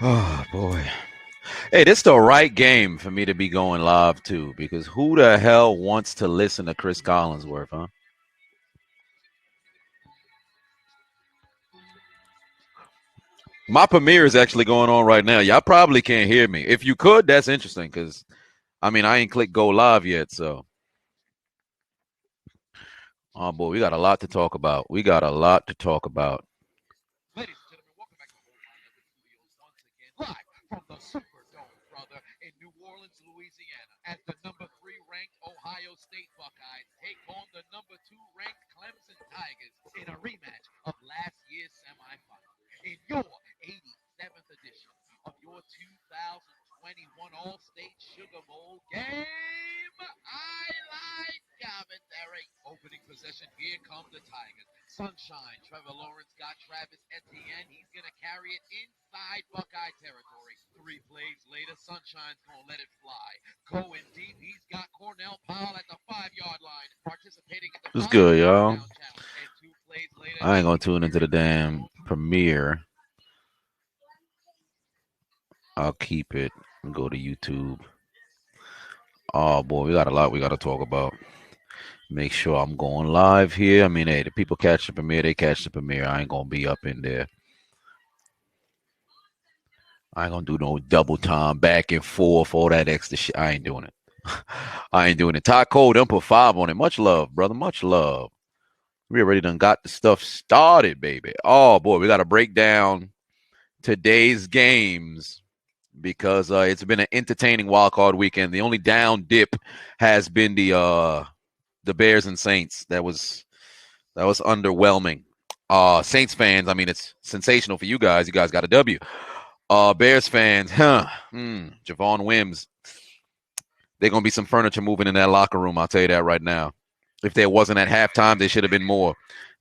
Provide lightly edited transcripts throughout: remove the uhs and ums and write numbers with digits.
Oh boy. Hey, this is the right game for me to be going live too, because who the hell wants to listen to Chris Collinsworth, huh? My premiere is actually going on right now. Y'all probably can't hear me. If you could, that's interesting, because I ain't clicked go live yet, so. Oh boy, we got a lot to talk about. We got a lot to talk about. Ladies and gentlemen, welcome back to Overrated Studios once again, live from the Superdome, brother, in New Orleans, Louisiana, as the number 3 ranked Ohio State Buckeyes take on the number 2 ranked Clemson Tigers in a rematch of last year's semifinal. In your 87th edition of your 2021 All-State Sugar Bowl game, highlight commentary. Opening possession, here come the Tigers. Sunshine, Trevor Lawrence got Travis Etienne. He's going to carry it inside Buckeye territory. 3 plays later, Sunshine's going to let it fly. Going deep, he's got Cornell Powell at the 5-yard line, participating in the What's good, y'all? challenge. And 2 plays later, I ain't gonna tune into the damn premiere. I'll keep it and go to YouTube. Oh boy, we got a lot we got to talk about. Make sure I'm going live here. I mean, hey, the people catch the premiere, they catch the premiere. I ain't gonna be up in there. I ain't gonna do no double time, back and forth, all that extra shit. I ain't doing it. I ain't doing it. Ty Cole, don't put 5 on it. Much love, brother. Much love. We already done got the stuff started, baby. Oh boy, we got to break down today's games because it's been an entertaining wildcard weekend. The only down dip has been the Bears and Saints. That was underwhelming. Saints fans, I mean, it's sensational for you guys. You guys got a W. Bears fans, Javon Wims. They're gonna be some furniture moving in that locker room. I'll tell you that right now. If there wasn't at halftime, there should have been more.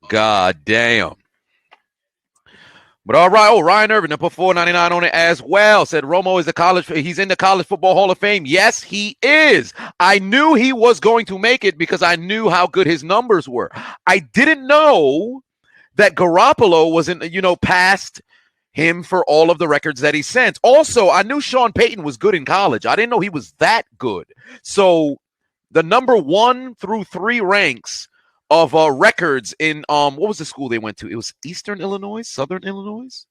God damn. But all right, Ryan Irvin, put $4.99 on it as well. Said Romo is he's in the College Football Hall of Fame. Yes, he is. I knew he was going to make it because I knew how good his numbers were. I didn't know that Garoppolo wasn't, past him for all of the records that he sent. Also, I knew Sean Payton was good in college. I didn't know he was that good. So the number 1 through 3 ranks of records in what was the school they went to? It was Eastern Illinois, Southern Illinois,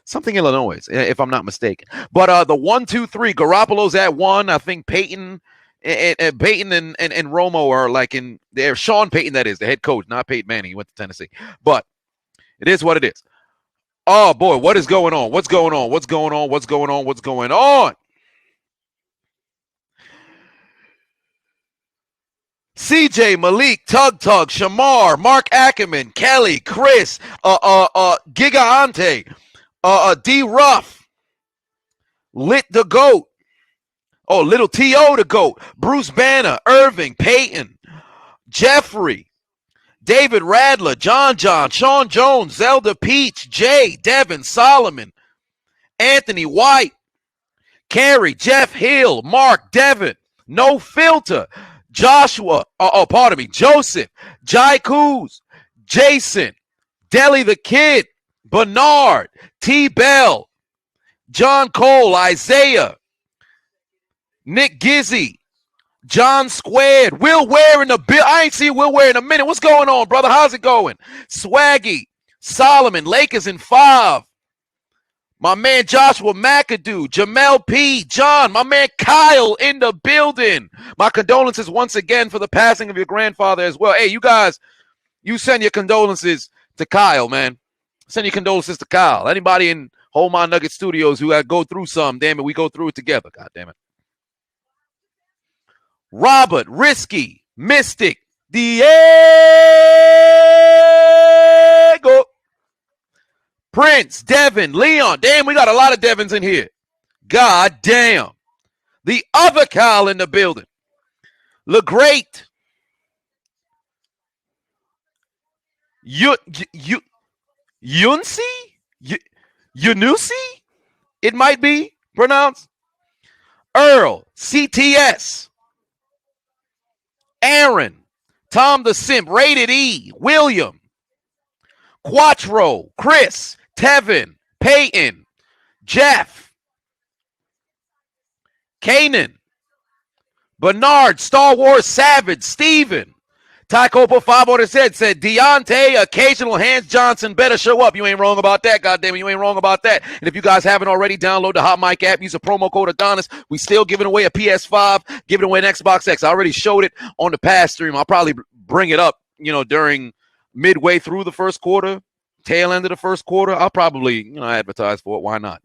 something Illinois, if I'm not mistaken. But the 1, 2, 3, Garoppolo's at 1. I think Peyton and Romo are like in there. Sean Payton, that is the head coach, not Peyton Manning. He went to Tennessee, but it is what it is. Oh boy, what is going on? What's going on? What's going on? What's going on? What's going on? CJ, Malik, Tug, Shamar, Mark Ackerman, Kelly, Chris, Gigante, D Ruff, Lit the Goat, Little T.O. the Goat, Bruce Banner, Irving, Peyton, Jeffrey, David Radler, John, Sean Jones, Zelda Peach, Jay, Devin, Solomon, Anthony White, Carrie, Jeff Hill, Mark, Devin, No Filter, Joshua, Joseph, Jai Kuz, Jason, Deli the Kid, Bernard, T. Bell, John Cole, Isaiah, Nick Gizzy, John Squared, Will Ware in the bill. I ain't seen Will Ware in a minute. What's going on, brother? How's it going? Swaggy, Solomon, Lakers in 5. My man Joshua McAdoo, Jamel P, John, my man Kyle in the building. My condolences once again for the passing of your grandfather as well. Hey, you guys, you send your condolences to Kyle, man. Send your condolences to Kyle. Anybody in Hold My Nugget Studios who got to go through some, damn it, we go through it together. God damn it. Robert, Risky, Mystic, Diego, Prince, Devin, Leon. Damn, we got a lot of Devins in here. God damn. The other Kyle in the building. LeGreat. Yunsi? Yunusi? It might be pronounced. Earl, CTS. Aaron, Tom the Simp, Rated E, William, Quattro, Chris, Tevin, Peyton, Jeff, Kanan, Bernard, Star Wars Savage, Steven. Tyco put 5 on his head, said Deontay, occasional Hans Johnson better show up. You ain't wrong about that, goddammit. You ain't wrong about that. And if you guys haven't already, download the Hot Mic app. Use a promo code Adonis. We still giving away a PS5, giving away an Xbox X. I already showed it on the past stream. I'll probably bring it up, during midway through the first quarter, tail end of the first quarter. I'll probably, advertise for it. Why not,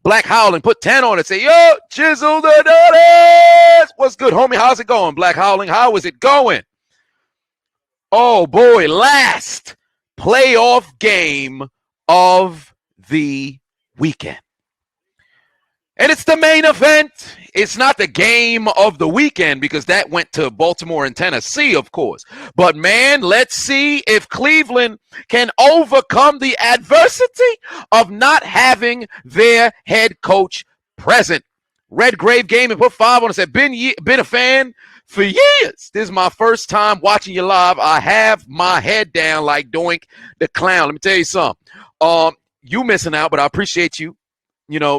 Black Howling put 10 on it. Say, yo, Chiseled Adonis. What's good, homie? How's it going, Black Howling? How is it going? Oh, boy, last playoff game of the weekend. And it's the main event. It's not the game of the weekend because that went to Baltimore and Tennessee, of course. But, man, let's see if Cleveland can overcome the adversity of not having their head coach present. Red Grave Game and put 5 on it. Said, been a fan for years. This is my first time watching you live. I have my head down like Doink the Clown. Let me tell you something. You missing out, but I appreciate you,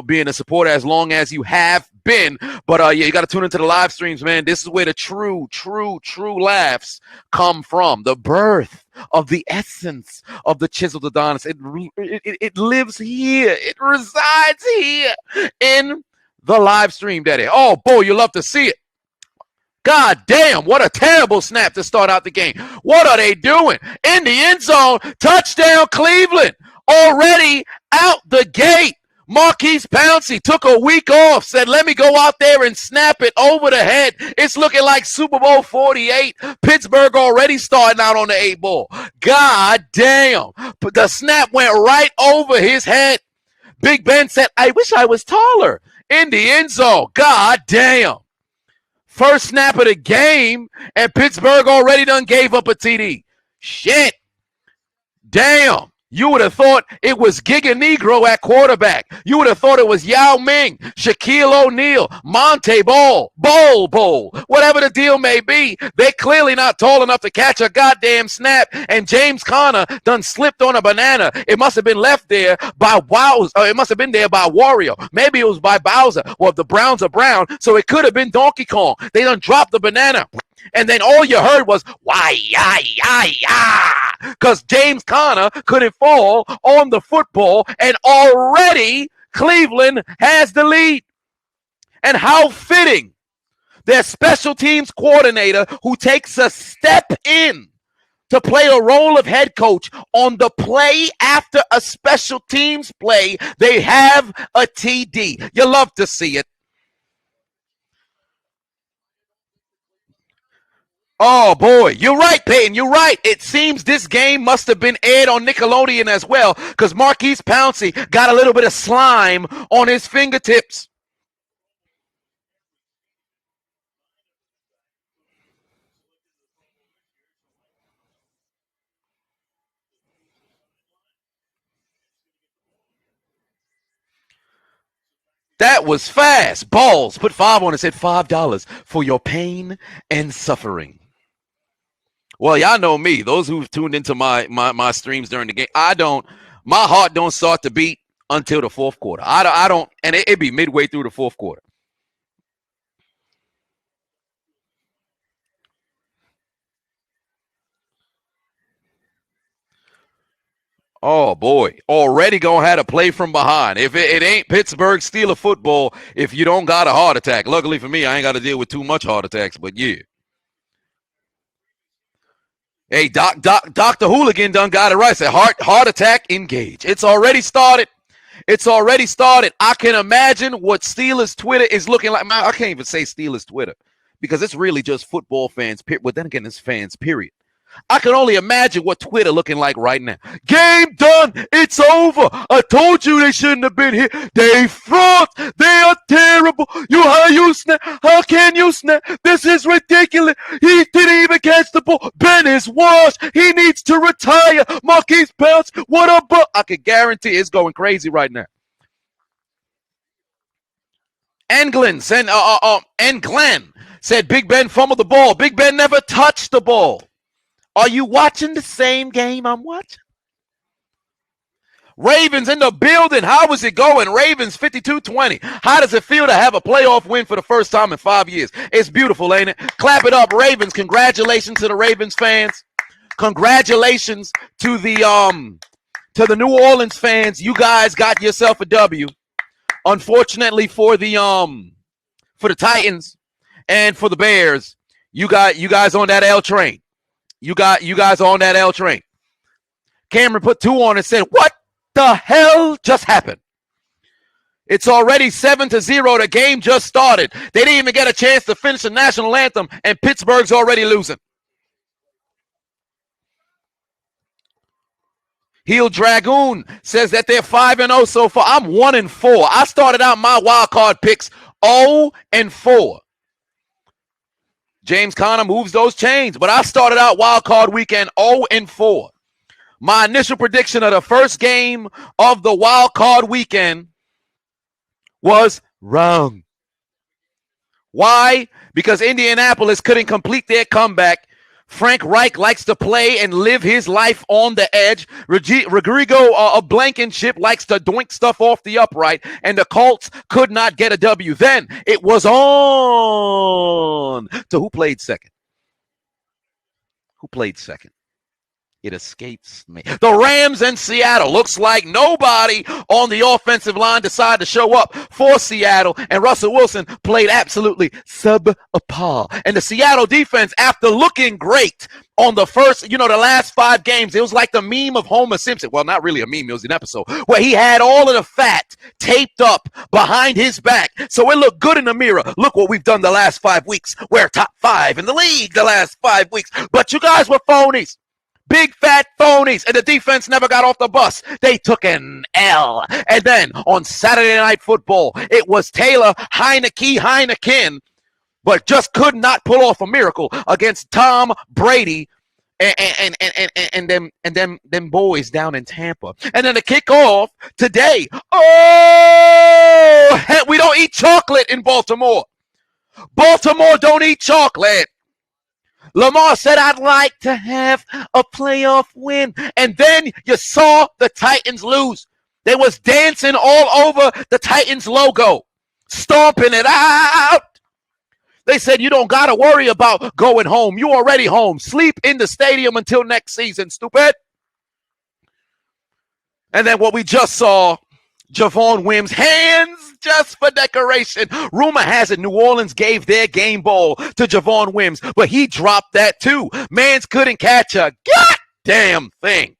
being a supporter as long as you have been. But, you got to tune into the live streams, man. This is where the true laughs come from. The birth of the essence of the Chiseled Adonis. It lives here. It resides here in the live stream, daddy. Oh, boy, you love to see it. God damn, what a terrible snap to start out the game. What are they doing? In the end zone, touchdown Cleveland. Already out the gate. Marquise Pouncey took a week off, said, let me go out there and snap it over the head. It's looking like Super Bowl 48. Pittsburgh already starting out on the 8 ball. God damn. The snap went right over his head. Big Ben said, I wish I was taller. In the end zone. God damn. First snap of the game, and Pittsburgh already done gave up a TD. Shit. Damn. You would have thought it was Giga Negro at quarterback. You would have thought it was Yao Ming, Shaquille O'Neal, Monte Ball, Bowl, whatever the deal may be. They're clearly not tall enough to catch a goddamn snap, and James Conner done slipped on a banana. It must have been left there by it must have been there by Wario. Maybe it was by Bowser. Well, if the Browns are brown, so it could have been Donkey Kong. They done dropped the banana. And then all you heard was, why, because James Conner couldn't fall on the football, and already Cleveland has the lead. And how fitting, their special teams coordinator who takes a step in to play a role of head coach on the play after a special teams play, they have a TD. You love to see it. Oh, boy. You're right, Peyton. You're right. It seems this game must have been aired on Nickelodeon as well because Marquise Pouncey got a little bit of slime on his fingertips. That was fast. Balls. Put 5 on it. Said $5 for your pain and suffering. Well, y'all know me. Those who've tuned into my streams during the game, my heart don't start to beat until the fourth quarter. I don't, and it'd be midway through the fourth quarter. Oh, boy. Already going to have to play from behind. If it ain't Pittsburgh Steelers football, if you don't got a heart attack. Luckily for me, I ain't got to deal with too much heart attacks, but yeah. Hey, Dr. Hooligan done got it right. Said heart attack, engage. It's already started. I can imagine what Steelers Twitter is looking like. Man, I can't even say Steelers Twitter because it's really just football fans. But then again, it's fans, period. I can only imagine what Twitter looking like right now. Game done. It's over. I told you they shouldn't have been here. They frauds. They are terrible. How can you snap? This is ridiculous. He didn't even catch the ball. Ben is washed. He needs to retire. Marquise Pouncey. What a buck. I can guarantee it's going crazy right now. And Glenn said Big Ben fumbled the ball. Big Ben never touched the ball. Are you watching the same game I'm watching? Ravens in the building. How is it going? Ravens 52-20. How does it feel to have a playoff win for the first time in 5 years? It's beautiful, ain't it? Clap it up, Ravens. Congratulations to the Ravens fans. Congratulations to the New Orleans fans. You guys got yourself a W. Unfortunately for the Titans and for the Bears, you guys on that L train. You guys on that L train. Cameron put 2 on and said, "What the hell just happened?" It's already 7-0. The game just started. They didn't even get a chance to finish the national anthem, and Pittsburgh's already losing. Heel Dragoon says that they're 5-0 so far. I'm 1-4. I started out my wild card picks 0-4. James Conner moves those chains, but I started out wild card weekend 0-4. My initial prediction of the first game of the wild card weekend was wrong. Why? Because Indianapolis couldn't complete their comeback. Frank Reich likes to play and live his life on the edge. Rodrigo Blankenship likes to doink stuff off the upright, and the Colts could not get a W. Then it was on to who played second. Who played second? It escapes me. The Rams in Seattle. Looks like nobody on the offensive line decided to show up for Seattle, and Russell Wilson played absolutely subpar. And the Seattle defense, after looking great on the first, the last 5 games, it was like the meme of Homer Simpson. Well, not really a meme, it was an episode where he had all of the fat taped up behind his back. So it looked good in the mirror. Look what we've done the last 5 weeks. We're top 5 in the league the last 5 weeks. But you guys were phonies. Big fat phonies, and the defense never got off the bus. They took an L. And then on Saturday Night Football, it was Taylor Heineken, but just could not pull off a miracle against Tom Brady and them boys down in Tampa. And then the kickoff today. Oh, we don't eat chocolate in Baltimore. Baltimore don't eat chocolate. Lamar said, "I'd like to have a playoff win." And then you saw the Titans lose. They was dancing all over the Titans logo, stomping it out. They said, "You don't got to worry about going home. You already home. Sleep in the stadium until next season, stupid." And then what we just saw, Javon Wims, hands just for decoration. Rumor has it New Orleans gave their game ball to Javon Wims, but he dropped that too. Mans couldn't catch a goddamn thing.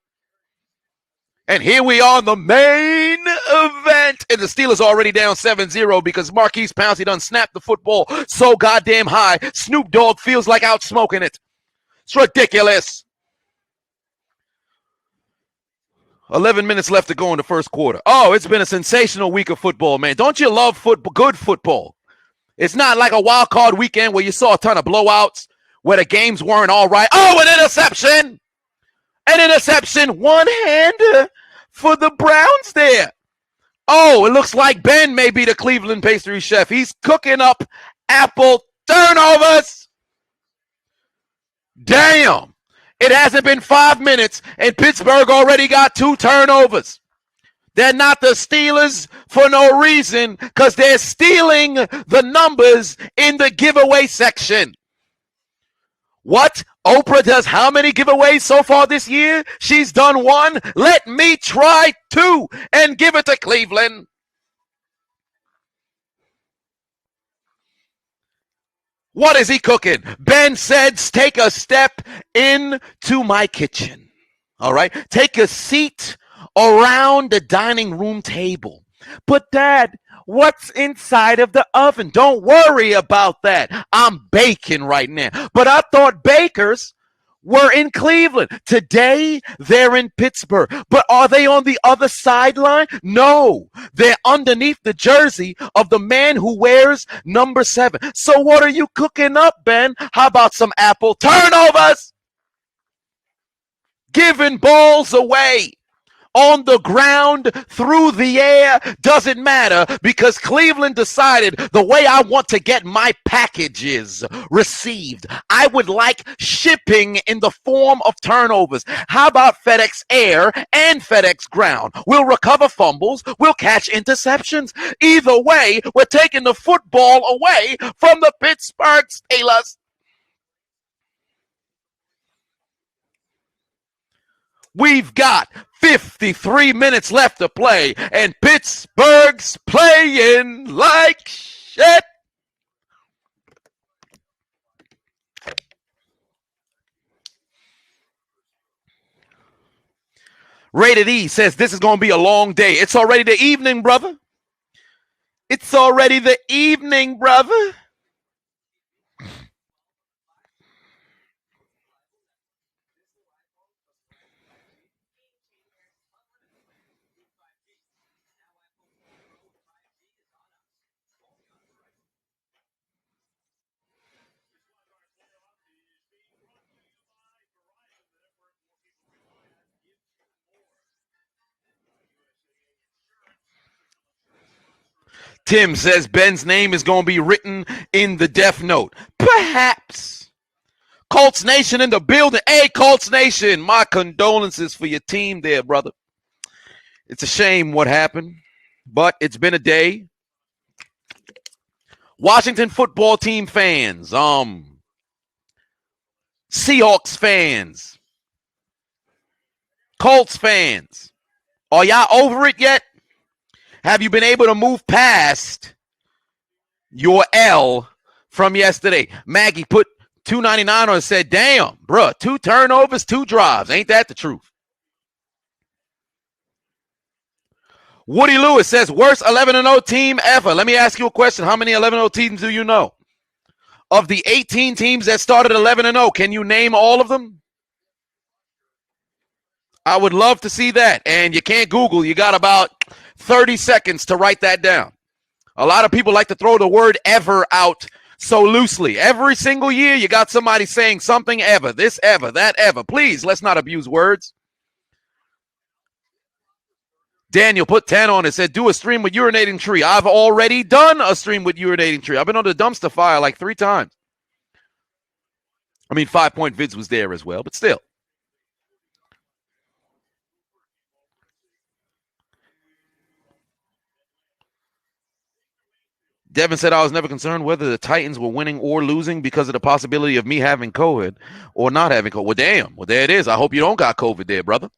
And here we are in the main event. And the Steelers are already down 7-0 because Marquise Pouncey done snapped the football so goddamn high. Snoop Dogg feels like out smoking it. It's ridiculous. 11 minutes left to go in the first quarter. Oh, it's been a sensational week of football, man. Don't you love football? Good football. It's not like a wild card weekend where you saw a ton of blowouts, where the games weren't all right. Oh, an interception. An interception. One-hander for the Browns there. Oh, it looks like Ben may be the Cleveland pastry chef. He's cooking up apple turnovers. Damn. It hasn't been 5 minutes, and Pittsburgh already got 2 turnovers. They're not the Steelers for no reason, because they're stealing the numbers in the giveaway section. What? Oprah does how many giveaways so far this year? She's done 1. Let me try 2 and give it to Cleveland. What is he cooking? Ben said, "Take a step into my kitchen." All right? Take a seat around the dining room table. But Dad, what's inside of the oven? Don't worry about that. I'm baking right now. But I thought bakers were in Cleveland. Today, they're in Pittsburgh. But are they on the other sideline? No. They're underneath the jersey of the man who wears number 7. So what are you cooking up, Ben? How about some apple turnovers? Giving balls away on the ground, through the air, doesn't matter, because Cleveland decided the way I want to get my packages received, I would like shipping in the form of turnovers. How about FedEx Air and FedEx Ground? We'll recover fumbles, we'll catch interceptions. Either way, we're taking the football away from the Pittsburgh Steelers. We've got 53 minutes left to play, and Pittsburgh's playing like shit. Rated E says this is going to be a long day. It's already the evening, brother. It's already the evening, brother. Tim says Ben's name is going to be written in the death note. Perhaps. Colts Nation in the building. Hey, Colts Nation, my condolences for your team there, brother. It's a shame what happened, but it's been a day. Washington football team fans, Seahawks fans, Colts fans, are y'all over it yet? Have you been able to move past your L from yesterday? Maggie put $2.99 on and said, damn, bruh, 2 turnovers, 2 drives. Ain't that the truth? Woody Lewis says, worst 11-0 team ever. Let me ask you a question. How many 11-0 teams do you know? Of the 18 teams that started 11-0, can you name all of them? I would love to see that. And you can't Google. You got about 30 seconds to write that down. A lot of people like to throw the word ever out so loosely. Every single year, you got somebody saying something ever, this ever, that ever. Please, let's not abuse words. Daniel put 10 on it, said, do a stream with urinating tree. I've already done a stream with urinating tree. I've been on the dumpster fire like 3 times. I mean, 5 Point Vids was there as well, but still. Devin said, I was never concerned whether the Titans were winning or losing because of the possibility of me having COVID or not having COVID. Well, damn. Well, there it is. I hope you don't got COVID there, brother.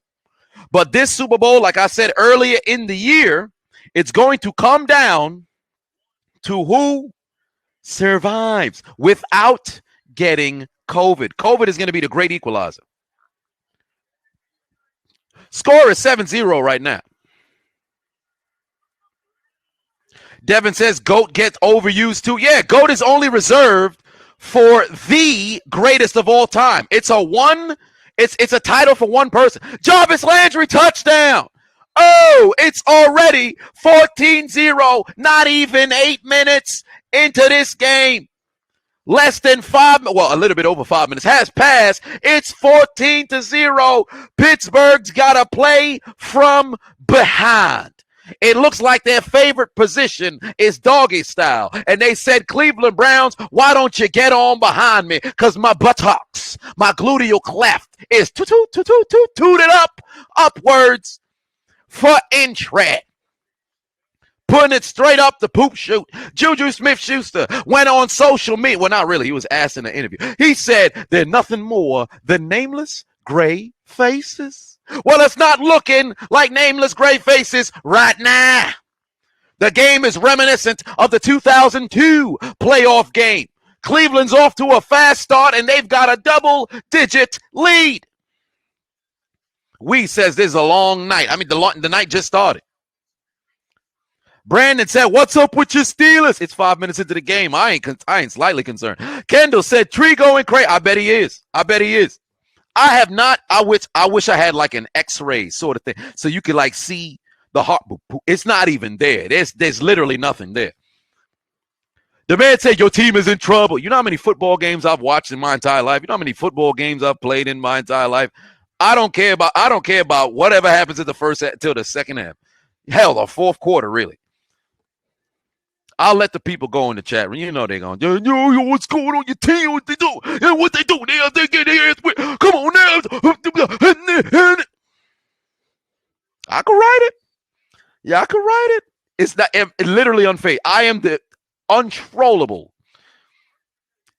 But this Super Bowl, like I said earlier in the year, it's going to come down to who survives without getting COVID. COVID is going to be the great equalizer. Score is 7-0 right now. Devin says GOAT gets overused too. Yeah, GOAT is only reserved for the greatest of all time. It's a title for one person. Jarvis Landry touchdown. Oh, it's already 14-0. Not even 8 minutes into this game. Less than 5, well, a little bit over 5 minutes has passed. It's 14-0. Pittsburgh's got to play from behind. It looks like their favorite position is doggy style. And they said, Cleveland Browns, why don't you get on behind me? Because my buttocks, my gluteal cleft is tooted up, upwards for entry. Putting it straight up the poop chute. Juju Smith-Schuster went on social media. Well, not really. He was asked in an interview. He said, they're nothing more than nameless gray faces. Well, it's not looking like nameless gray faces right now. The game is reminiscent of the 2002 playoff game. Cleveland's off to a fast start, and they've got a double-digit lead. Says this is a long night. I mean, the night just started. Brandon said, what's up with your Steelers? It's 5 minutes into the game. I ain't slightly concerned. Kendall said, Tree going crazy. I bet he is. I have not. I wish I had like an X-ray sort of thing so you could like see the heart. It's not even there. There's literally nothing there. The man said your team is in trouble. You know how many football games I've watched in my entire life? You know how many football games I've played in my entire life? I don't care about whatever happens in the first till the second half. Hell, the fourth quarter, really. I'll let the people go in the chat room. You know they're going, yo, what's going on your team? What they do? And what they do? They get their ass with. Come on now. I can write it. Yeah, I can write it. It's not literally unfair. I am the untrollable.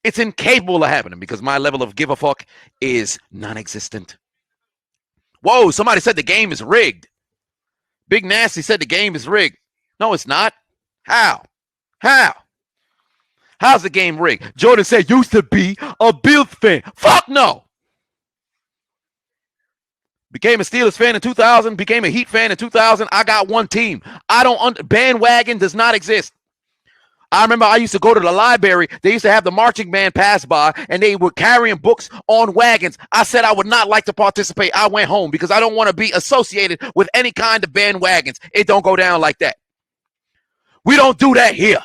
It's incapable of happening because my level of give a fuck is non-existent. Whoa, somebody said the game is rigged. Big Nasty said the game is rigged. No, it's not. How? How's the game rigged? Jordan said, used to be a Bills fan. Fuck no. Became a Steelers fan in 2000. Became a Heat fan in 2000. I got one team. Bandwagon does not exist. I remember I used to go to the library. They used to have the marching band pass by, and they were carrying books on wagons. I said I would not like to participate. I went home because I don't want to be associated with any kind of bandwagons. It don't go down like that. We don't do that here.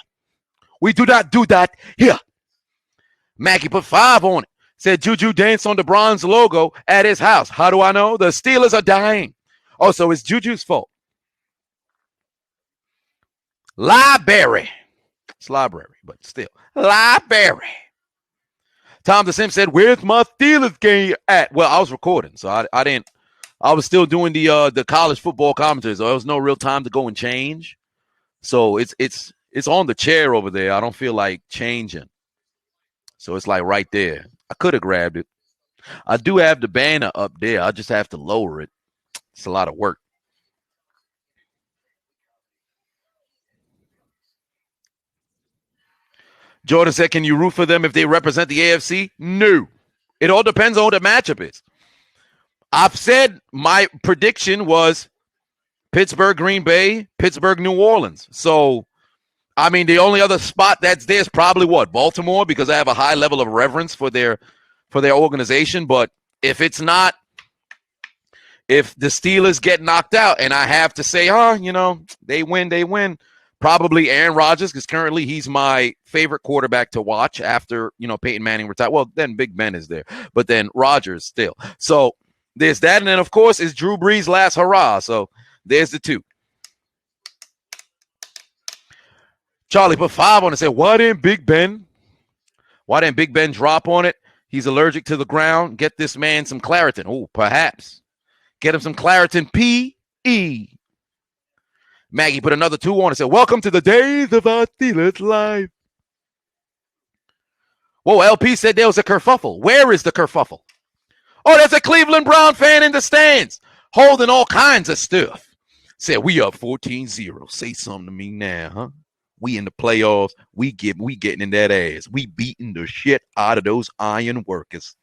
We do not do that here. Maggie put 5 on it. Said Juju danced on the bronze logo at his house. How do I know? The Steelers are dying. Oh, so it's Juju's fault. Library. It's library, but still. Library. Tom the Sim said, where's my Steelers game at? Well, I was recording, so I didn't. I was still doing the college football commentary, so there was no real time to go and change. So it's on the chair over there. I don't feel like changing. So it's like right there. I could have grabbed it. I do have the banner up there. I just have to lower it. It's a lot of work. Jordan said, can you root for them if they represent the AFC? No. It all depends on what the matchup is. I've said my prediction was Pittsburgh, Green Bay, Pittsburgh, New Orleans. So, I mean, the only other spot that's there is probably what? Baltimore, because I have a high level of reverence for their organization. But if it's not, if the Steelers get knocked out and I have to say, they win, probably Aaron Rodgers, because currently he's my favorite quarterback to watch after, Peyton Manning retired. Well, then Big Ben is there, but then Rodgers still. So there's that. And then, of course, it's Drew Brees' last hurrah. So there's the two. Charlie put 5 on it and said, why didn't Big Ben drop on it? He's allergic to the ground. Get this man some Claritin. Oh, perhaps. Get him some Claritin P.E. Maggie put another 2 on and said, welcome to the days of our Steelers life. Whoa, LP said there was a kerfuffle. Where is the kerfuffle? Oh, there's a Cleveland Brown fan in the stands holding all kinds of stuff. Said, we up 14-0. Say something to me now, huh? We in the playoffs. We getting in that ass. We beating the shit out of those iron workers.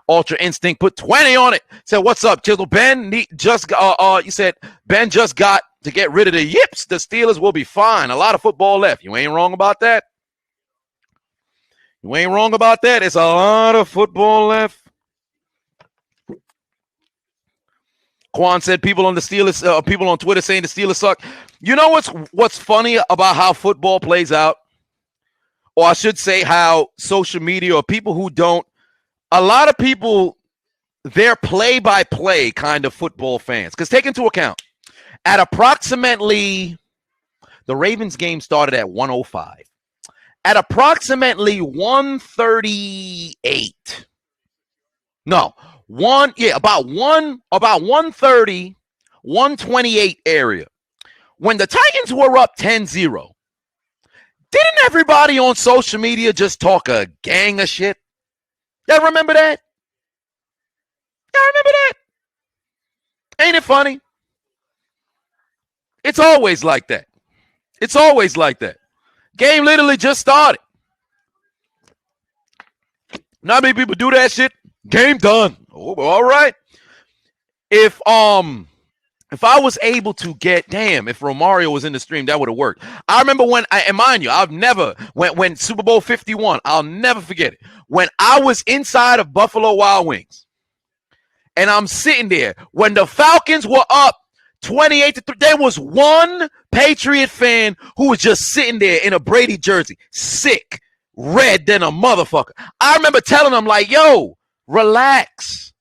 Ultra Instinct put 20 on it. Said, what's up, Chisel? You said Ben just got to get rid of the yips. The Steelers will be fine. A lot of football left. You ain't wrong about that. It's a lot of football left. Quan said people on Twitter saying the Steelers suck. You know what's funny about how football plays out? Or I should say how social media or people who don't, a lot of people, they're play-by-play kind of football fans. Because take into account, at approximately, the Ravens game started at 1:05. At approximately 1:38. No. About 1:30, 1:28 area. When the Titans were up 10-0, didn't everybody on social media just talk a gang of shit? Y'all remember that? Ain't it funny? It's always like that. Game literally just started. Not many people do that shit. Game done. Oh, all right. If I was able to get, if Romario was in the stream, that would have worked. I remember when, and mind you, when Super Bowl 51, I'll never forget it. When I was inside of Buffalo Wild Wings, and I'm sitting there, when the Falcons were up 28-3, there was one Patriot fan who was just sitting there in a Brady jersey, sick, red than a motherfucker. I remember telling him, like, yo, relax.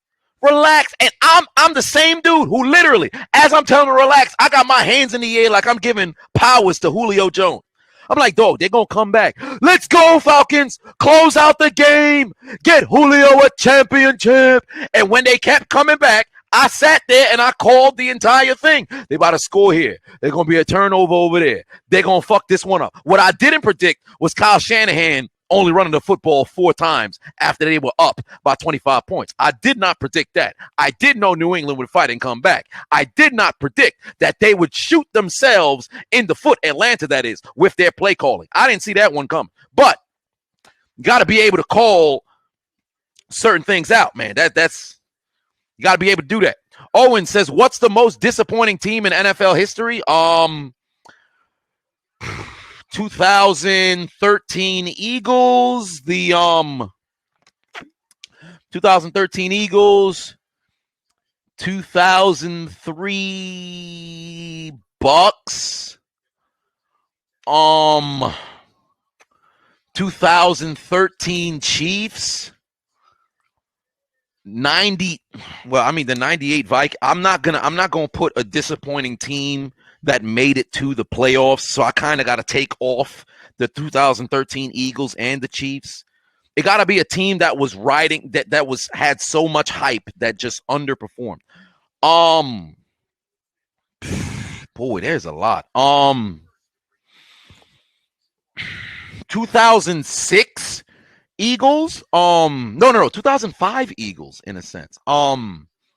Relax. And I'm the same dude who literally, as I'm telling him to relax, I got my hands in the air like I'm giving powers to Julio Jones. I'm like, dog, they're going to come back. Let's go, Falcons. Close out the game. Get Julio a championship. And when they kept coming back, I sat there and I called the entire thing. They about to score here. There's going to be a turnover over there. They're going to fuck this one up. What I didn't predict was Kyle Shanahan only running the football 4 times after they were up by 25 points. I did not predict that. I did know New England would fight and come back. I did not predict that they would shoot themselves in the foot, Atlanta that is, with their play calling. I didn't see that one coming. But you got to be able to call certain things out, man. That's you got to be able to do that. Owen says, what's the most disappointing team in NFL history? 2013 Eagles, the 2013 Eagles, 2003 Bucks, 2013 Chiefs, the 98 Vikings. I'm not gonna put a disappointing team that made it to the playoffs. So I kind of got to take off the 2013 Eagles and the Chiefs. It got to be a team that was riding, that had so much hype that just underperformed. Boy, there's a lot. 2006 Eagles. No, 2005 Eagles in a sense.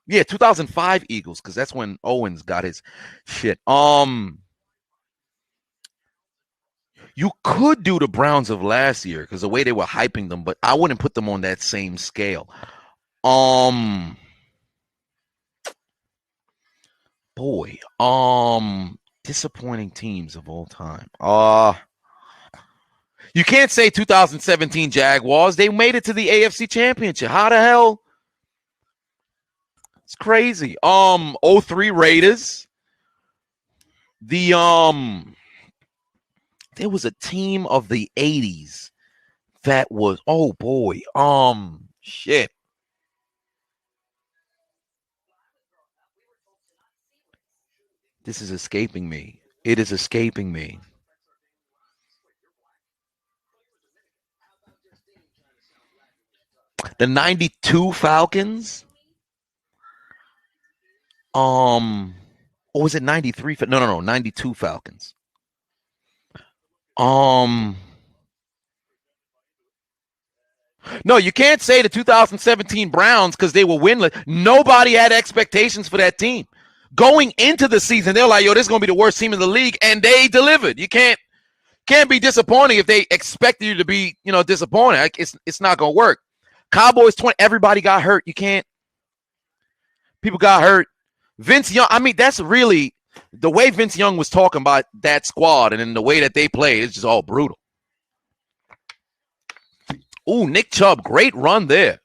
Yeah, 2005 Eagles, because that's when Owens got his shit. You could do the Browns of last year because the way they were hyping them, but I wouldn't put them on that same scale. Disappointing teams of all time. You can't say 2017 Jaguars. They made it to the AFC Championship. How the hell? It's crazy. 03 Raiders. There was a team of the 80s that was, oh boy. Shit. This is escaping me. It is escaping me. The 92 Falcons. Or was it 93? No, 92 Falcons. No, you can't say the 2017 Browns because they were winless. Nobody had expectations for that team. Going into the season, they're like, yo, this is going to be the worst team in the league, and they delivered. You can't be disappointing if they expected you to be, disappointed. It's not going to work. Cowboys 20, everybody got hurt. You can't. People got hurt. Vince Young, that's really the way Vince Young was talking about that squad and in the way that they played. It's just all brutal. Ooh, Nick Chubb, great run there.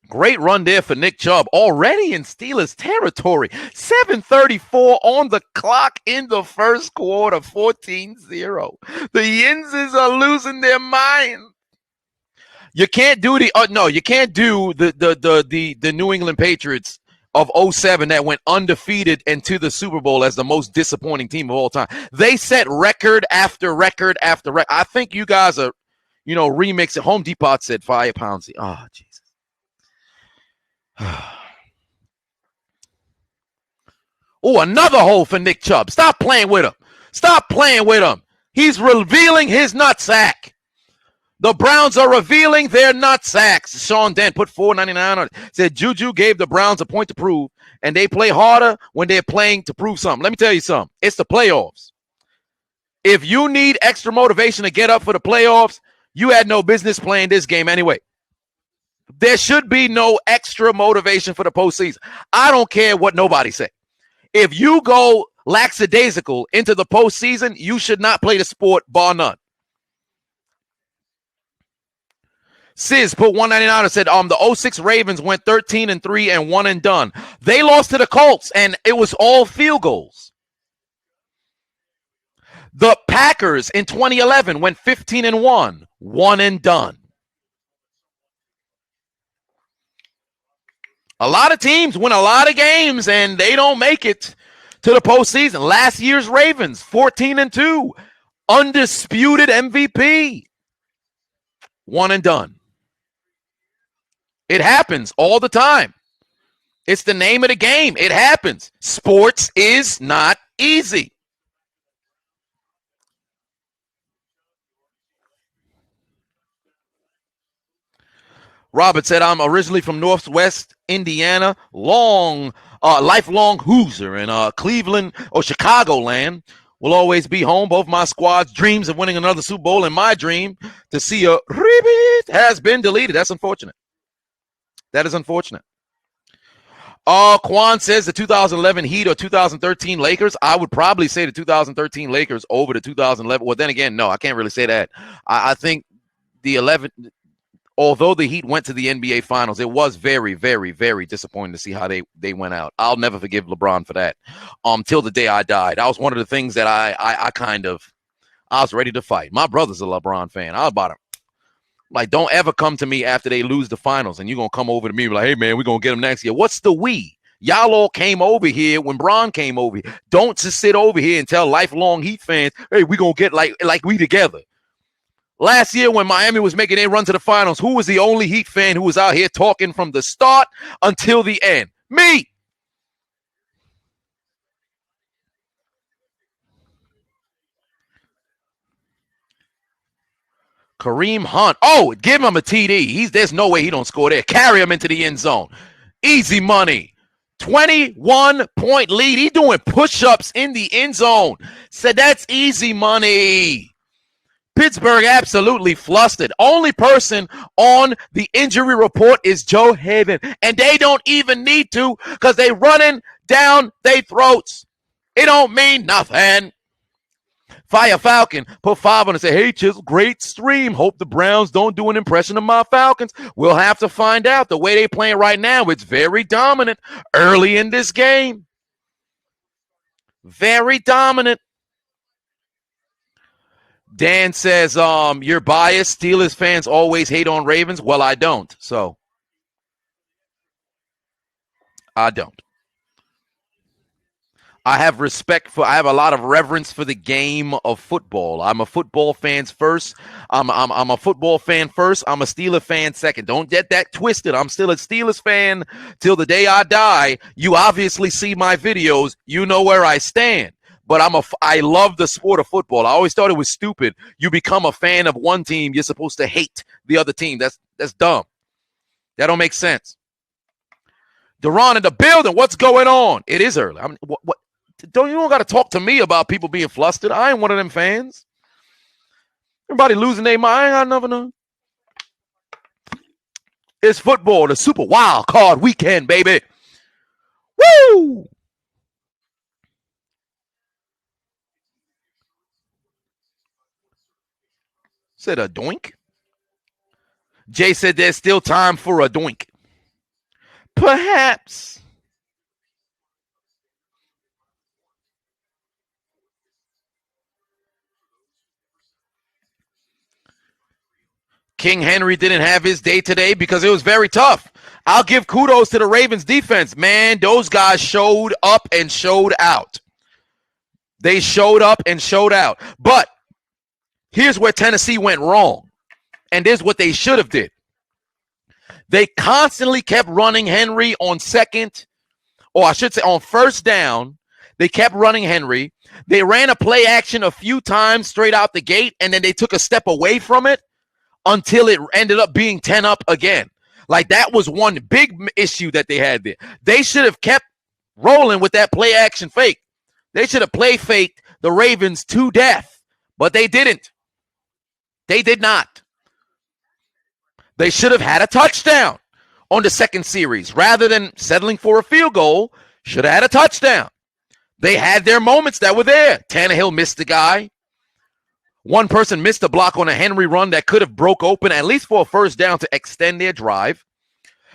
Great run there for Nick Chubb. Already in Steelers territory. 7:34 on the clock in the first quarter. 14-0. The Yinzes are losing their mind. You can't do you can't do the New England Patriots of 2007 that went undefeated and to the Super Bowl as the most disappointing team of all time. They set record after record after record. I think you guys are, remixing. Home Depot said 5 pounds. Oh, Jesus. Oh, another hole for Nick Chubb. Stop playing with him. Stop playing with him. He's revealing his nutsack. The Browns are revealing their nutsacks. Sean Dent put $4.99 on it. Said Juju gave the Browns a point to prove, and they play harder when they're playing to prove something. Let me tell you something. It's the playoffs. If you need extra motivation to get up for the playoffs, you had no business playing this game anyway. There should be no extra motivation for the postseason. I don't care what nobody say. If you go lackadaisical into the postseason, you should not play the sport, bar none. Sis put $1.99 and said, the 06 Ravens went 13-3 and one and done. They lost to the Colts, and it was all field goals. The Packers in 2011 went 15-1, one and done. A lot of teams win a lot of games and they don't make it to the postseason. Last year's Ravens, 14-2, undisputed MVP, one and done. It happens all the time. It's the name of the game. It happens. Sports is not easy. Robert said, I'm originally from Northwest Indiana, lifelong Hoosier, and Cleveland or Chicagoland will always be home. Both my squad's dreams of winning another Super Bowl and my dream to see a repeat has been deleted. That's unfortunate. That is unfortunate. Quan says the 2011 Heat or 2013 Lakers. I would probably say the 2013 Lakers over the 2011. Well, then again, no, I can't really say that. I think the 11, although the Heat went to the NBA Finals, it was very, very, very disappointing to see how they went out. I'll never forgive LeBron for that. Till the day I died. That was one of the things that I was ready to fight. My brother's a LeBron fan. I was about to, like, don't ever come to me after they lose the finals and you're going to come over to me and be like, hey, man, we're going to get them next year. What's the we? Y'all all came over here when Bron came over here. Don't just sit over here and tell lifelong Heat fans, hey, we're going to get like we together. Last year when Miami was making a run to the finals, who was the only Heat fan who was out here talking from the start until the end? Me. Kareem Hunt. Oh, give him a TD. There's no way he don't score there. Carry him into the end zone. Easy money. 21-point lead. He doing push-ups in the end zone. Said that's easy money. Pittsburgh absolutely flustered. Only person on the injury report is Joe Haden. And they don't even need to because they running down their throats. It don't mean nothing. Fire Falcon put 5 on and say, hey, Chisel, great stream. Hope the Browns don't do an impression of my Falcons. We'll have to find out. The way they playing right now, it's very dominant early in this game. Very dominant. Dan says, you're biased. Steelers fans always hate on Ravens. Well, I don't. So, I don't. I have a lot of reverence for the game of football. I'm a football fan first. I'm a football fan first. I'm a Steelers fan second. Don't get that twisted. I'm still a Steelers fan till the day I die. You obviously see my videos. You know where I stand. But I love the sport of football. I always thought it was stupid. You become a fan of one team, you're supposed to hate the other team. That's dumb. That don't make sense. Duran in the building. What's going on? It is early. What? You don't got to talk to me about people being flustered. I ain't one of them fans. Everybody losing their mind. I never know. It's football, the Super Wildcard weekend, baby. Woo! Said a doink. Jay said there's still time for a doink. Perhaps. King Henry didn't have his day today because it was very tough. I'll give kudos to the Ravens defense. Man, those guys showed up and showed out. They showed up and showed out. But here's where Tennessee went wrong. And this is what they should have did. They constantly kept running Henry on second, or I should say on first down. They kept running Henry. They ran a play action a few times straight out the gate, and then they took a step away from it until it ended up being 10 up again. Like, that was one big issue that they had there. They should have kept rolling with that play action fake. They should have play faked the Ravens to death, but they didn't. They did not. They should have had a touchdown on the second series rather than settling for a field goal. Should have had a touchdown. They had their moments that were there. Tannehill missed the guy. One person missed a block on a Henry run that could have broke open at least for a first down to extend their drive.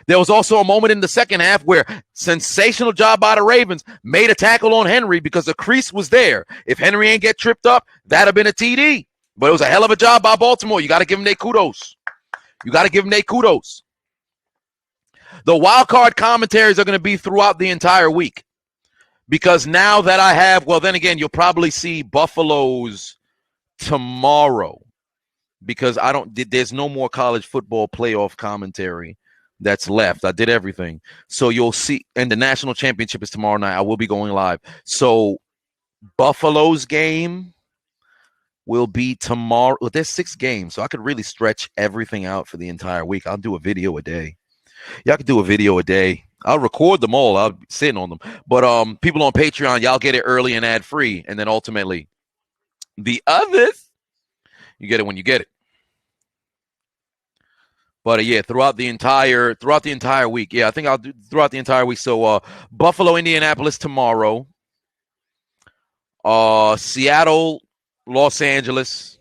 There was also a moment in the second half where sensational job by the Ravens made a tackle on Henry because the crease was there. If Henry ain't get tripped up, that'd have been a TD. But it was a hell of a job by Baltimore. You got to give them their kudos. You got to give them their kudos. The wildcard commentaries are going to be throughout the entire week. Because now that I have, well, then again, you'll probably see Buffalo's tomorrow. Because there's no more college football playoff commentary that's left. I did everything. So you'll see, and the national championship is tomorrow night. I will be going live. So Buffalo's game will be tomorrow. Well, there's 6 games, so I could really stretch everything out for the entire week. I'll do a video a day. Y'all can do a video a day. I'll record them all. I'll be sitting on them. But people on Patreon, y'all get it early and ad free, and then ultimately the others, you get it when you get it. But yeah, throughout the entire week. Yeah, I think I'll do throughout the entire week. So Buffalo, Indianapolis tomorrow. Seattle, Los Angeles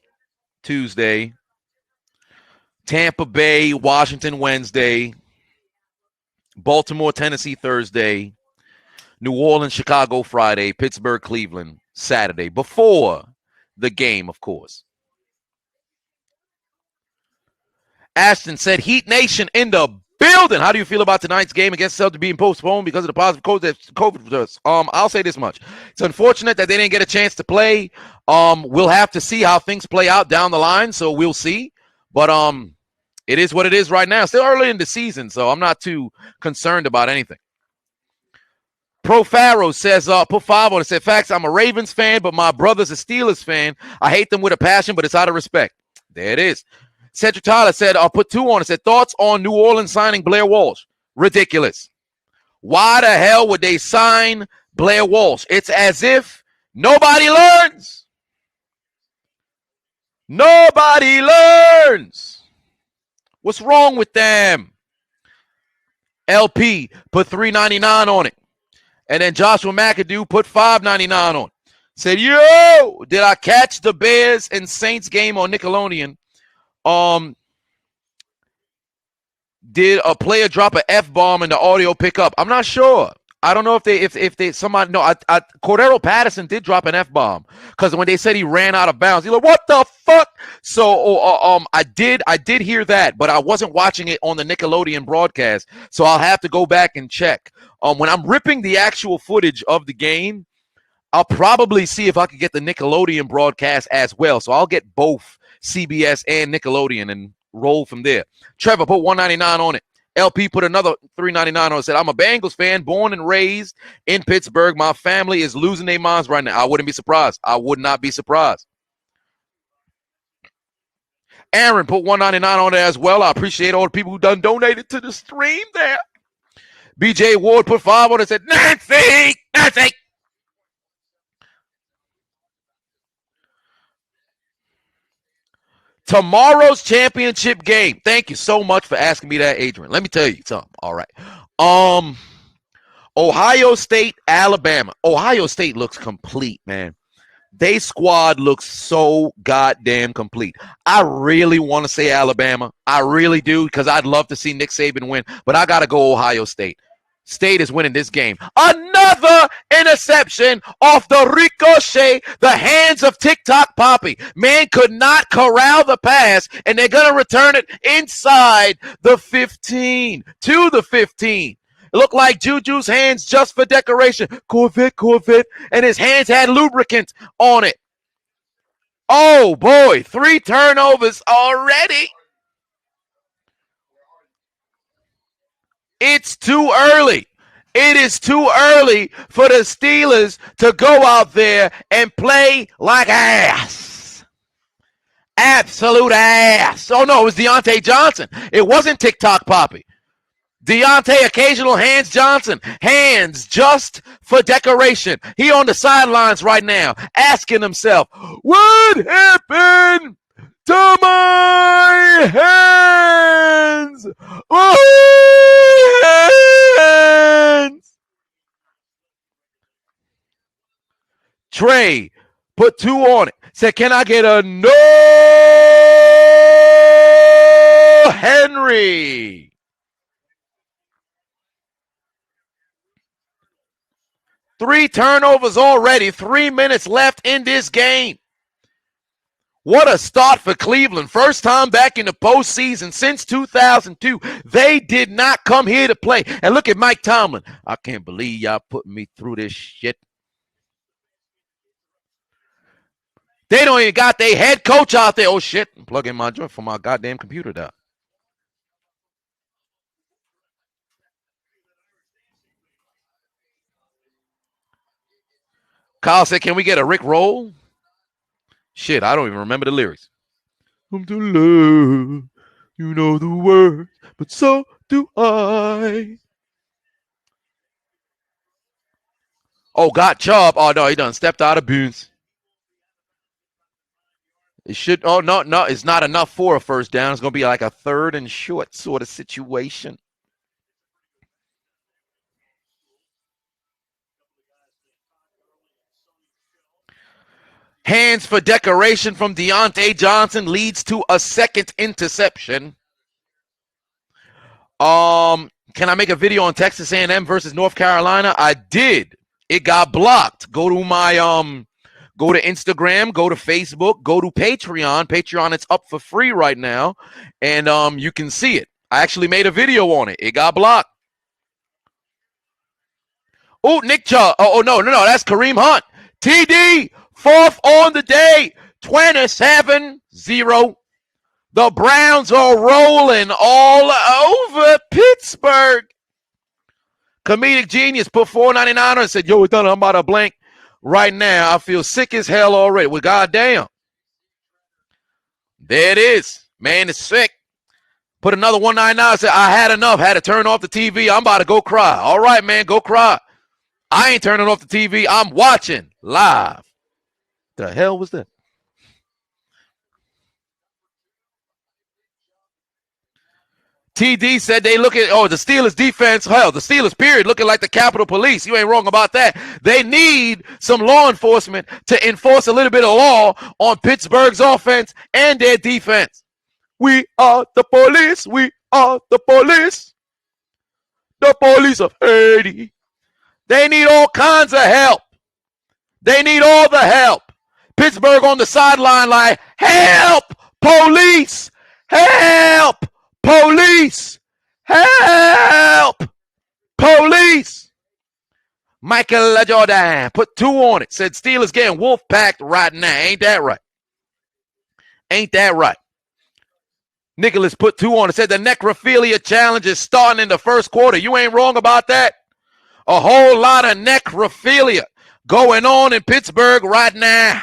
Tuesday. Tampa Bay, Washington Wednesday. Baltimore, Tennessee Thursday. New Orleans, Chicago Friday. Pittsburgh, Cleveland Saturday. Before the game, of course. Ashton said, Heat Nation in the building. How do you feel about tonight's game against Celtics being postponed because of the positive COVID test? I'll say this much. It's unfortunate that they didn't get a chance to play. We'll have to see how things play out down the line, so we'll see. But it is what it is right now. Still early in the season, so I'm not too concerned about anything. Pro Pharaoh says, put 5 on it. Said, facts, I'm a Ravens fan, but my brother's a Steelers fan. I hate them with a passion, but it's out of respect. There it is. Cedric Tyler said, I'll put 2 on it. Said, thoughts on New Orleans signing Blair Walsh? Ridiculous. Why the hell would they sign Blair Walsh? It's as if nobody learns. Nobody learns. What's wrong with them? LP put $3.99 on it. And then Joshua McAdoo put $5.99 on it. Said, yo, did I catch the Bears and Saints game on Nickelodeon? Did a player drop an F-bomb and the audio pick up? I'm not sure. I don't know if they somebody no. Cordero Patterson did drop an F-bomb because when they said he ran out of bounds, he's like, what the fuck? So I did hear that, but I wasn't watching it on the Nickelodeon broadcast, so I'll have to go back and check. When I'm ripping the actual footage of the game, I'll probably see if I can get the Nickelodeon broadcast as well. So I'll get both CBS and Nickelodeon and roll from there. Trevor put $1.99 on it. LP put another $3.99 on it. Said, I'm a Bengals fan, born and raised in Pittsburgh. My family is losing their minds right now. I wouldn't be surprised. I would not be surprised. Aaron put $1.99 on it as well. I appreciate all the people who done donated to the stream there. BJ Ward put 5 on it. Said, Nancy. Tomorrow's championship game. Thank you so much for asking me that, Adrian. Let me tell you something. All right. Ohio State, Alabama. Ohio State looks complete, man. They squad looks so goddamn complete. I really want to say Alabama. I really do because I'd love to see Nick Saban win, but I got to go Ohio State. State is winning this game. Another interception off the ricochet, the hands of TikTok Poppy. Man could not corral the pass, and they're going to return it inside the 15, to the 15. It looked like Juju's hands just for decoration. Corvette, and his hands had lubricant on it. Oh, boy, 3 turnovers already. It's too early. It is too early for the Steelers to go out there and play like ass. Absolute ass. Oh, no, it was Deontay Johnson. It wasn't TikTok Poppy. Deontay, occasional Hands Johnson. Hands just for decoration. He on the sidelines right now asking himself, what happened to my hands? Hands. Trey put 2 on it. Said, can I get a no, Henry? Three turnovers already. 3 minutes left in this game. What a start for Cleveland. First time back in the postseason since 2002. They did not come here to play. And look at Mike Tomlin. I can't believe y'all putting me through this shit. They don't even got their head coach out there. Oh, shit. I'm plugging my joint for my goddamn computer down. Kyle said, can we get a Rick Roll? Shit, I don't even remember the lyrics. I'm to love, you know the words, but so do I. Oh, got Chubb. Oh, no, he done stepped out of bounds. It should, oh, no, it's not enough for a first down. It's going to be like a third and short sort of situation. Hands for decoration from Deontay Johnson leads to a second interception. Can I make a video on Texas A&M versus North Carolina? I did. It got blocked. Go to my go to Instagram, go to Facebook, go to Patreon. Patreon, it's up for free right now, and you can see it. I actually made a video on it. It got blocked. Oh, Nick Chubb. Oh, no, that's Kareem Hunt. TD, fourth on the day, 27-0. The Browns are rolling all over Pittsburgh. Comedic Genius put $4.99 on and said, yo, it's done. I'm about to blank right now. I feel sick as hell already. Well, goddamn. There it is. Man is sick. Put another $1.99. Said, I had enough. Had to turn off the TV. I'm about to go cry. All right, man, go cry. I ain't turning off the TV. I'm watching live. The hell was that? TD said they look at, the Steelers defense, hell, the Steelers period looking like the Capitol Police. You ain't wrong about that. They need some law enforcement to enforce a little bit of law on Pittsburgh's offense and their defense. We are the police. We are the police. The police of Haiti. They need all kinds of help. They need all the help. Pittsburgh on the sideline like, help, police, help. Police! Help! Police! Michael Jordan put 2 on it. Said Steelers getting wolf packed right now. Ain't that right? Ain't that right? Nicholas put 2 on it. Said the Necrophilia challenge is starting in the first quarter. You ain't wrong about that. A whole lot of necrophilia going on in Pittsburgh right now.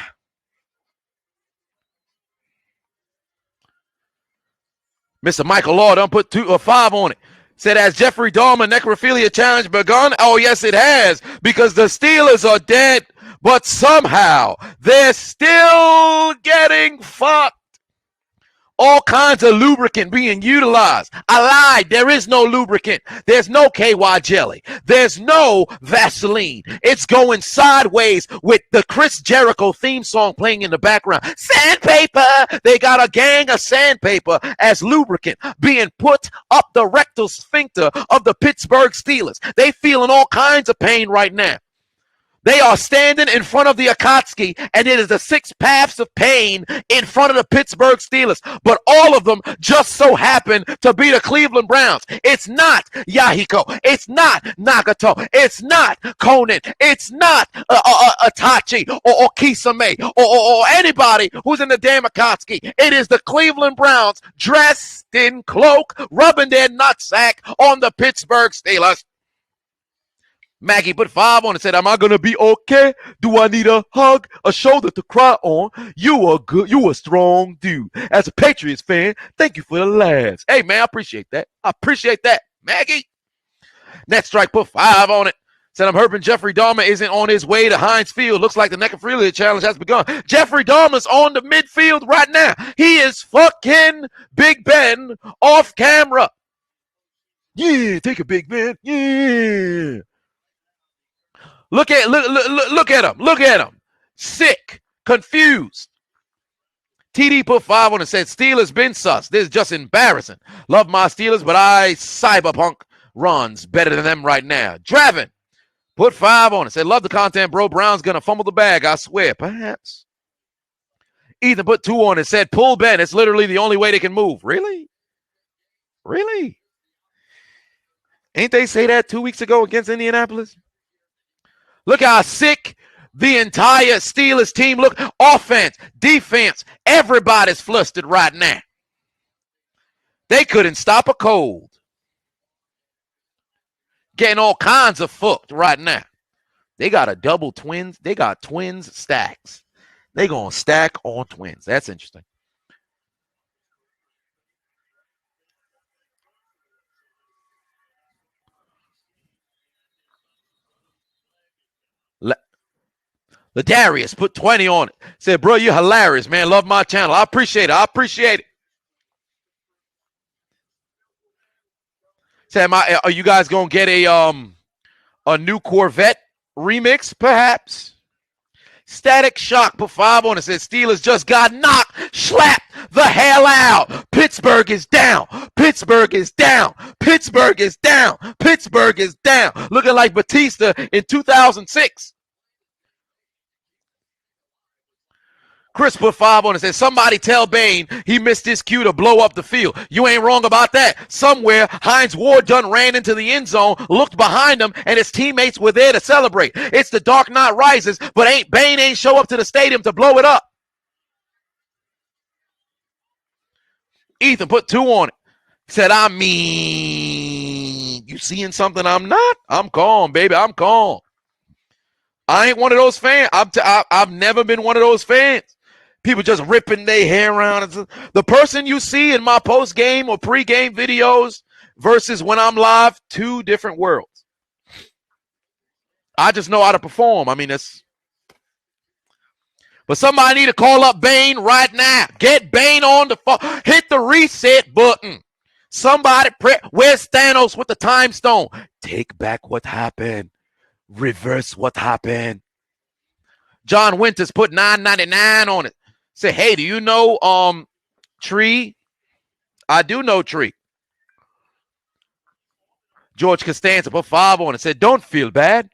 Mr. Michael Law done put 2 or 5 on it. Said, has Jeffrey Dahmer necrophilia challenge begun? Oh, yes, it has, because the Steelers are dead, but somehow they're still getting fucked. All kinds of lubricant being utilized. I lied. There is no lubricant. There's no KY jelly. There's no Vaseline. It's going sideways with the Chris Jericho theme song playing in the background. Sandpaper. They got a gang of sandpaper as lubricant being put up the rectal sphincter of the Pittsburgh Steelers. They feeling all kinds of pain right now. They are standing in front of the Akatsuki, and it is the 6 paths of pain in front of the Pittsburgh Steelers. But all of them just so happen to be the Cleveland Browns. It's not Yahiko. It's not Nagato. It's not Conan. It's not Itachi or Kisame or anybody who's in the damn Akatsuki. It is the Cleveland Browns dressed in cloak, rubbing their nutsack on the Pittsburgh Steelers. Maggie put 5 on and said, am I going to be okay? Do I need a hug, a shoulder to cry on? You are good. You a strong dude. As a Patriots fan, thank you for the laughs. Hey, man, I appreciate that. I appreciate that. Maggie. Next strike put 5 on it. Said, I'm hoping Jeffrey Dahmer isn't on his way to Heinz Field. Looks like the Necrophilia challenge has begun. Jeffrey Dahmer's on the midfield right now. He is fucking Big Ben off camera. Yeah, take a Big Ben. Yeah. Look at him. Look at him. Sick. Confused. TD put 5 on and said, Steelers been sus. This is just embarrassing. Love my Steelers, but Cyberpunk runs better than them right now. Dravin put 5 on it. Said, love the content, bro. Brown's going to fumble the bag, I swear. Perhaps. Ethan put 2 on it, said pull Ben. It's literally the only way they can move. Really? Really? Ain't they say that 2 weeks ago against Indianapolis? Look how sick the entire Steelers team look. Offense, defense, everybody's flustered right now. They couldn't stop a cold. Getting all kinds of fucked right now. They got a double twins. They got twins stacks. They going to stack on twins. That's interesting. Ladarius put 20 on it. Said, bro, you're hilarious, man. Love my channel. I appreciate it. I appreciate it. Said, are you guys going to get a new Corvette remix, perhaps? Static Shock put 5 on it. Said, Steelers just got knocked. Slapped the hell out. Pittsburgh is down. Pittsburgh is down. Pittsburgh is down. Pittsburgh is down. Looking like Batista in 2006. Chris put 5 on it. Said, somebody tell Bain he missed his cue to blow up the field. You ain't wrong about that. Somewhere, Hines Ward done ran into the end zone, looked behind him, and his teammates were there to celebrate. It's the Dark Knight Rises, but Bain ain't show up to the stadium to blow it up. Ethan put 2 on it. Said, I mean, you seeing something I'm not? I'm calm, baby. I'm calm. I ain't one of those fans. I've never been one of those fans. People just ripping their hair around. The person you see in my post-game or pre-game videos versus when I'm live, 2 different worlds. I just know how to perform. I mean, that's... But somebody need to call up Bain right now. Get Bain on the phone. Hit the reset button. Somebody, where's Thanos with the time stone? Take back what happened. Reverse what happened. John Winters put $9.99 on it. Say, hey, do you know Tree? I do know Tree. George Costanza put 5 on it. Said, don't feel bad.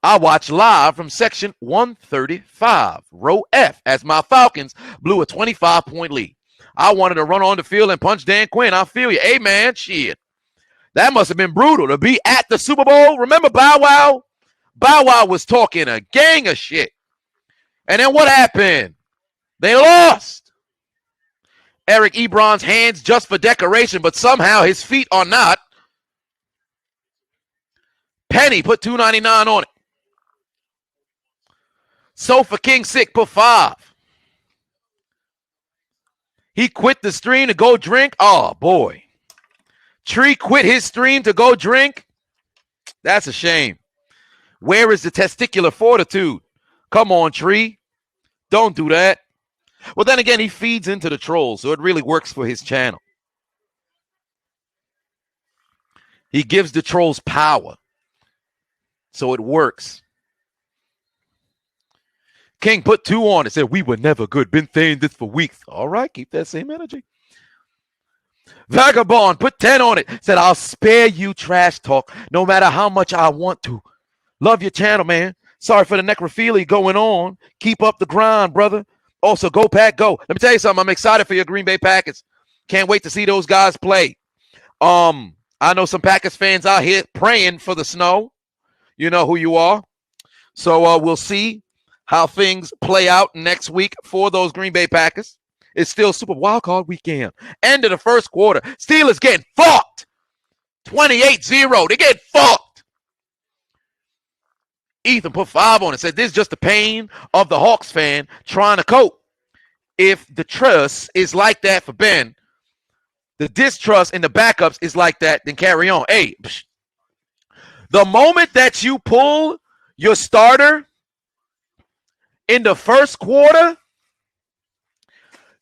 I watched live from section 135, row F, as my Falcons blew a 25-point lead. I wanted to run on the field and punch Dan Quinn. I feel you. Hey, man, shit. That must have been brutal to be at the Super Bowl. Remember Bow Wow? Bow Wow was talking a gang of shit. And then what happened? They lost. Eric Ebron's hands just for decoration, but somehow his feet are not. Penny put $2.99 on it. Sofa King Sick put 5. He quit the stream to go drink. Oh, boy. Tree quit his stream to go drink. That's a shame. Where is the testicular fortitude? Come on, Tree. Don't do that. Well, then again, he feeds into the trolls, so it really works for his channel. He gives the trolls power, so it works. King put 2 on it. Said, we were never good. Been saying this for weeks. All right, keep that same energy. Vagabond put 10 on it. Said, I'll spare you trash talk no matter how much I want to. Love your channel, man. Sorry for the necrophilia going on. Keep up the grind, brother. Also, go Pack, go. Let me tell you something. I'm excited for your Green Bay Packers. Can't wait to see those guys play. I know some Packers fans out here praying for the snow. You know who you are. So we'll see how things play out next week for those Green Bay Packers. It's still Super Wildcard weekend. End of the first quarter. Steelers getting fucked. 28-0. They get fucked. Ethan put 5 on it. Said, this is just the pain of the Hawks fan trying to cope. If the trust is like that for Ben, the distrust in the backups is like that, then carry on. Hey, the moment that you pull your starter in the first quarter,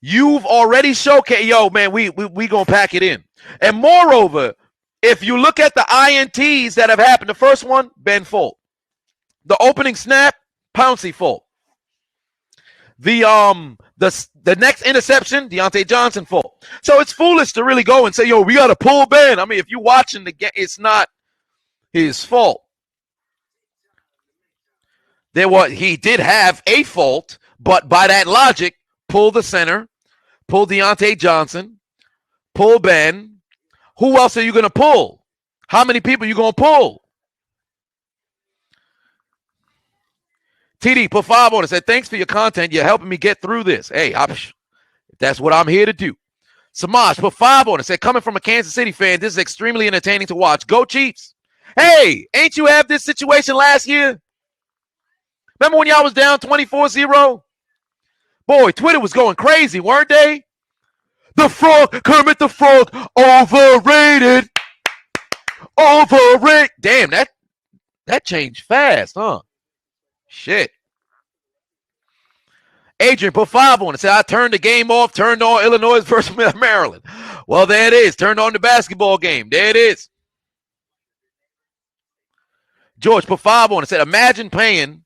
you've already showcased, yo, man, we going to pack it in. And moreover, if you look at the INTs that have happened, the first one, Ben fault. The opening snap, Pouncey fault. The next interception, Deontay Johnson fault. So it's foolish to really go and say, yo, we got to pull Ben. I mean, if you're watching the game, it's not his fault. He did have a fault, but by that logic, pull the center, pull Deontay Johnson, pull Ben. Who else are you going to pull? How many people are you going to pull? TD, put 5 on it. Said, thanks for your content. You're helping me get through this. Hey, that's what I'm here to do. Samaj, put 5 on it. Said, coming from a Kansas City fan, this is extremely entertaining to watch. Go Chiefs. Hey, ain't you have this situation last year? Remember when y'all was down 24-0? Boy, Twitter was going crazy, weren't they? The Frog, Kermit the Frog, overrated. Overrated. Damn, that changed fast, huh? Shit. Adrian put 5 on it. Said, I turned the game off, turned on Illinois versus Maryland. Well, there it is. Turned on the basketball game. There it is. George put 5 on it. Said, imagine paying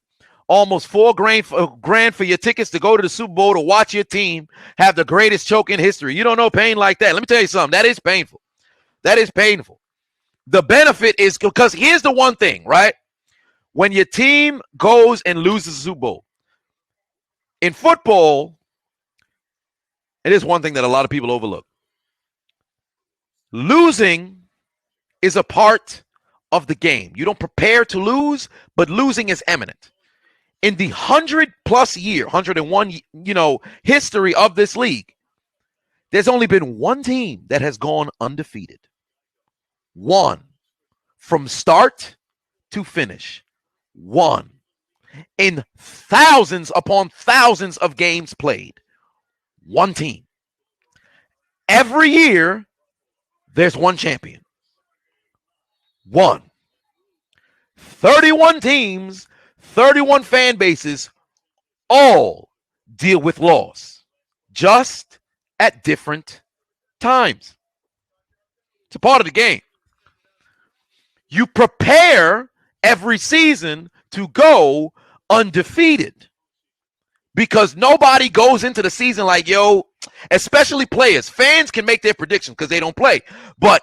almost $4,000 for your tickets to go to the Super Bowl to watch your team have the greatest choke in history. You don't know pain like that. Let me tell you something. That is painful. That is painful. The benefit is because here's the one thing, right? When your team goes and loses the Super Bowl, in football, it is one thing that a lot of people overlook. Losing is a part of the game. You don't prepare to lose, but losing is imminent. In the 100-plus year, 101, history of this league, there's only been one team that has gone undefeated. One. From start to finish. One. In thousands upon thousands of games played. One team. Every year, there's one champion. One. 31 teams, 31 fan bases, all deal with loss. Just at different times. It's a part of the game. You prepare every season to go undefeated because nobody goes into the season like, yo, especially players. Fans can make their predictions because they don't play. But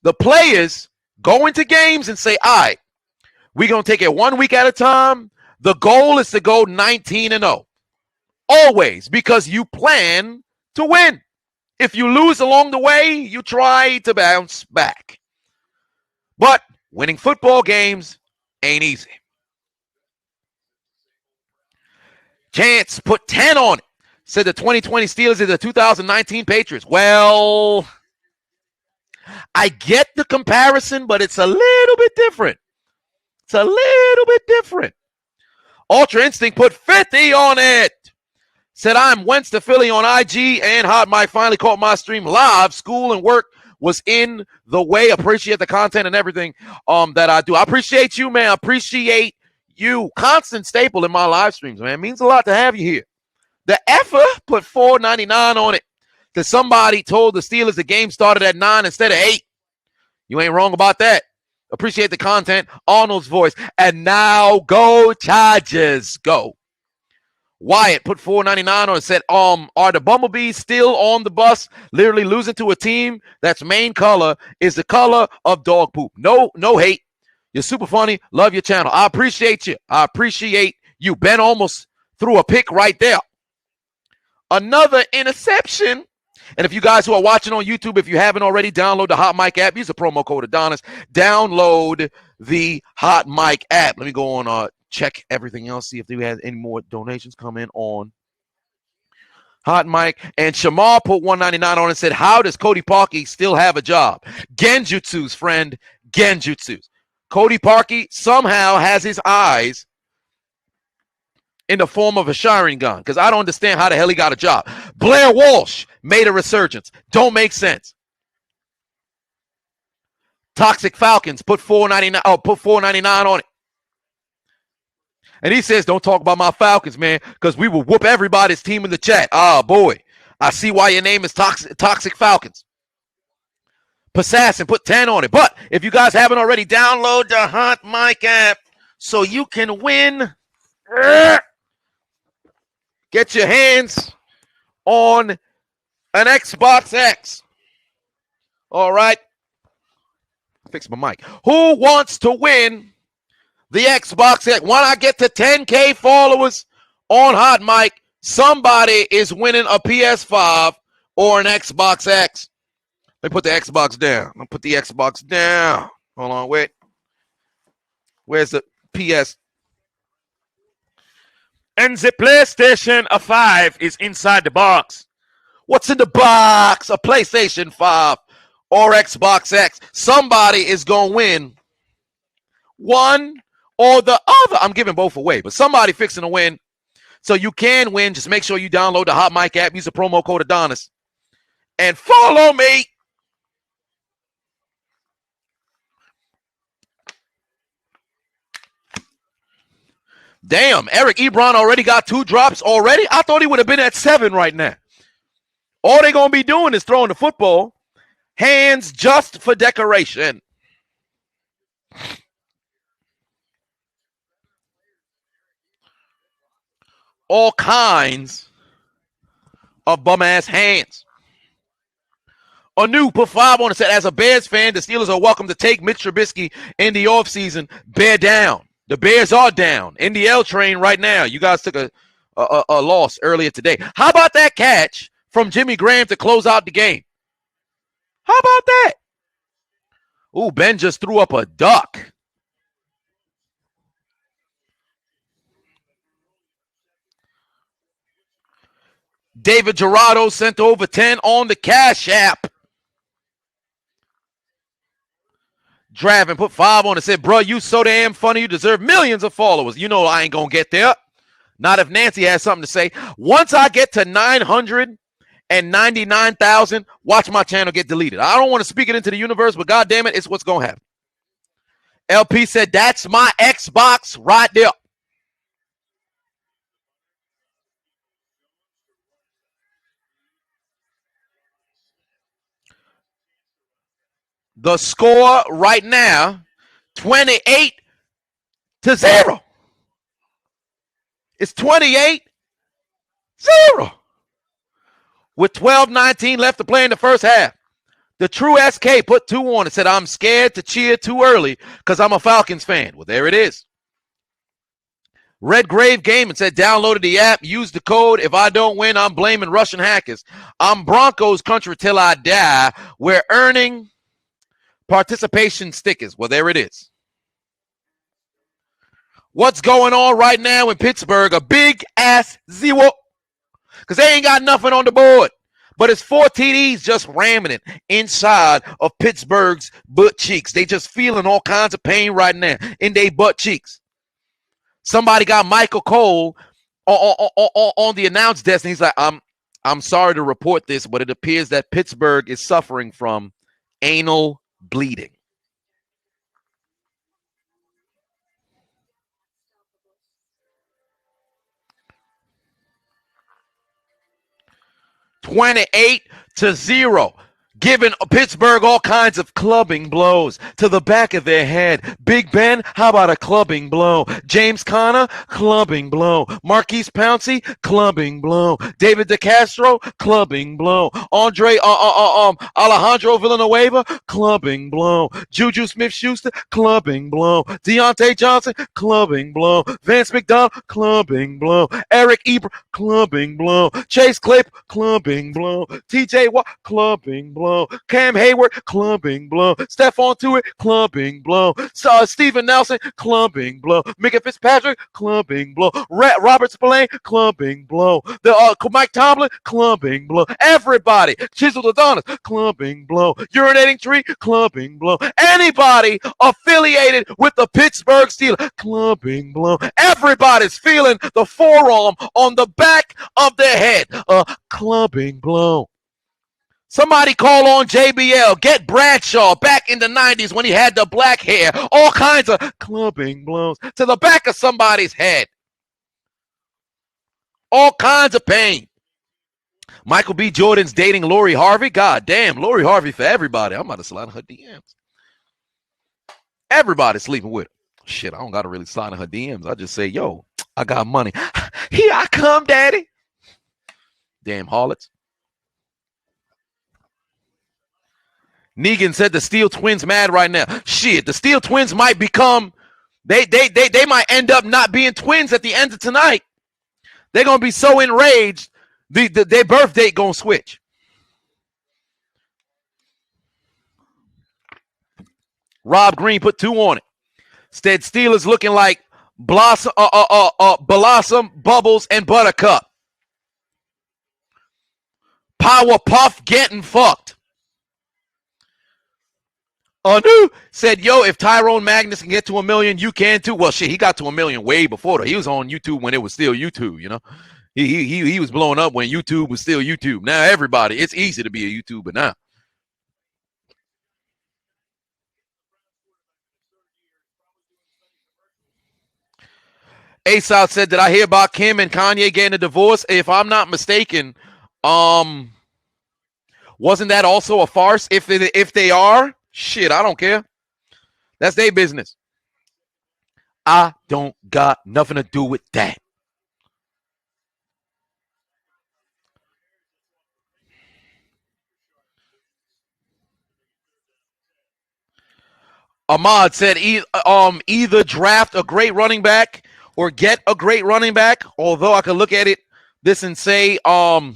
the players go into games and say, all right, we're going to take it 1 week at a time. The goal is to go 19-0. Always, because you plan to win. If you lose along the way, you try to bounce back. But winning football games ain't easy. Chance put 10 on it. Said the 2020 Steelers is the 2019 Patriots. Well, I get the comparison, but it's a little bit different. It's a little bit different. Ultra Instinct put 50 on it. Said, I'm Wentz to Philly on IG and Hot Mike finally caught my stream live. School and work was in the way. Appreciate the content and everything that I do. I appreciate you, man. I appreciate you. Constant staple in my live streams, man. It means a lot to have you here. The Effer put $4.99 on it because somebody told the Steelers the game started at 9 instead of 8. You ain't wrong about that. Appreciate the content. Arnold's voice. And now go Chargers. Go. Wyatt put $4.99 on it. Said, are the Bumblebees still on the bus? Literally losing to a team that's main color is the color of dog poop. No hate. You're super funny. Love your channel. I appreciate you. I appreciate you. Ben almost threw a pick right there. Another interception. And if you guys who are watching on YouTube, if you haven't already, download the Hot Mic app. Use the promo code Adonis. Download the Hot Mic app. Let me go on check everything else, see if we had any more donations come in on Hot Mic. And Shamar put $1.99 on and said, how does Cody Parkey still have a job? Genjutsu's, friend. Genjutsu's. Cody Parkey somehow has his eyes in the form of a Sharingan gun because I don't understand how the hell he got a job. Blair Walsh made a resurgence. Don't make sense. Toxic Falcons put $4.99 on it. And he says, don't talk about my Falcons, man, because we will whoop everybody's team in the chat. Ah, boy. I see why your name is Toxic Falcons. Passassin put 10 on it. But if you guys haven't already, download the Hot Mic app so you can win. Get your hands on an Xbox X. All right. Fix my mic. Who wants to win the Xbox X? When I get to 10K followers on Hot Mic, Somebody is winning a PS5 or an Xbox X. Let me put the Xbox down. I'm gonna put the Xbox down. Hold on, wait. Where's the PS? And the PlayStation 5 is inside the box. What's in the box? A PlayStation 5 or Xbox X. Somebody is going to win one or the other. I'm giving both away, but somebody fixing to win. So you can win. Just make sure you download the Hot Mic app. Use the promo code Adonis. And follow me. Damn, Eric Ebron already got 2 drops already? I thought he would have been at 7 right now. All they're going to be doing is throwing the football. Hands just for decoration. All kinds of bum-ass hands. Anu put 5 on it, said, as a Bears fan, the Steelers are welcome to take Mitch Trubisky in the offseason. Bear down. The Bears are down in the L train right now. You guys took a loss earlier today. How about that catch from Jimmy Graham to close out the game? How about that? Ooh, Ben just threw up a duck. David Gerardo sent over 10 on the Cash App. Dravin put 5 on it, said, bro, you so damn funny. You deserve millions of followers. You know I ain't going to get there. Not if Nancy has something to say. Once I get to 999,000, watch my channel get deleted. I don't want to speak it into the universe, but God damn it, it's what's going to happen. LP said, that's my Xbox right there. The score right now, 28-0. It's 28-0. With 12:19 left to play in the first half. The true SK put 2 on it, said, I'm scared to cheer too early because I'm a Falcons fan. Well, there it is. Red Grave Gaming said, downloaded the app, used the code. If I don't win, I'm blaming Russian hackers. I'm Broncos country till I die. We're earning participation stickers. Well, there it is. What's going on right now in Pittsburgh? A big ass 0. Because they ain't got nothing on the board. But it's 4 TDs just ramming it inside of Pittsburgh's butt cheeks. They just feeling all kinds of pain right now in their butt cheeks. Somebody got Michael Cole on the announce desk, and he's like, I'm sorry to report this, but it appears that Pittsburgh is suffering from anal bleeding. $28-0, giving Pittsburgh all kinds of clubbing blows to the back of their head. Big Ben, how about a clubbing blow? James Conner, clubbing blow. Marquise Pouncey, clubbing blow. David DeCastro, clubbing blow. Alejandro Villanueva, clubbing blow. Juju Smith-Schuster, clubbing blow. Deontay Johnson, clubbing blow. Vance McDonald, clubbing blow. Eric Ebron, clubbing blow. Chase Clip, clubbing blow. TJ Watt, clubbing blow. Cam Hayward, clubbing blow. Stephon Tuitt, clubbing blow. Steven Nelson, clubbing blow. Micah Fitzpatrick, clubbing blow. Robert Spillane, clubbing blow. Mike Tomlin, clubbing blow. Everybody, Chiseled Adonis, clubbing blow. Urinating Tree, clubbing blow. Anybody affiliated with the Pittsburgh Steelers, clubbing blow. Everybody's feeling the forearm on the back of their head, clubbing blow. Somebody call on JBL. Get Bradshaw back in the 90s when he had the black hair. All kinds of clubbing blows to the back of somebody's head. All kinds of pain. Michael B. Jordan's dating Lori Harvey. God damn, Lori Harvey for everybody. I'm about to slide in her DMs. Everybody's sleeping with her. Shit, I don't got to really slide in her DMs. I just say, yo, I got money. Here I come, daddy. Damn harlots. Negan said the Steel Twins mad right now. Shit, the Steel Twins might become, they might end up not being twins at the end of tonight. They're going to be so enraged, their birth date going to switch. Rob Green put 2 on it. Said Steelers looking like Blossom, Bubbles, and Buttercup. Powerpuff getting fucked. Anu said, yo, if Tyrone Magnus can get to 1 million, you can too. Well, shit, he got to 1 million way before that. He was on YouTube when it was still YouTube, you know. He was blowing up when YouTube was still YouTube. Now everybody, it's easy to be a YouTuber now. A-South said, did I hear about Kim and Kanye getting a divorce? If I'm not mistaken, wasn't that also a farce? If they are, shit, I don't care. That's their business. I don't got nothing to do with that. Ahmad said, either draft a great running back or get a great running back. Although I could look at this and say, the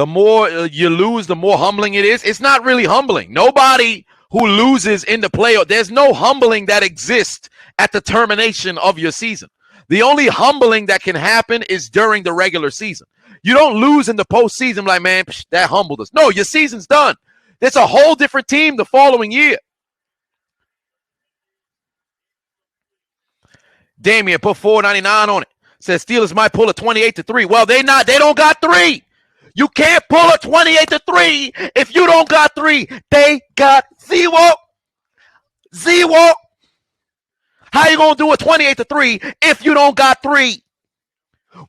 more you lose, the more humbling it is. It's not really humbling. Nobody who loses in the playoff, there's no humbling that exists at the termination of your season. The only humbling that can happen is during the regular season. You don't lose in the postseason like, man, that humbled us. No, your season's done. There's a whole different team the following year. Damien put $4.99 on it. Says Steelers might pull a 28-3. Well, they don't got 3. You can't pull a 28-3 if you don't got 3. They got 0. How you gonna do a 28-3 if you don't got 3?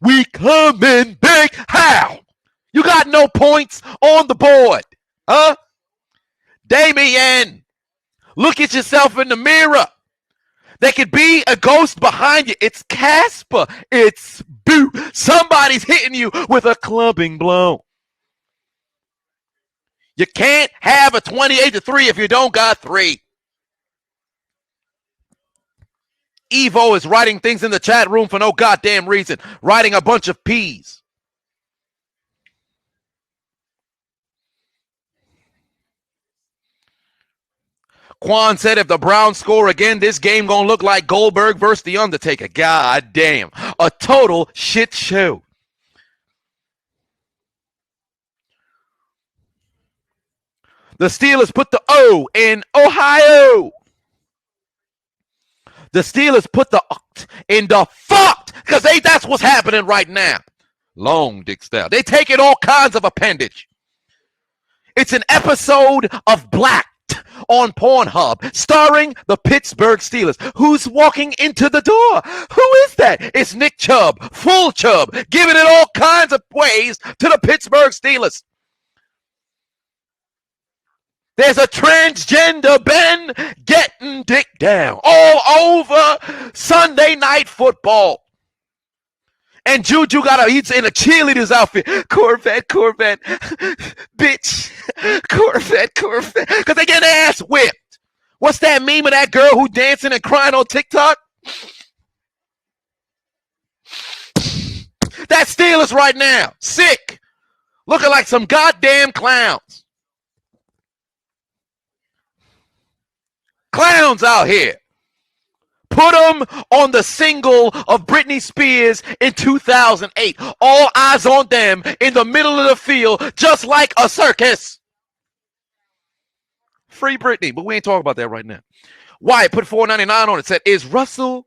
We coming big. How? You got no points on the board, huh? Damien, look at yourself in the mirror. There could be a ghost behind you. It's Casper. It's Boo. Somebody's hitting you with a clubbing blow. You can't have a 28-3 if you don't got 3. Evo is writing things in the chat room for no goddamn reason. Writing a bunch of P's. Quan said if the Browns score again, this game gonna look like Goldberg versus The Undertaker. God damn. A total shit show. The Steelers put the O in Ohio. The Steelers put the in the fucked because that's what's happening right now. Long dick style. They taking all kinds of appendage. It's an episode of Black on Pornhub starring the Pittsburgh Steelers. Who's walking into the door? Who is that? It's Nick Chubb, full Chubb, giving it all kinds of ways to the Pittsburgh Steelers. There's a transgender Ben getting dick down all over Sunday Night Football. And Juju he's in a cheerleader's outfit. Corvette, bitch. Corvette. Because they get their ass whipped. What's that meme of that girl who dancing and crying on TikTok? That Steelers right now. Sick. Looking like some goddamn clowns. Clowns out here. Put them on the single of Britney Spears in 2008. All eyes on them in the middle of the field, just like a circus. Free Britney, but we ain't talking about that right now. Wyatt put $4.99 on it. Said, is Russell,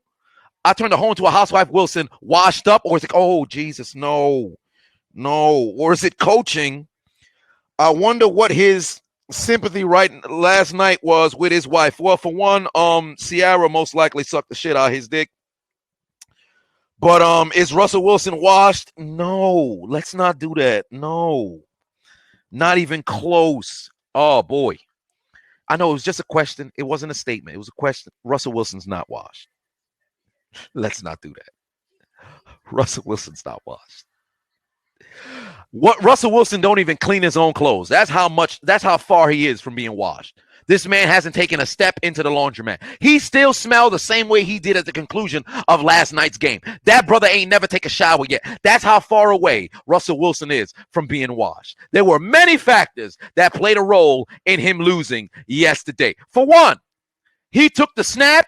I turned the home to a housewife Wilson, washed up? Or is it, oh, Jesus, no. Or is it coaching? I wonder what his sympathy last night was with his wife. Well, for one, Ciara most likely sucked the shit out of his dick. But is Russell Wilson washed? No, let's not do that. No, not even close. Oh boy, I know it was just a question. It wasn't a statement. It was a question. Russell Wilson's not washed. Let's not do that. Russell Wilson's not washed. What Russell Wilson don't even clean his own clothes. That's how far he is from being washed. This man hasn't taken a step into the laundromat. He still smells the same way he did at the conclusion of last night's game. That brother ain't never take a shower yet. That's how far away Russell Wilson is from being washed. There were many factors that played a role in him losing yesterday. For one, he took the snap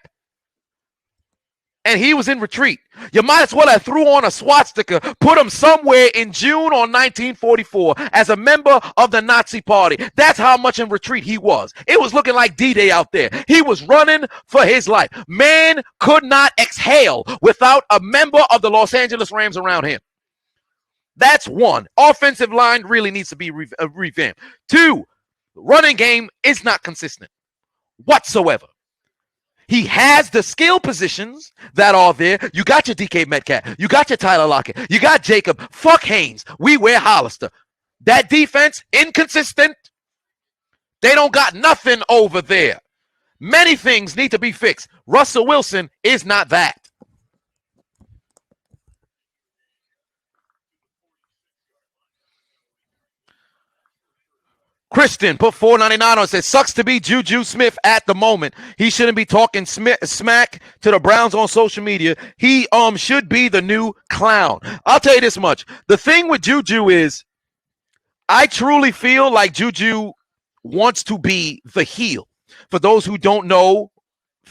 and he was in retreat. You might as well have threw on a swastika, put him somewhere in June on 1944 as a member of the Nazi party. That's how much in retreat he was. It was looking like D-Day out there. He was running for his life. Man could not exhale without a member of the Los Angeles Rams around him. That's one. Offensive line really needs to be revamped. Two, running game is not consistent whatsoever. He has the skill positions that are there. You got your DK Metcalf. You got your Tyler Lockett. You got Jacob. Fuck Haynes. We wear Hollister. That defense, inconsistent. They don't got nothing over there. Many things need to be fixed. Russell Wilson is not that. Kristen put $4.99 on. Says sucks to be Juju Smith at the moment. He shouldn't be talking smack to the Browns on social media. He should be the new clown. I'll tell you this much. The thing with Juju is, I truly feel like Juju wants to be the heel. For those who don't know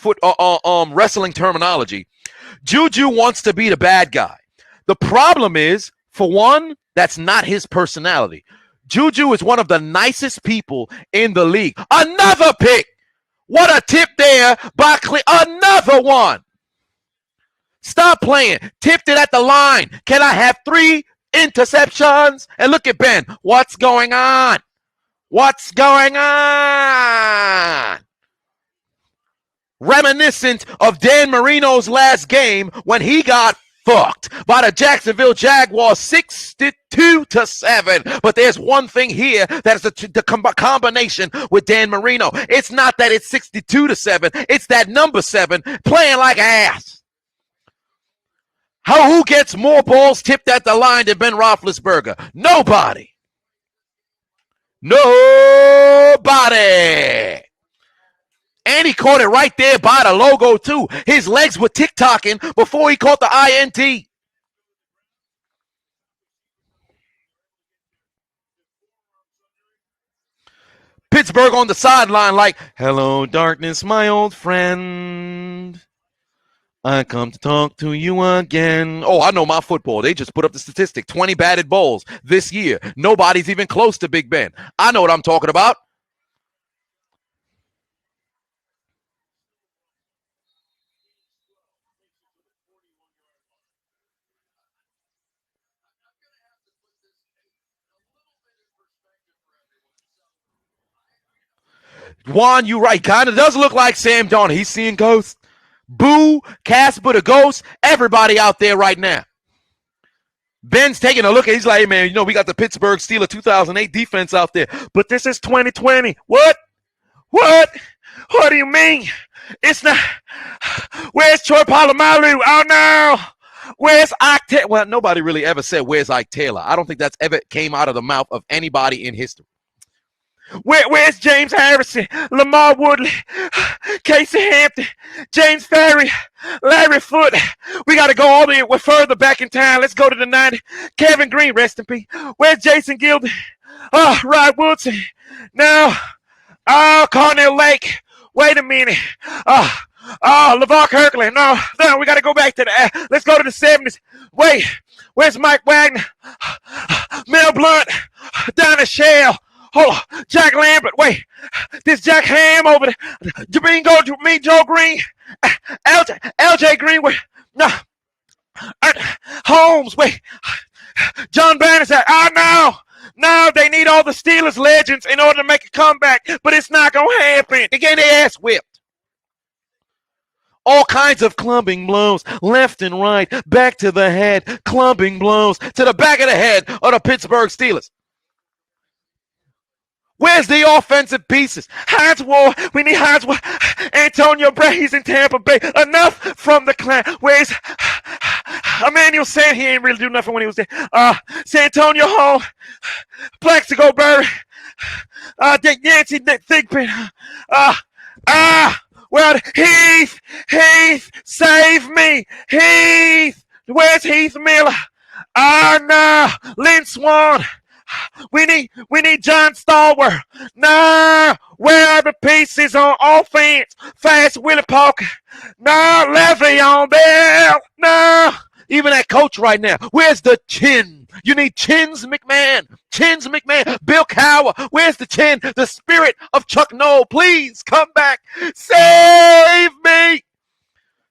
wrestling terminology, Juju wants to be the bad guy. The problem is, for one, that's not his personality. Juju is one of the nicest people in the league. Another pick. What a tip there by Clint. Another one. Stop playing. Tipped it at the line. Can I have 3 interceptions? And look at Ben. What's going on? What's going on? Reminiscent of Dan Marino's last game when he got fucked by the Jacksonville Jaguars 62-7. But there's one thing here that is the combination with Dan Marino. It's not that it's 62-7. It's that number 7 playing like ass. Who gets more balls tipped at the line than Ben Roethlisberger? Nobody. Nobody. And he caught it right there by the logo, too. His legs were tick-tocking before he caught the INT. Pittsburgh on the sideline like, hello, darkness, my old friend. I come to talk to you again. Oh, I know my football. They just put up the statistic. 20 batted balls this year. Nobody's even close to Big Ben. I know what I'm talking about. Juan, you right. Kind of does look like Sam Darnold. He's seeing ghosts. Boo, Casper the Ghost, everybody out there right now. Ben's taking a look at. He's like, hey, man, we got the Pittsburgh Steelers 2008 defense out there, but this is 2020. What? What do you mean? It's not. Where's Troy Polamalu? Oh no. Where's Ike Taylor? Well, nobody really ever said where's Ike Taylor. I don't think that's ever came out of the mouth of anybody in history. Where's James Harrison, Lamar Woodley, Casey Hampton, James Ferry, Larry Foote? We got to go all the way further back in time. Let's go to the 90s. Kevin Green, rest in peace. Where's Jason Gilden? Oh, Rod Woodson. No. Oh, Cornell Lake. Wait a minute. Oh, LaVar Kirkland. No, we got to go back to the. Let's go to the 70s. Wait, where's Mike Wagner? Mel Blunt. Donna Shell. Hold on. Jack Lambert. Wait. This Jack Ham over there. Joe Green. LJ Greenwood. No. Holmes. Wait. John Bannister. Oh, no. No, they need all the Steelers legends in order to make a comeback, but it's not going to happen. They get their ass whipped. All kinds of clubbing blows, left and right, back to the head, clubbing blows to the back of the head of the Pittsburgh Steelers. Where's the offensive pieces? Hines Ward. We need Hines Ward. Antonio Brown. He's in Tampa Bay. Enough from the clan. Where's Emmanuel Sand? He ain't really do nothing when he was there. Santonio Hall. Plaxico Burry. Dick Nancy, Nick Thigpen. Well, Heath, save me. Heath, where's Heath Miller? No, Lynn Swan. We need John Stallworth. No, where are the pieces on offense? Fast Willie Parker. No, Le'Veon Bell. No, even that coach right now. Where's the chin? You need chins, McMahon. Chins, McMahon. Bill Cowher. Where's the chin? The spirit of Chuck Noll. Please come back. Save me.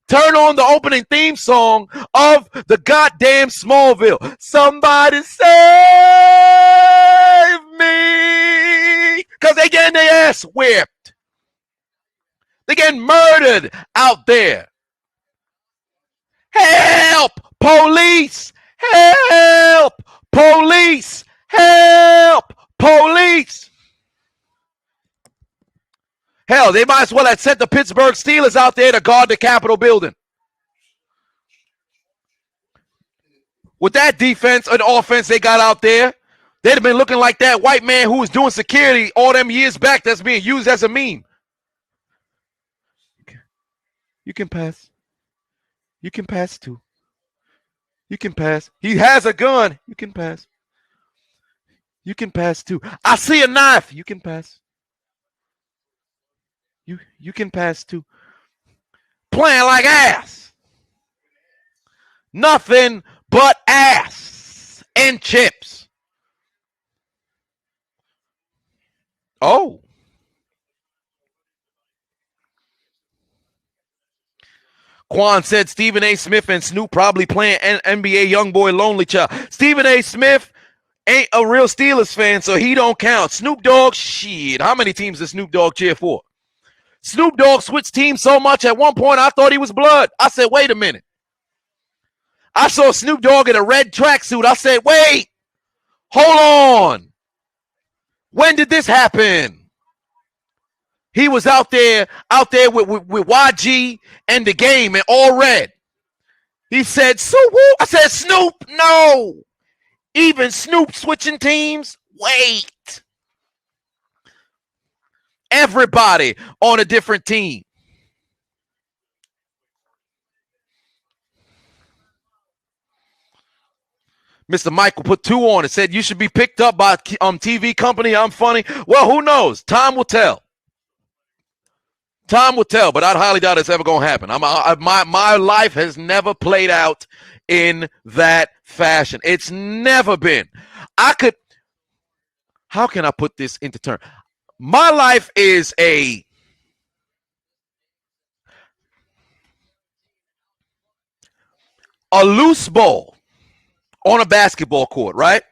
Turn on the opening theme song of the goddamn Smallville. Somebody save me. Because they getting their ass whipped. They getting murdered out there. Help! Police! Help! Police! Help! Police! Hell, they might as well have sent the Pittsburgh Steelers out there to guard the Capitol building. With that defense and offense they got out there, they'd have been looking like that white man who was doing security all them years back that's being used as a meme. You can pass. You can pass too. You can pass. He has a gun. You can pass. You can pass too. I see a knife. You can pass. You can pass too. Playing like ass. Nothing but ass and chips. Oh. Quan said Stephen A. Smith and Snoop probably playing NBA Youngboy Lonely Child. Stephen A. Smith ain't a real Steelers fan, so he don't count. Snoop Dogg, shit. How many teams does Snoop Dogg cheer for? Snoop Dogg switched teams so much at one point I thought he was blood. I said, wait a minute. I saw Snoop Dogg in a red tracksuit. I said, wait, hold on. When did this happen? He was out there with YG and the game and all red. He said, so woo. I said, Snoop, no. Even Snoop switching teams? Wait. Everybody on a different team. Mr. Michael put 2 on it. Said you should be picked up by TV company. I'm funny. Well, who knows? Time will tell. Time will tell, but I highly doubt it's ever going to happen. My life has never played out in that fashion. It's never been. How can I put this into terms? My life is a loose ball on a basketball court, right?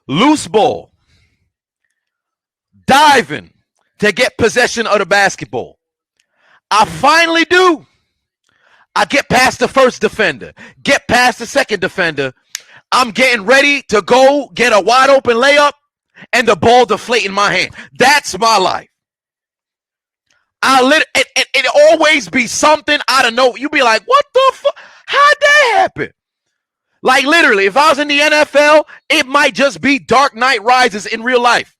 Loose ball. Diving to get possession of the basketball. I finally do. I get past the first defender, get past the second defender. I'm getting ready to go get a wide open layup and the ball deflate in my hand. That's my life. It always be something out of nowhere. You be like, what the fuck? How'd that happen? Like literally, if I was in the NFL, it might just be Dark Knight Rises in real life.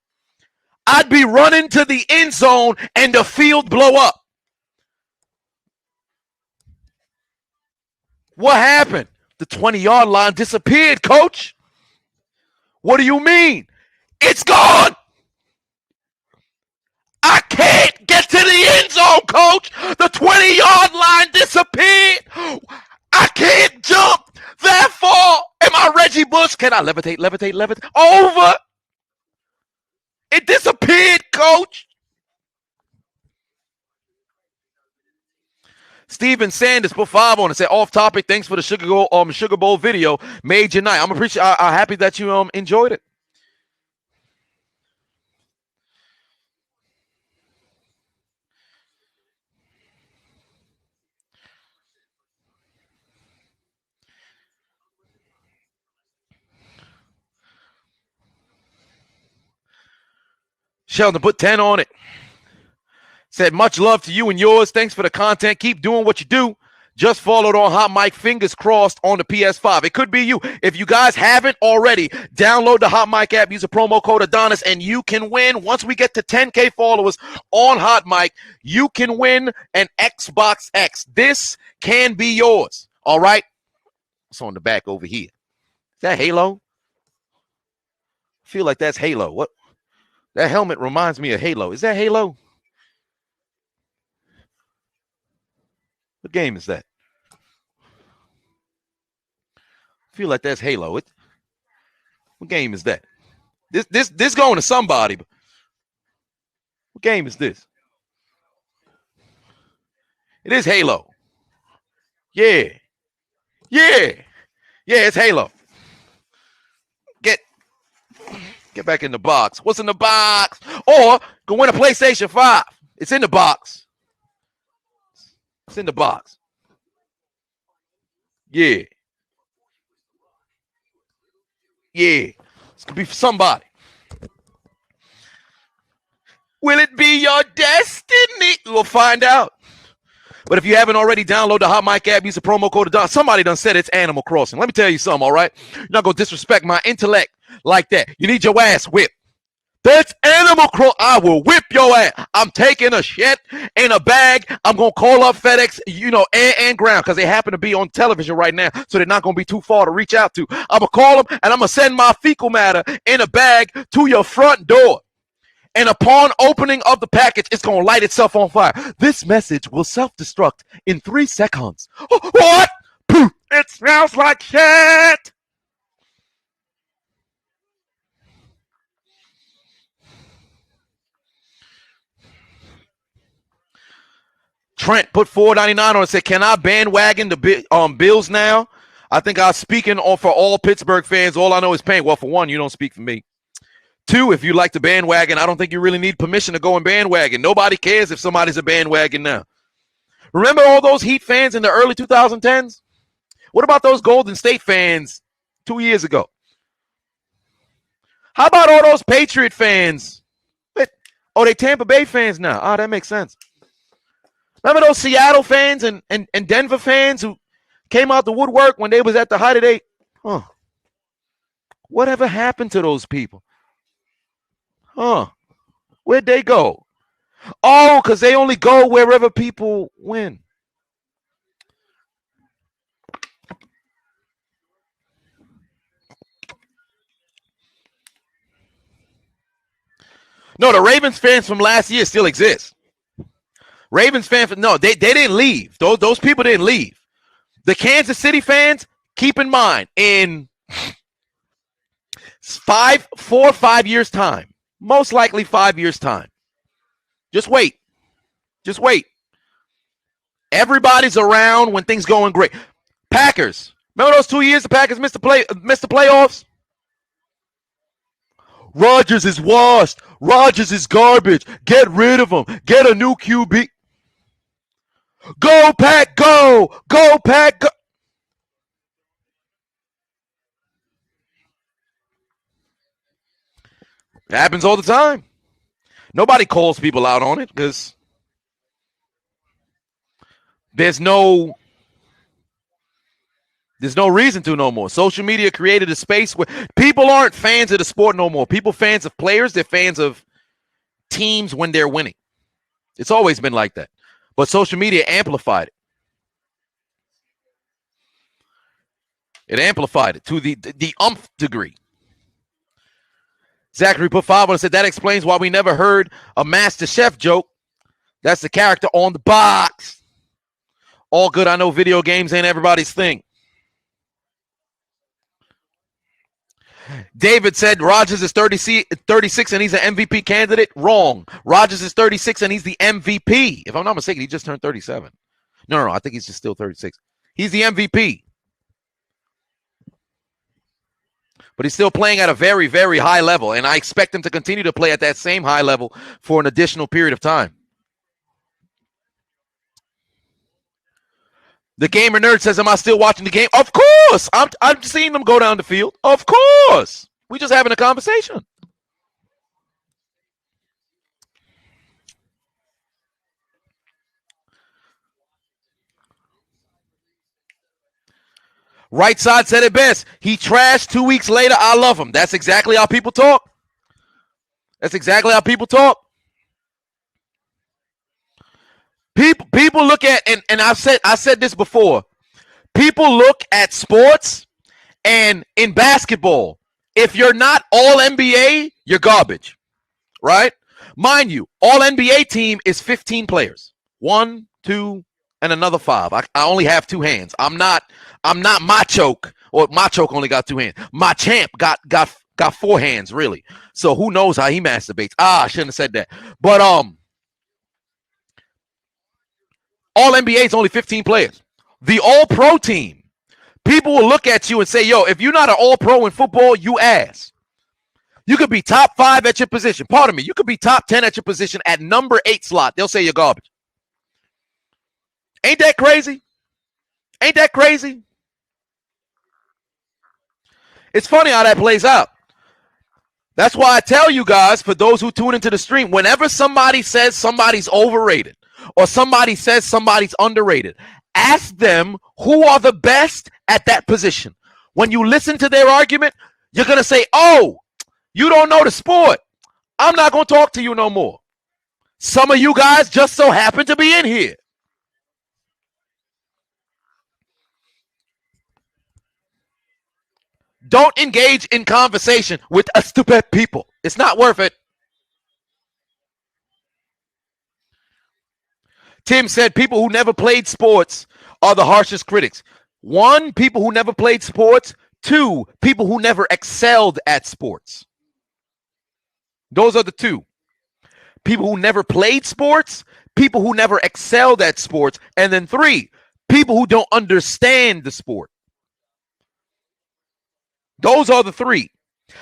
I'd be running to the end zone and the field blow up. What happened? The 20-yard line disappeared, coach. What do you mean? It's gone. I can't get to the end zone, coach. The 20-yard line disappeared. I can't jump that far. Am I Reggie Bush? Can I levitate? Over. It disappeared, coach. Steven Sanders put 5 on and said, off topic, thanks for the Sugar Bowl video. Made your night. I'm happy that you enjoyed it. Sheldon put 10 on it. Said, much love to you and yours. Thanks for the content. Keep doing what you do. just followed on Hot Mic, fingers crossed, on the PS5. It could be you. If you guys haven't already, download the Hot Mic app, use a promo code Adonis, and you can win. Once we get to 10K followers on Hot Mic, you can win an Xbox X. This can be yours. All right? It's on the back over here. Is that Halo? I feel like that's Halo. What? That helmet reminds me of Halo. Is that Halo? What game is that? I feel like that's Halo. What game is that? This going to somebody. What game is this? It is Halo. Yeah. Yeah. Yeah, it's Halo. Get back in the box. What's in the box? Or go win a PlayStation 5. It's in the box. It's in the box. Yeah. Yeah. This could be for somebody. Will it be your destiny? We'll find out. But if you haven't already, download the Hot Mic app, use the promo code Adonis. Somebody done said it's Animal Crossing. Let me tell you something, all right? You're not going to disrespect my intellect like that. You need your ass whipped. That's Animal Crossing. I will whip your ass. I'm taking a shit in a bag. I'm going to call up FedEx, air and ground, because they happen to be on television right now, so they're not going to be too far to reach out to. I'm going to call them, and I'm going to send my fecal matter in a bag to your front door. And upon opening of the package, it's going to light itself on fire. This message will self-destruct in 3 seconds. What? It smells like shit. Trent put $4.99 on and said, can I bandwagon the Bills now? I think I'm speaking for all Pittsburgh fans. All I know is pain. Well, for one, you don't speak for me. 2, if you like the bandwagon, I don't think you really need permission to go and bandwagon. Nobody cares if somebody's a bandwagon now. Remember all those Heat fans in the early 2010s? What about those Golden State fans 2 years ago? How about all those Patriot fans? They Tampa Bay fans now. That makes sense. Remember those Seattle fans and Denver fans who came out the woodwork when they was at the height of whatever happened to those people? Where'd they go? Because they only go wherever people win. No, the Ravens fans from last year still exist. Ravens fans, no, they didn't leave. Those people didn't leave. The Kansas City fans, keep in mind, in 4 or 5 years' time, most likely 5 years' time. Just wait. Everybody's around when things going great. Packers. Remember those 2 years the Packers missed the playoffs? Rodgers is washed. Rodgers is garbage. Get rid of him. Get a new QB. Go, Pack, go. Go, Pack, go. It happens all the time. Nobody calls people out on it because there's no reason to no more. Social media created a space where people aren't fans of the sport no more. People fans of players. They're fans of teams when they're winning. It's always been like that. But social media amplified it. It amplified it to the umph degree. Zachary put 5 on and said, that explains why we never heard a Master Chef joke. That's the character on the box. All good. I know video games ain't everybody's thing. David said Rodgers is 36 and he's an MVP candidate. Wrong. Rodgers is 36 and he's the MVP. If I'm not mistaken, he just turned 37. No, I think he's just still 36. He's the MVP. But he's still playing at a very, very high level, and I expect him to continue to play at that same high level for an additional period of time. The Gamer Nerd says, am I still watching the game? Of course. I'm seeing them go down the field. Of course. We're just having a conversation. Right side said it best. He trashed 2 weeks later. I love him. That's exactly how people talk. That's exactly how people talk. People look at, and I said this before. People look at sports and in basketball. If you're not all NBA, you're garbage, right? Mind you, all NBA team is 15 players. 1, 2, and another 5. I only have 2 hands. I'm not Machoke, or Machoke only got 2 hands. My champ got 4 hands, really. So who knows how he masturbates? I shouldn't have said that. But all NBA is only 15 players. The all-pro team, people will look at you and say, yo, if you're not an all-pro in football, you ass. You could be top 5 at your position. Pardon me. You could be top 10 at your position at number 8 slot. They'll say you're garbage. Ain't that crazy? Ain't that crazy? It's funny how that plays out. That's why I tell you guys, for those who tune into the stream, whenever somebody says somebody's overrated or somebody says somebody's underrated, ask them who are the best at that position. When you listen to their argument, you're going to say, oh, you don't know the sport. I'm not going to talk to you no more. Some of you guys just so happen to be in here. Don't engage in conversation with a stupid people. It's not worth it. Tim said people who never played sports are the harshest critics. 1, people who never played sports. 2, people who never excelled at sports. Those are the 2. People who never played sports, people who never excelled at sports, and then 3, people who don't understand the sport. Those are the 3.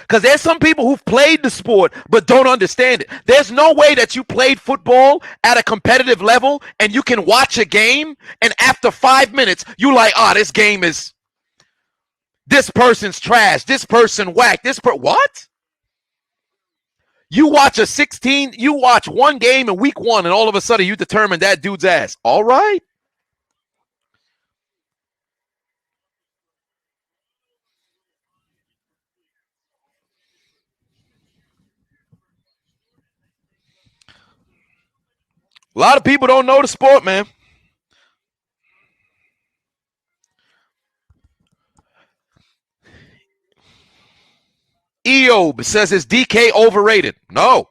Because there's some people who've played the sport but don't understand it. There's no way that you played football at a competitive level and you can watch a game and after 5 minutes, you like, this game is, this person's trash, this person whack, what? You watch you watch one game in week 1 and all of a sudden you determine that dude's ass. All right. A lot of people don't know the sport, man. Eob says, is DK overrated? No.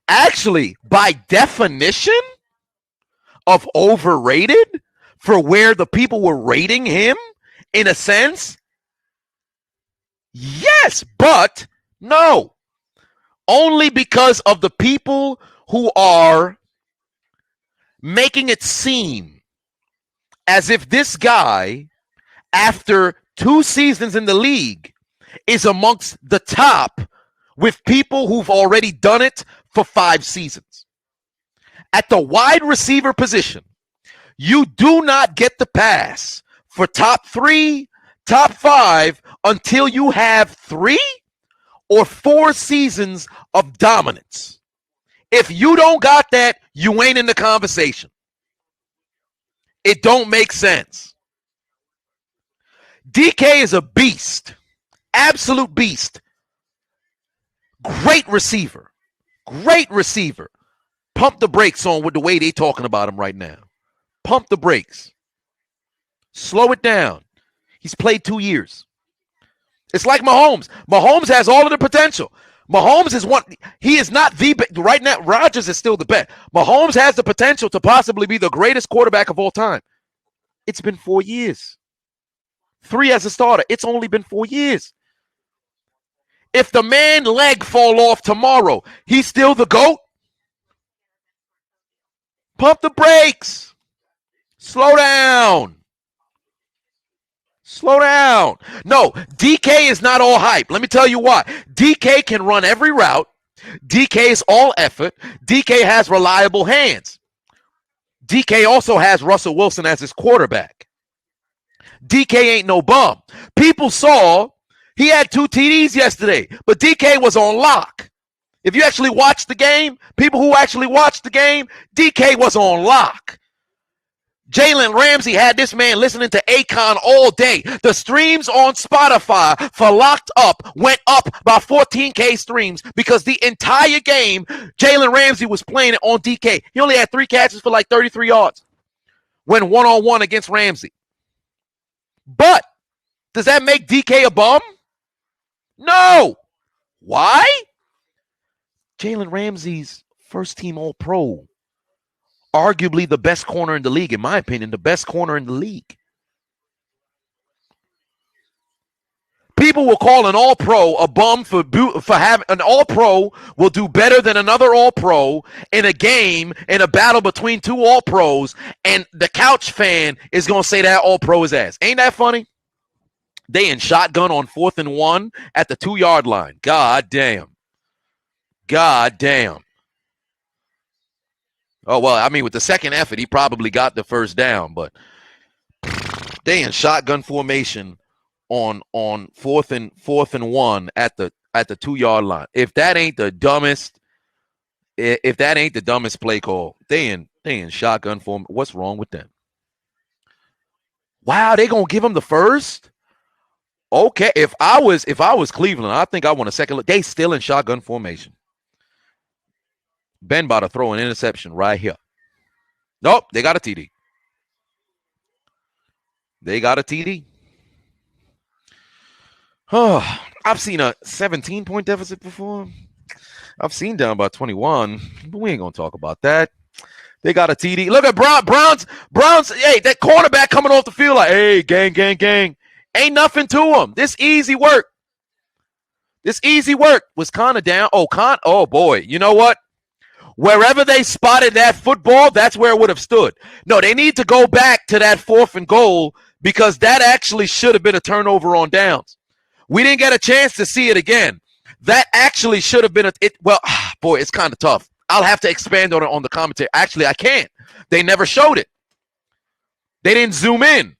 Actually, by definition of overrated, for where the people were rating him, in a sense, yes, but no. Only because of the people who are making it seem as if this guy, after 2 seasons in the league, is amongst the top with people who've already done it for 5 seasons. At the wide receiver position, you do not get the pass for top 3, top 5 until you have 3 or 4 seasons of dominance. If you don't got that, you ain't in the conversation. It don't make sense. DK is a beast. Absolute beast. Great receiver. Great receiver. Pump the brakes on with the way they talking about him right now. Pump the brakes. Slow it down. He's played 2 years. It's like Mahomes. Mahomes has all of the potential. Mahomes is one. He is not the best. Right now, Rodgers is still the best. Mahomes has the potential to possibly be the greatest quarterback of all time. It's been 4 years. 3 as a starter. It's only been 4 years. If the man leg fall off tomorrow, he's still the GOAT? Pump the brakes. Slow down. Slow down. No, DK is not all hype. Let me tell you why. DK can run every route. DK is all effort. DK has reliable hands. DK also has Russell Wilson as his quarterback. DK ain't no bum. People saw he had 2 TDs yesterday, but DK was on lock. If you actually watched the game, people who actually watched the game, DK was on lock. Jalen Ramsey had this man listening to Akon all day. The streams on Spotify for Locked Up went up by 14K streams because the entire game, Jalen Ramsey was playing it on DK. He only had 3 catches for like 33 yards when one-on-one against Ramsey. But does that make DK a bum? No. Why? Jalen Ramsey's first-team All-Pro. Arguably the best corner in the league, in my opinion, the best corner in the league. People will call an All-Pro a bum for having an All-Pro will do better than another All-Pro in a game, in a battle between 2 All-Pros, and the couch fan is going to say that All-Pro is ass. Ain't that funny? They in shotgun on 4th and 1 at the 2-yard line. God damn. God damn. Oh, well, I mean, with the second effort, he probably got the first down, but they in shotgun formation on 4th and 1 at the 2-yard line. If that ain't the dumbest play call, they in shotgun form. What's wrong with them? Wow, they gonna give him the first? Okay, if I was Cleveland, I think I want a second look. They still in shotgun formation. Ben about to throw an interception right here. Nope, they got a TD. They got a TD. Oh, I've seen a 17-point deficit before. I've seen down by 21, but we ain't going to talk about that. They got a TD. Look at Browns. Hey, that cornerback coming off the field like, hey, gang. Ain't nothing to him. This easy work was kind of down. Oh, boy. You know what? Wherever they spotted that football, that's where it would have stood. No, they need to go back to that 4th and goal because that actually should have been a turnover on downs. We didn't get a chance to see it again. That actually should have been it's kind of tough. I'll have to expand on it on the commentary. Actually, I can't. They never showed it. They didn't zoom in.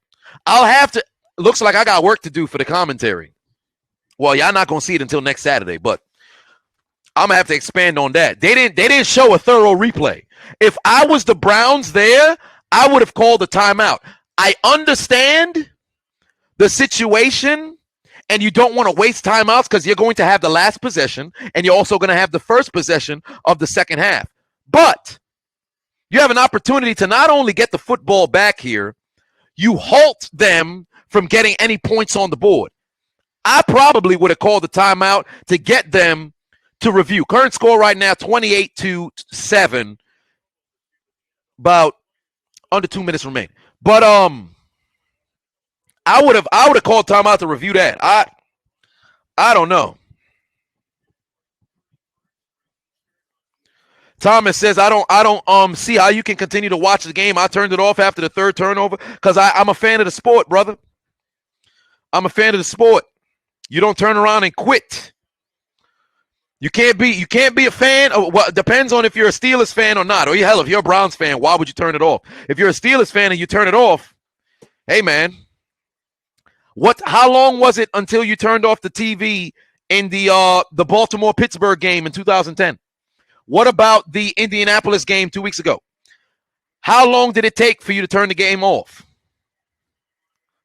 Looks like I got work to do for the commentary. Well, y'all not going to see it until next Saturday, but I'm going to have to expand on that. They didn't show a thorough replay. If I was the Browns there, I would have called a timeout. I understand the situation, and you don't want to waste timeouts because you're going to have the last possession, and you're also going to have the first possession of the second half. But you have an opportunity to not only get the football back here, you halt them from getting any points on the board. I probably would have called the timeout to get them to review. Current score right now, 28-7. About under 2 minutes remain. But I would have called timeout to review that. I don't know. Thomas says I don't see how you can continue to watch the game. I turned it off after the 3rd turnover because I'm a fan of the sport, brother. I'm a fan of the sport. You don't turn around and quit. You can't be a fan. Well, it depends on if you're a Steelers fan or not. Or hell, if you're a Browns fan, why would you turn it off? If you're a Steelers fan and you turn it off, hey man, how long was it until you turned off the TV in the Baltimore-Pittsburgh game in 2010? What about the Indianapolis game 2 weeks ago? How long did it take for you to turn the game off?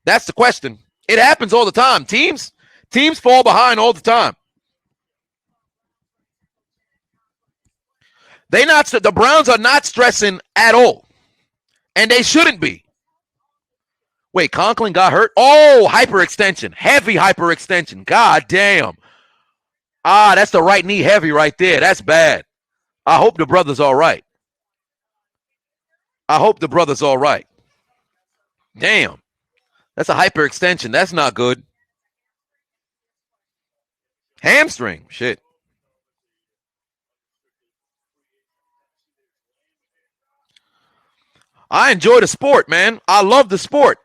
That's the question. It happens all the time. Teams fall behind all the time. The Browns are not stressing at all. And they shouldn't be. Wait, Conklin got hurt? Oh, hyperextension. Heavy hyperextension. God damn. That's the right knee heavy right there. That's bad. I hope the brother's all right. Damn. That's a hyperextension. That's not good. Hamstring. Shit. I enjoy the sport, man. I love the sport.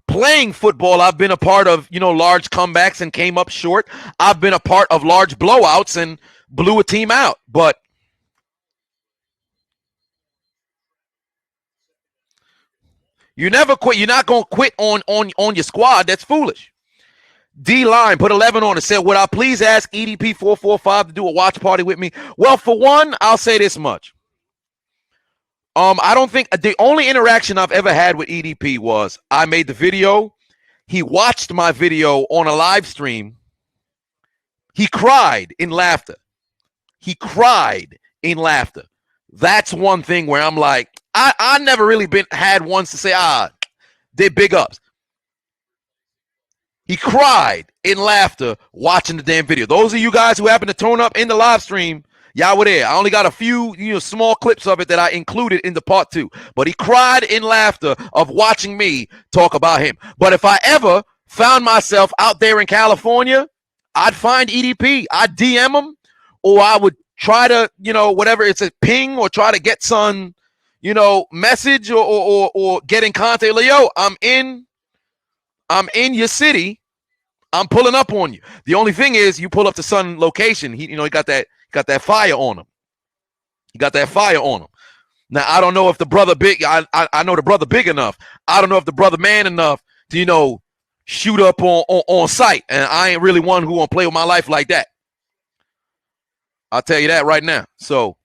Playing football, I've been a part of, large comebacks and came up short. I've been a part of large blowouts and blew a team out. But you never quit. You're not going to quit on your squad. That's foolish. D-Line put 11 on it. Said, would I please ask EDP445 to do a watch party with me? Well, for one, I'll say this much. I don't think the only interaction I've ever had with EDP was I made the video. He watched my video on a live stream. He cried in laughter. He cried in laughter. That's one thing where I'm like, I never really had ones to say, they're big ups. He cried in laughter watching the damn video. Those of you guys who happen to turn up in the live stream, y'all were there. I only got a few, small clips of it that I included in the part 2. But he cried in laughter of watching me talk about him. But if I ever found myself out there in California, I'd find EDP. I'd DM him, or I would try to, whatever, it's a ping, or try to get some, message or get in contact. Like, yo, I'm in your city. I'm pulling up on you. The only thing is, you pull up to Sun location. He got that fire on him. He got that fire on him. Now I don't know if the brother big. I know the brother big enough. I don't know if the brother man enough to shoot up on sight. And I ain't really one who gonna play with my life like that. I'll tell you that right now. So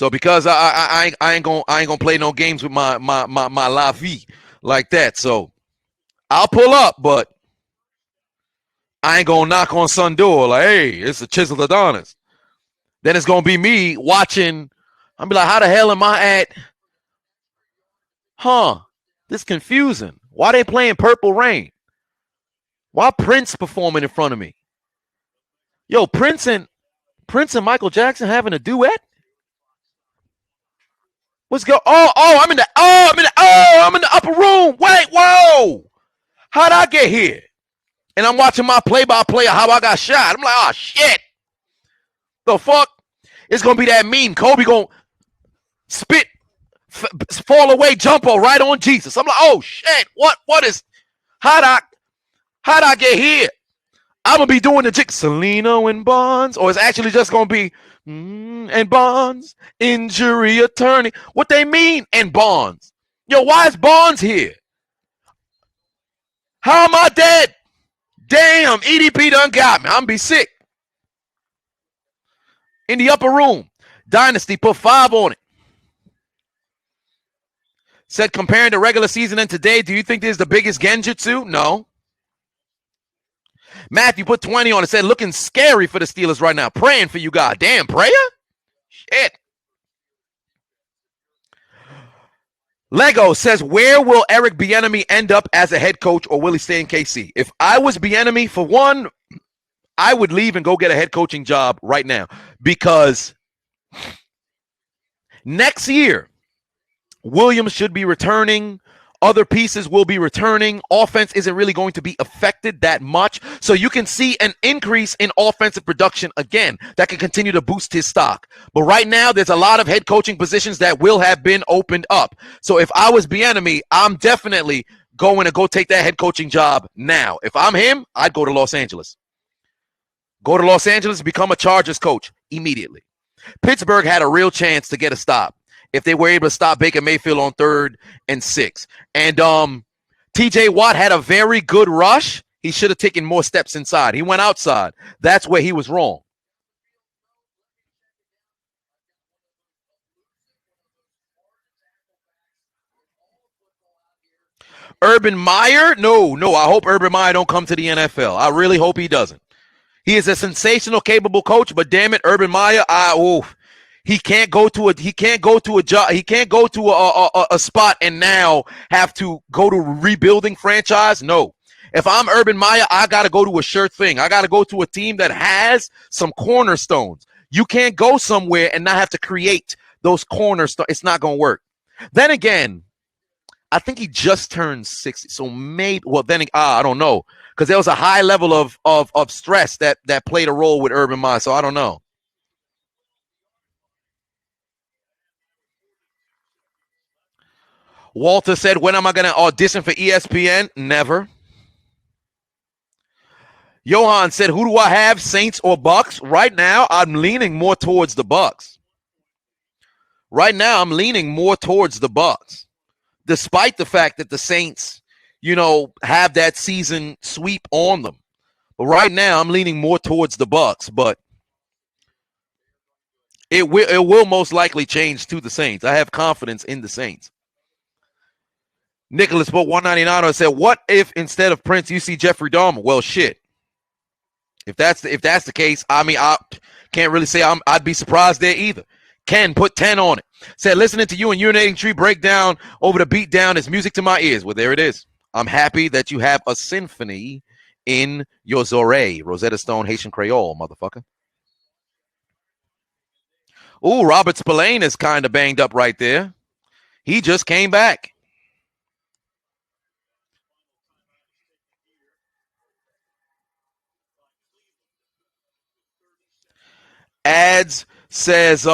because I ain't gonna play no games with my la vie like that. So I'll pull up, but I ain't gonna knock on Sun door like, hey, it's a Chiseled Adonis. Then it's gonna be me watching. I'm be like, how the hell am I at? This confusing. Why they playing Purple Rain? Why Prince performing in front of me? Yo, Prince and Michael Jackson having a duet? What's go? I'm in the upper room. Wait, whoa! How'd I get here? And I'm watching my play-by-play of how I got shot. I'm like, oh shit! The fuck? It's gonna be that meme. Kobe gonna spit, fall away, jumper right on Jesus. I'm like, oh shit! What is? How'd I get here? I'm gonna be doing the Selena and Bonds, or it's actually just gonna be and Bonds, injury attorney. What they mean and Bonds? Yo, why is Bonds here? How am I dead? Damn, EDP done got me. I'm gonna be sick. In the upper room, Dynasty put 5 on it. Said comparing the regular season and today, do you think this is the biggest genjutsu? No. Matthew put 20 on it. Said looking scary for the Steelers right now. Praying for you, God. Damn, prayer? Shit. Lego says, where will Eric Bieniemy end up as a head coach, or will he stay in KC? If I was Bieniemy, for one, I would leave and go get a head coaching job right now, because next year, Williams should be returning. Other pieces will be returning. Offense isn't really going to be affected that much. So you can see an increase in offensive production again that can continue to boost his stock. But right now, there's a lot of head coaching positions that will have been opened up. So if I was Bieniemy, I'm definitely going to go take that head coaching job now. If I'm him, I'd go to Los Angeles. Go to Los Angeles, become a Chargers coach immediately. Pittsburgh had a real chance to get a stop if they were able to stop Baker Mayfield on 3rd and 6. And TJ Watt had a very good rush. He should have taken more steps inside. He went outside. That's where he was wrong. Urban Meyer? No. I hope Urban Meyer don't come to the NFL. I really hope he doesn't. He is a sensational, capable coach, but damn it, Urban Meyer, he can't go to a job. He can't go to a spot and now have to go to a rebuilding franchise. No. If I'm Urban Meyer, I got to go to a sure thing. I got to go to a team that has some cornerstones. You can't go somewhere and not have to create those cornerstones. It's not going to work. Then again, I think he just turned 60. So maybe, I don't know. Because there was a high level of stress that played a role with Urban Meyer. So I don't know. Walter said, when am I going to audition for ESPN? Never. Johan said, who do I have, Saints or Bucks? Right now, I'm leaning more towards the Bucks. Despite the fact that the Saints, have that season sweep on them. But right now, I'm leaning more towards the Bucks. But It will most likely change to the Saints. I have confidence in the Saints. Nicholas put 199 said, "What if instead of Prince you see Jeffrey Dahmer?" Well, shit. If that's the case, I mean, I can't really say I'd be surprised there either. Ken put 10 on it. Said, "Listening to you and Urinating Tree break down over the beat down is music to my ears." Well, there it is. I'm happy that you have a symphony in your Zoré. Rosetta Stone Haitian Creole, motherfucker. Ooh, Robert Spillane is kind of banged up right there. He just came back. Ads says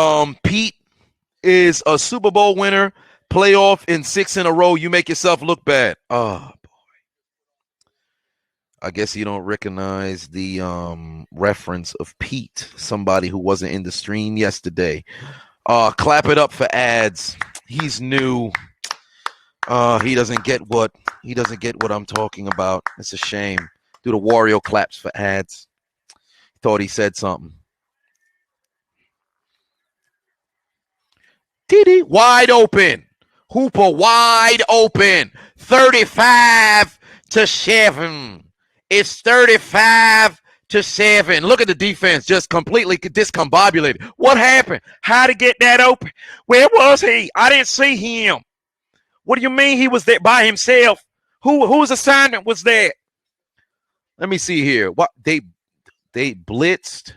Pete is a Super Bowl winner, playoff in 6 in a row. You make yourself look bad. Oh, boy. I guess you don't recognize the reference of Pete, somebody who wasn't in the stream yesterday. Clap it up for Ads. He's new. He doesn't get what I'm talking about. It's a shame. Do the Wario claps for Ads. Thought he said something. TD wide open. Hooper wide open. 35-7. It's 35-7. Look at the defense, just completely discombobulated. What happened? How to get that open? Where was he? I didn't see him. What do you mean he was there by himself? Whose assignment was that? Let me see here. What they blitzed.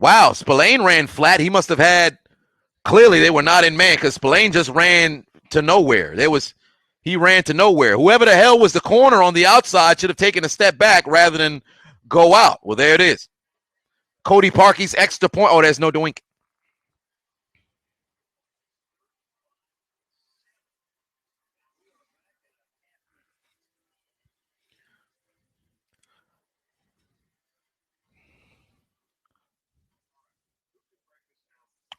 Wow, Spillane ran flat. He must have had, clearly they were not in man because Spillane just ran to nowhere. He ran to nowhere. Whoever the hell was the corner on the outside should have taken a step back rather than go out. Well, there it is. Cody Parkey's extra point. Oh, there's no doink.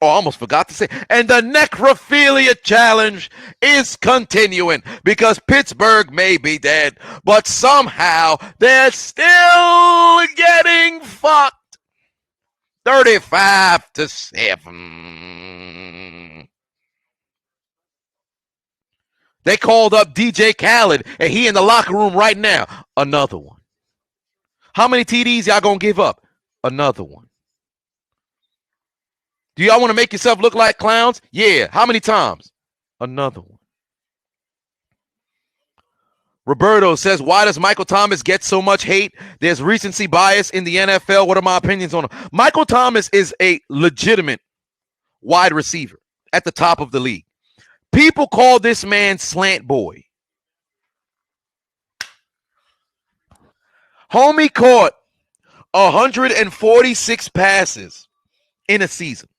Oh, I almost forgot to say. And the Necrophilia challenge is continuing because Pittsburgh may be dead, but somehow they're still getting fucked. 35-7. They called up DJ Khaled, and he in the locker room right now. Another one. How many TDs y'all gonna give up? Another one. Do y'all want to make yourself look like clowns? Yeah. How many times? Another one. Roberto says, why does Michael Thomas get so much hate? There's recency bias in the NFL. What are my opinions on him? Michael Thomas is a legitimate wide receiver at the top of the league. People call this man slant boy. Homie caught 146 passes in a season.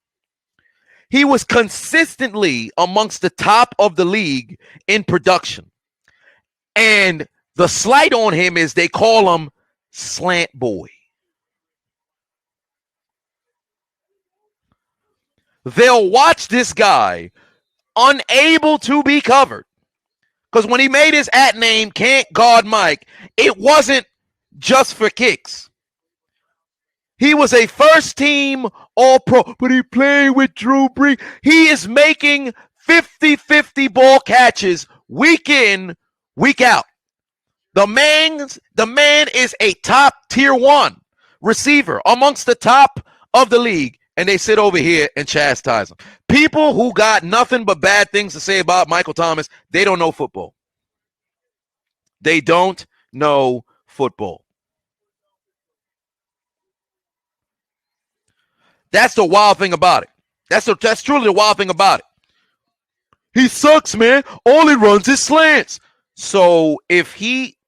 He was consistently amongst the top of the league in production. And the slight on him is they call him slant boy. They'll watch this guy unable to be covered. Because when he made his at name, Can't Guard Mike, it wasn't just for kicks. He was a first team All-Pro, but he played with Drew Brees. He is making 50-50 ball catches week in, week out. The man is a top tier 1 receiver amongst the top of the league, and they sit over here and chastise him. People who got nothing but bad things to say about Michael Thomas, they don't know football. They don't know football. That's the wild thing about it. That's truly the wild thing about it. He sucks, man. All he runs is slants. So if he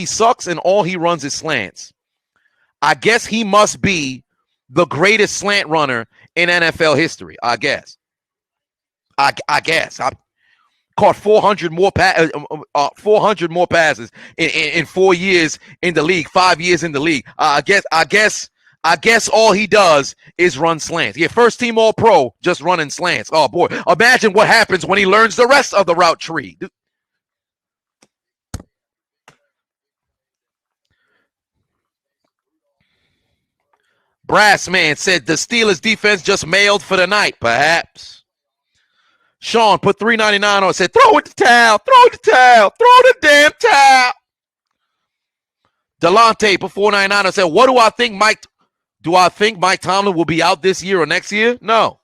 sucks and all he runs is slants, I guess he must be the greatest slant runner in NFL history. I guess. I guess. I caught 400 more passes in 4 years in the league, 5 years in the league. I guess all he does is run slants. Yeah, first team All-Pro, just running slants. Oh, boy. Imagine what happens when he learns the rest of the route tree. Brassman said the Steelers defense just mailed for the night, perhaps. Sean put $3.99 on, said throw it the towel, throw the towel, throw the damn towel. Delonte put $4.99 on, said what do I think Mike Tomlin will be out this year or next year? No.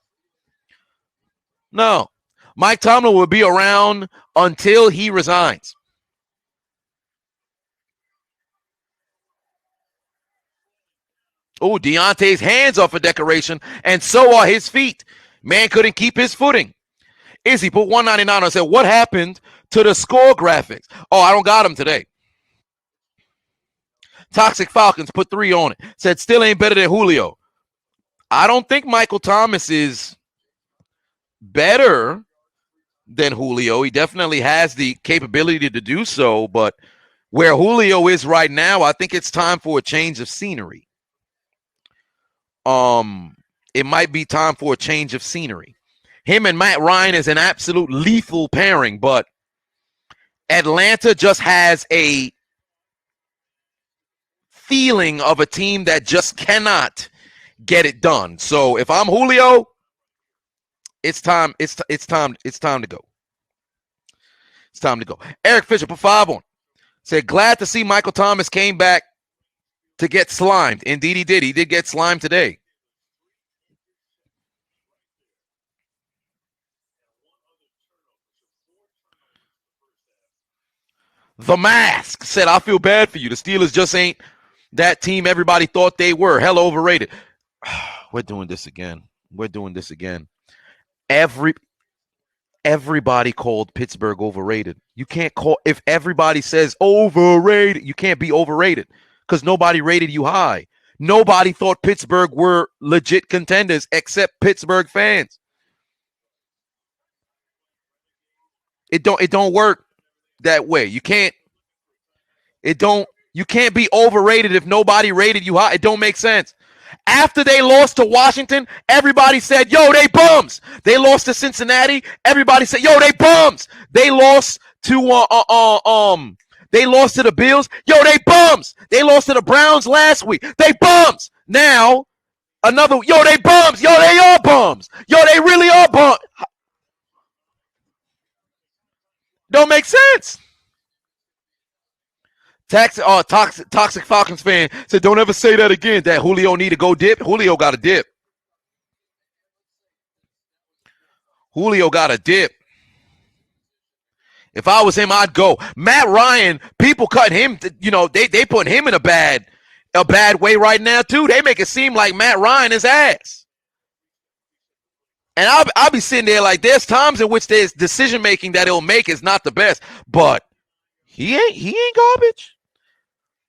Mike Tomlin will be around until he resigns. Oh, Deontay's hands are for decoration, and so are his feet. Man couldn't keep his footing. Izzy put $1.99 and said, what happened to the score graphics? Oh, I don't got them today. Toxic Falcons put 3 on it. Said, still ain't better than Julio. I don't think Michael Thomas is better than Julio. He definitely has the capability to do so, but where Julio is right now, I think it's time for a change of scenery. It might be time for a change of scenery. Him and Matt Ryan is an absolute lethal pairing, but Atlanta just has a feeling of a team that just cannot get it done. So if I'm Julio, it's time to go. It's time to go. Eric Fisher put 5 on. Said, glad to see Michael Thomas came back to get slimed. Indeed he did. He did get slimed today. The Mask said, I feel bad for you. The Steelers just ain't that team everybody thought they were. Hell overrated. We're doing this again. Everybody called Pittsburgh overrated. You can't call, if everybody says overrated, you can't be overrated because nobody rated you high. Nobody thought Pittsburgh were legit contenders except Pittsburgh fans. It don't work that way. You can't be overrated if nobody rated you high. It don't make sense. After they lost to Washington, everybody said, yo, they bums. They lost to Cincinnati. Everybody said, yo, they bums. They lost to the Bills. Yo, they bums. They lost to the Browns last week. They bums. Now, yo, they bums. Yo, they are bums. Yo, they really are bums. Don't make sense. Toxic Falcons fan said, don't ever say that again, that Julio need to go dip. Julio got a dip. If I was him, I'd go. Matt Ryan, people cut him, they put him in a bad way right now, too. They make it seem like Matt Ryan is ass. And I'll be sitting there like there's times in which there's decision making that he'll make is not the best, but he ain't garbage.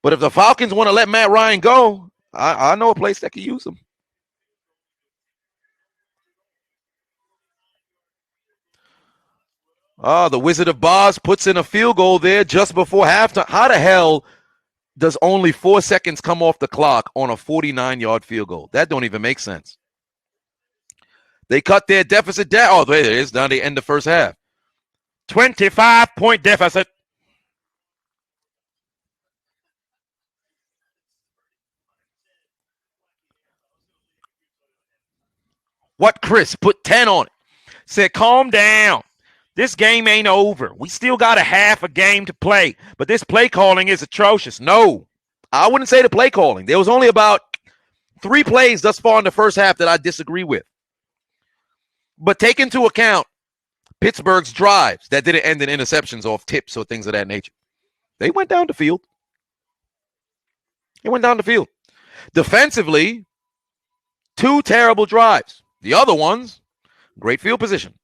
But if the Falcons want to let Matt Ryan go, I know a place that could use him. The Wizard of Oz puts in a field goal there just before halftime. How the hell does only 4 seconds come off the clock on a 49-yard field goal? That don't even make sense. They cut their deficit down. Oh, there it is. Now they end the first half. 25-point deficit. What Chris put 10 on it. Said, calm down. This game ain't over. We still got a half a game to play, but this play calling is atrocious. No, I wouldn't say the play calling. There was only about 3 plays thus far in the first half that I disagree with. But take into account Pittsburgh's drives that didn't end in interceptions off tips or things of that nature. They went down the field. Defensively, 2 terrible drives. The other ones, great field position.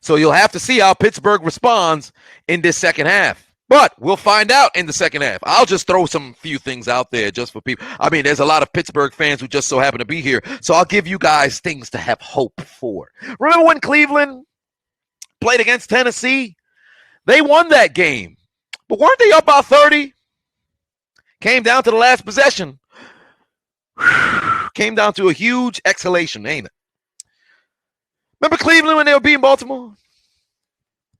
So you'll have to see how Pittsburgh responds in this second half. But we'll find out in the second half. I'll just throw some few things out there just for people. I mean, there's a lot of Pittsburgh fans who just so happen to be here. So I'll give you guys things to have hope for. Remember when Cleveland played against Tennessee? They won that game. But weren't they up by 30? Came down to the last possession. Came down to a huge exhalation, ain't it? Remember Cleveland when they were beating Baltimore?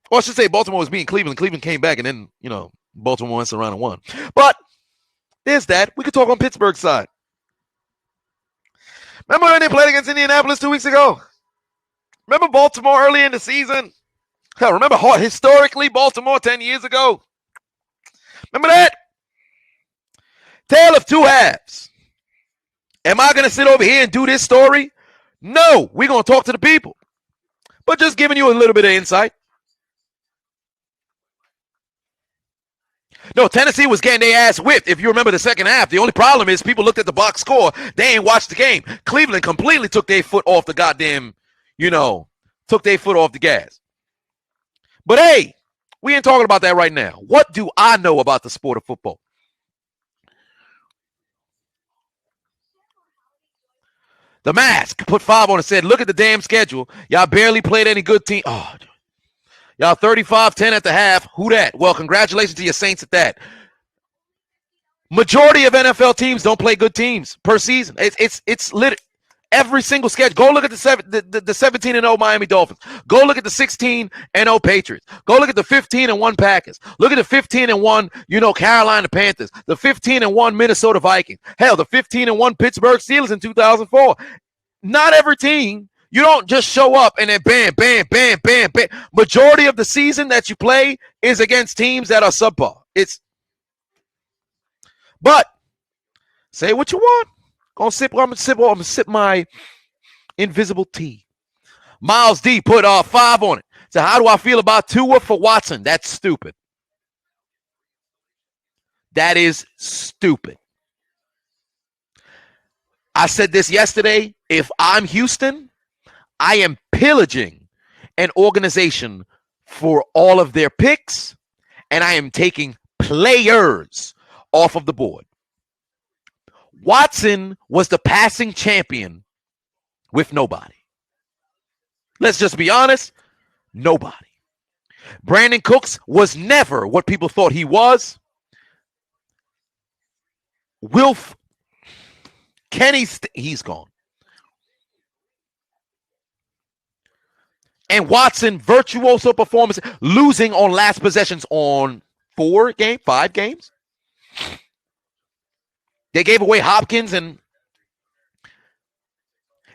Or I should say Baltimore was beating Cleveland. Cleveland came back and then, Baltimore went around and won. But there's that. We could talk on Pittsburgh's side. Remember when they played against Indianapolis 2 weeks ago? Remember Baltimore early in the season? Hell, remember historically Baltimore 10 years ago? Remember that? Tale of two halves. Am I going to sit over here and do this story? No, we're going to talk to the people. But just giving you a little bit of insight. No, Tennessee was getting their ass whipped. If you remember the second half, the only problem is people looked at the box score. They ain't watched the game. Cleveland completely took their foot off the goddamn, took their foot off the gas. But hey, we ain't talking about that right now. What do I know about the sport of football? The Mask put 5 on it, said, look at the damn schedule. Y'all barely played any good team. Oh, y'all 35-10 at the half. Who that? Well, congratulations to your Saints at that. Majority of NFL teams don't play good teams per season. It's lit. Every single schedule. Go look at the 17-0 Miami Dolphins. Go look at the 16-0 Patriots. Go look at the 15-1 Packers. Look at the 15-1, Carolina Panthers. The 15-1 Minnesota Vikings. Hell, the 15-1 Pittsburgh Steelers in 2004. Not every team. You don't just show up and then bam, bam, bam, bam, bam. Majority of the season that you play is against teams that are subpar. But say what you want. I'm gonna sip my invisible tea. Miles D put 5 on it. So how do I feel about Tua for Watson? That's stupid. That is stupid. I said this yesterday. If I'm Houston, I am pillaging an organization for all of their picks, and I am taking players off of the board. Watson was the passing champion with nobody. Let's just be honest, nobody. Brandon Cooks was never what people thought he was. He's gone. And Watson, virtuoso performance, losing on last possessions on 5 games. They gave away Hopkins, and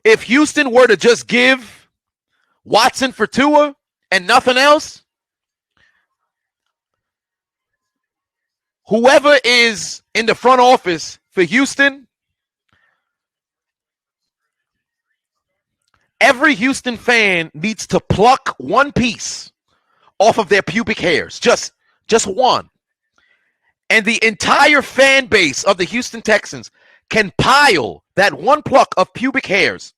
if Houston were to just give Watson for Tua and nothing else, whoever is in the front office for Houston, every Houston fan needs to pluck one piece off of their pubic hairs, just one. And the entire fan base of the Houston Texans can pile that one pluck of pubic hairs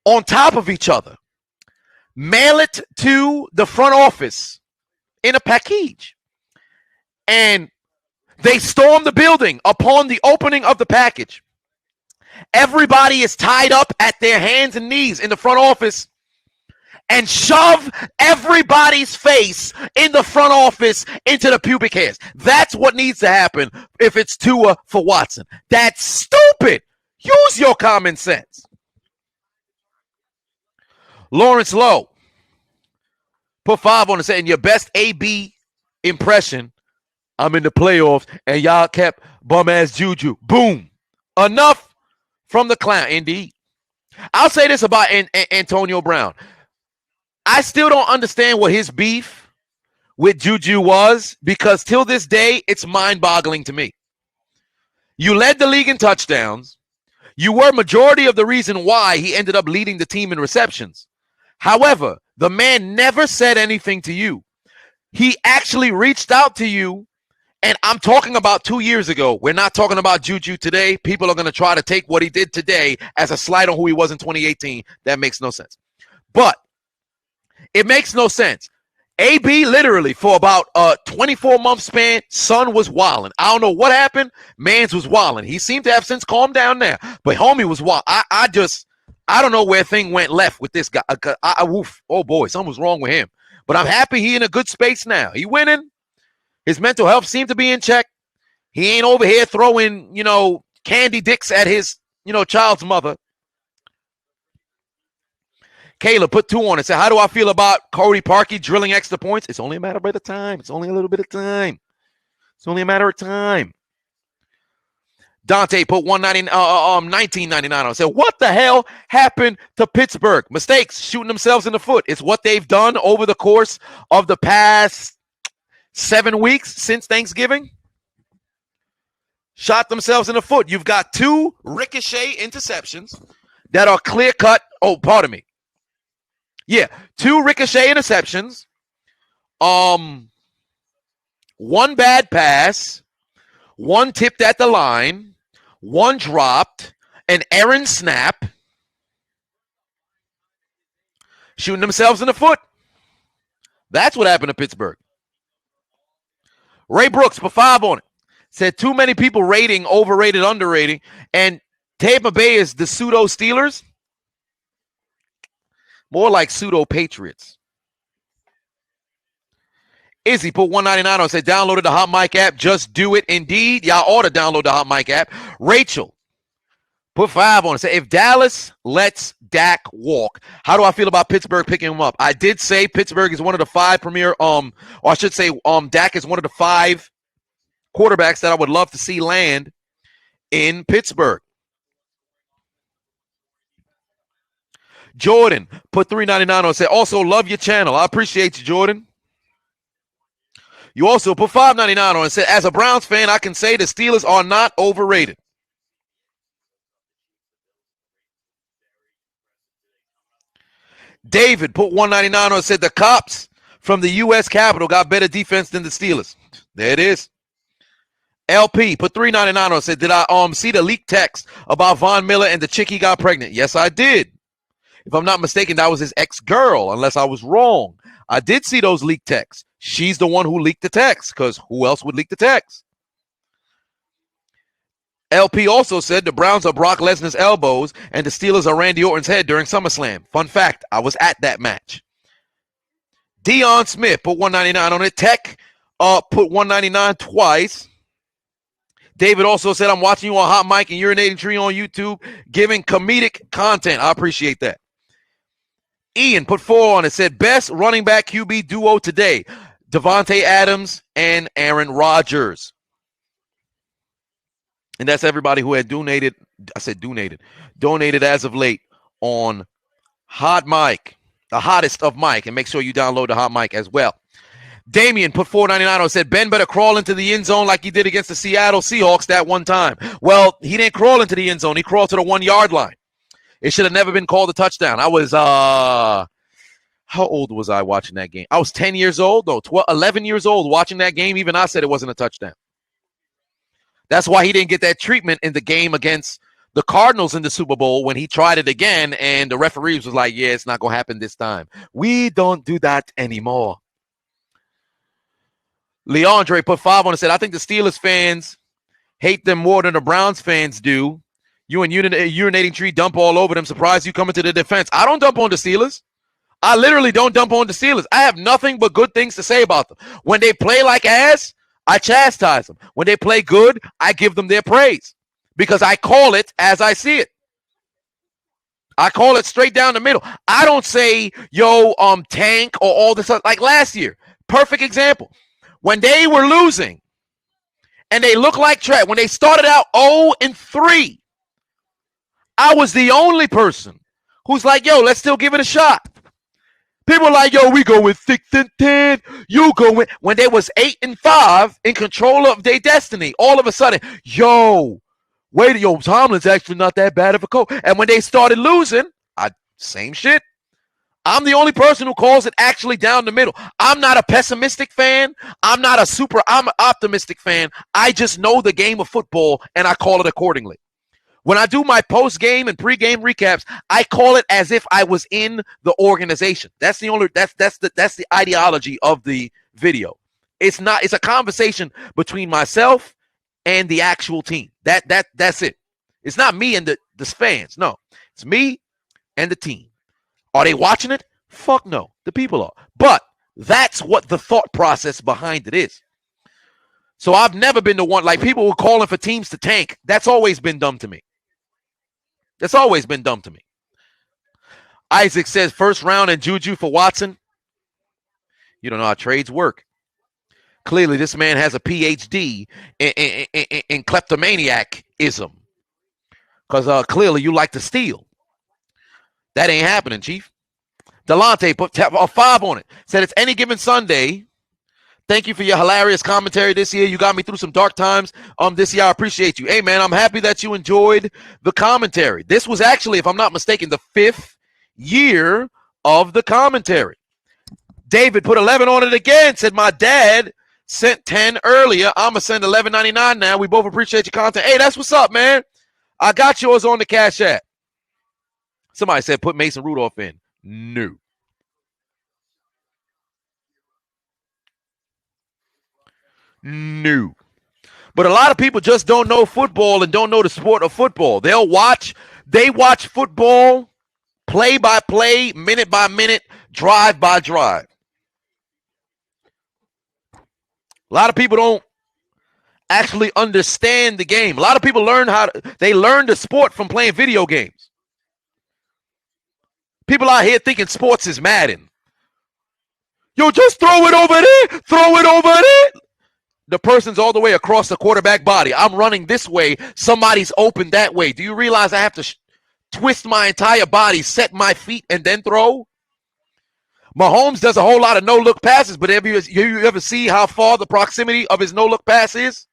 on top of each other, mail it to the front office in a package, and they storm the building upon the opening of the package. Everybody is tied up at their hands and knees in the front office and shove everybody's face in the front office into the pubic hairs. That's what needs to happen if it's Tua for Watson. That's stupid. Use your common sense. Lawrence Lowe put 5 on it, saying your best AB impression. I'm in the playoffs and y'all kept bum ass Juju. Boom. Enough from the clown. Indeed. I'll say this about Antonio Brown. I still don't understand what his beef with Juju was, because till this day, it's mind-boggling to me. You led the league in touchdowns. You were majority of the reason why he ended up leading the team in receptions. However, the man never said anything to you. He actually reached out to you, and I'm talking about 2 years ago. We're not talking about Juju today. People are going to try to take what he did today as a slight on who he was in 2018. That makes no sense. But it makes no sense. AB literally for about a 24-month span, son was wilding. I don't know what happened. Mans was wilding. He seemed to have since calmed down now, but homie was wild. I don't know where thing went left with this guy. Oh boy, something was wrong with him. But I'm happy he in a good space now. He winning. His mental health seemed to be in check. He ain't over here throwing, candy dicks at his, child's mother. Kayla put 2 on it. Said, how do I feel about Cody Parkey drilling extra points? It's only a matter of time. It's only a little bit of time. It's only a matter of time. Dante put 1999 on. Said, what the hell happened to Pittsburgh? Mistakes, shooting themselves in the foot. It's what they've done over the course of the past 7 weeks since Thanksgiving. Shot themselves in the foot. You've got 2 ricochet interceptions that are clear cut. Oh, pardon me. Yeah, 2 ricochet interceptions. 1 bad pass. 1 tipped at the line. 1 dropped. An errant snap. Shooting themselves in the foot. That's what happened to Pittsburgh. Ray Brooks put 5 on it. Said too many people rating, overrated, underrating. And Tampa Bay is the pseudo Steelers. More like pseudo Patriots. Izzy put 199 on. Said downloaded the Hot Mic app. Just do it. Indeed. Y'all ought to download the Hot Mic app. Rachel put 5 on it. Said if Dallas lets Dak walk, how do I feel about Pittsburgh picking him up? I did say Pittsburgh is one of the 5 premier, or I should say Dak is one of the 5 quarterbacks that I would love to see land in Pittsburgh. Jordan put $3.99 on. Said also love your channel. I appreciate you, Jordan. You also put $5.99 on and said, as a Browns fan, I can say the Steelers are not overrated. David put $1.99 on and said the cops from the U.S. Capitol got better defense than the Steelers. There it is. LP put $3.99 on and said, did I see the leaked text about Von Miller and the chick he got pregnant? Yes, I did. If I'm not mistaken, that was his ex-girl, unless I was wrong. I did see those leaked texts. She's the one who leaked the text, because who else would leak the text? LP also said the Browns are Brock Lesnar's elbows and the Steelers are Randy Orton's head during SummerSlam. Fun fact, I was at that match. Deion Smith put $1.99 on it. Tech put $1.99 twice. David also said, I'm watching you on Hot Mic and Urinating Tree on YouTube, giving comedic content. I appreciate that. Ian put 4 on it. Said, best running back QB duo today, Devontae Adams and Aaron Rodgers. And that's everybody who had donated. I said donated as of late on Hot Mic, the hottest of Mike. And make sure you download the Hot Mic as well. Damien put $4.99 on. Said Ben better crawl into the end zone like he did against the Seattle Seahawks that one time. Well, he didn't crawl into the end zone. He crawled to the 1 yard line. It should have never been called a touchdown. I was how old was I watching that game? I was 10 years old, though. 11 years old watching that game. Even I said it wasn't a touchdown. That's why he didn't get that treatment in the game against the Cardinals in the Super Bowl when he tried it again, and the referees was like, yeah, it's not going to happen this time. We don't do that anymore. Leandre put 5 on and said, I think the Steelers fans hate them more than the Browns fans do. You and Urinating Tree dump all over them. Surprised you coming to the defense. I don't dump on the Steelers. I literally don't dump on the Steelers. I have nothing but good things to say about them. When they play like ass, I chastise them. When they play good, I give them their praise because I call it as I see it. I call it straight down the middle. I don't say, yo, tank or all this stuff. Like last year, perfect example. When they were losing and they looked like trash, when they started out 0-3, I was the only person who's like, yo, let's still give it a shot. People are like, yo, we go with 6-10. You go with when they was 8-5 in control of their destiny. All of a sudden, yo, wait, yo, Tomlin's actually not that bad of a coach. And when they started losing, same shit. I'm the only person who calls it actually down the middle. I'm not a pessimistic fan. I'm an optimistic fan. I just know the game of football and I call it accordingly. When I do my post-game and pre-game recaps, I call it as if I was in the organization. That's the ideology of the video. It's a conversation between myself and the actual team. That's it. It's not me and the fans. No, it's me and the team. Are they watching it? Fuck no. The people are. But that's what the thought process behind it is. So I've never been the one, like people were calling for teams to tank. That's always been dumb to me. That's always been dumb to me. Isaac says first round and Juju for Watson. You don't know how trades work. Clearly, this man has a PhD in kleptomaniac ism. Because clearly you like to steal. That ain't happening, Chief. Delonte put a 5 on it. Said it's any given Sunday. Thank you for your hilarious commentary this year. You got me through some dark times this year. I appreciate you. Hey, man, I'm happy that you enjoyed the commentary. This was actually, if I'm not mistaken, the 5th year of the commentary. David put 11 on it again. Said my dad sent 10 earlier. I'm going to send $11.99 now. We both appreciate your content. Hey, that's what's up, man. I got yours on the Cash App. Somebody said put Mason Rudolph in. No. No. But a lot of people just don't know football and don't know the sport of football. They watch football play by play, minute by minute, drive by drive. A lot of people don't actually understand the game. A lot of people learn the sport from playing video games. People out here thinking sports is Madden. Yo, just throw it over there. Throw it over there. The person's all the way across the quarterback body. I'm running this way. Somebody's open that way. Do you realize I have to twist my entire body, set my feet, and then throw? Mahomes does a whole lot of no-look passes, but have you ever see how far the proximity of his no-look pass is?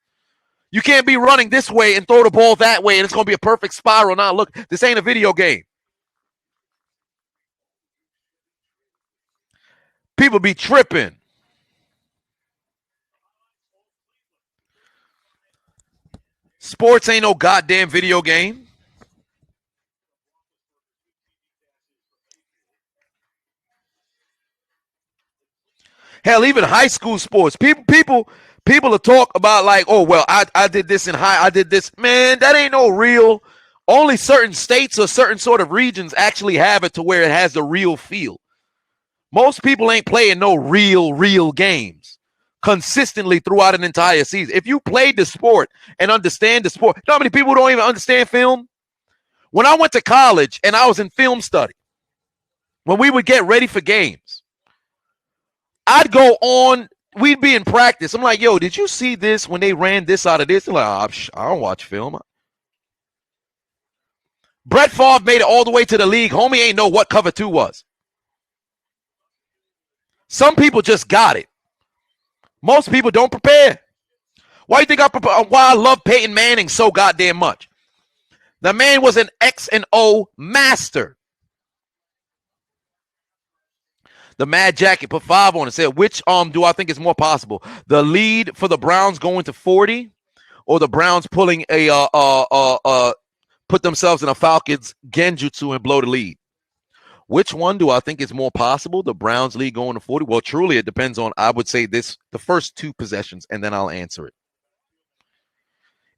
You can't be running this way and throw the ball that way, and it's going to be a perfect spiral. Now, look, this ain't a video game. People be tripping. Sports ain't no goddamn video game. Hell, even high school sports. People will talk about like, oh, well, I did this in I did this. Man, that ain't no real. Only certain states or certain sort of regions actually have it to where it has the real feel. Most people ain't playing no real games consistently throughout an entire season. If you played the sport and understand the sport, you know how many people don't even understand film? When I went to college and I was in film study, when we would get ready for games, I'd go on, we'd be in practice. I'm like, yo, did you see this when they ran this out of this? They're like, I don't watch film. Brett Favre made it all the way to the league. Homie ain't know what cover 2 was. Some people just got it. Most people don't prepare. Why do you think why I love Peyton Manning so goddamn much? The man was an X and O master. The Mad Jacket put 5 on it. Said, which do I think is more possible? The lead for the Browns going to 40, or the Browns pulling put themselves in a Falcons genjutsu and blow the lead? Which one do I think is more possible? The Browns lead going to 40? Well, truly, it depends on, I would say the first 2 possessions, and then I'll answer it.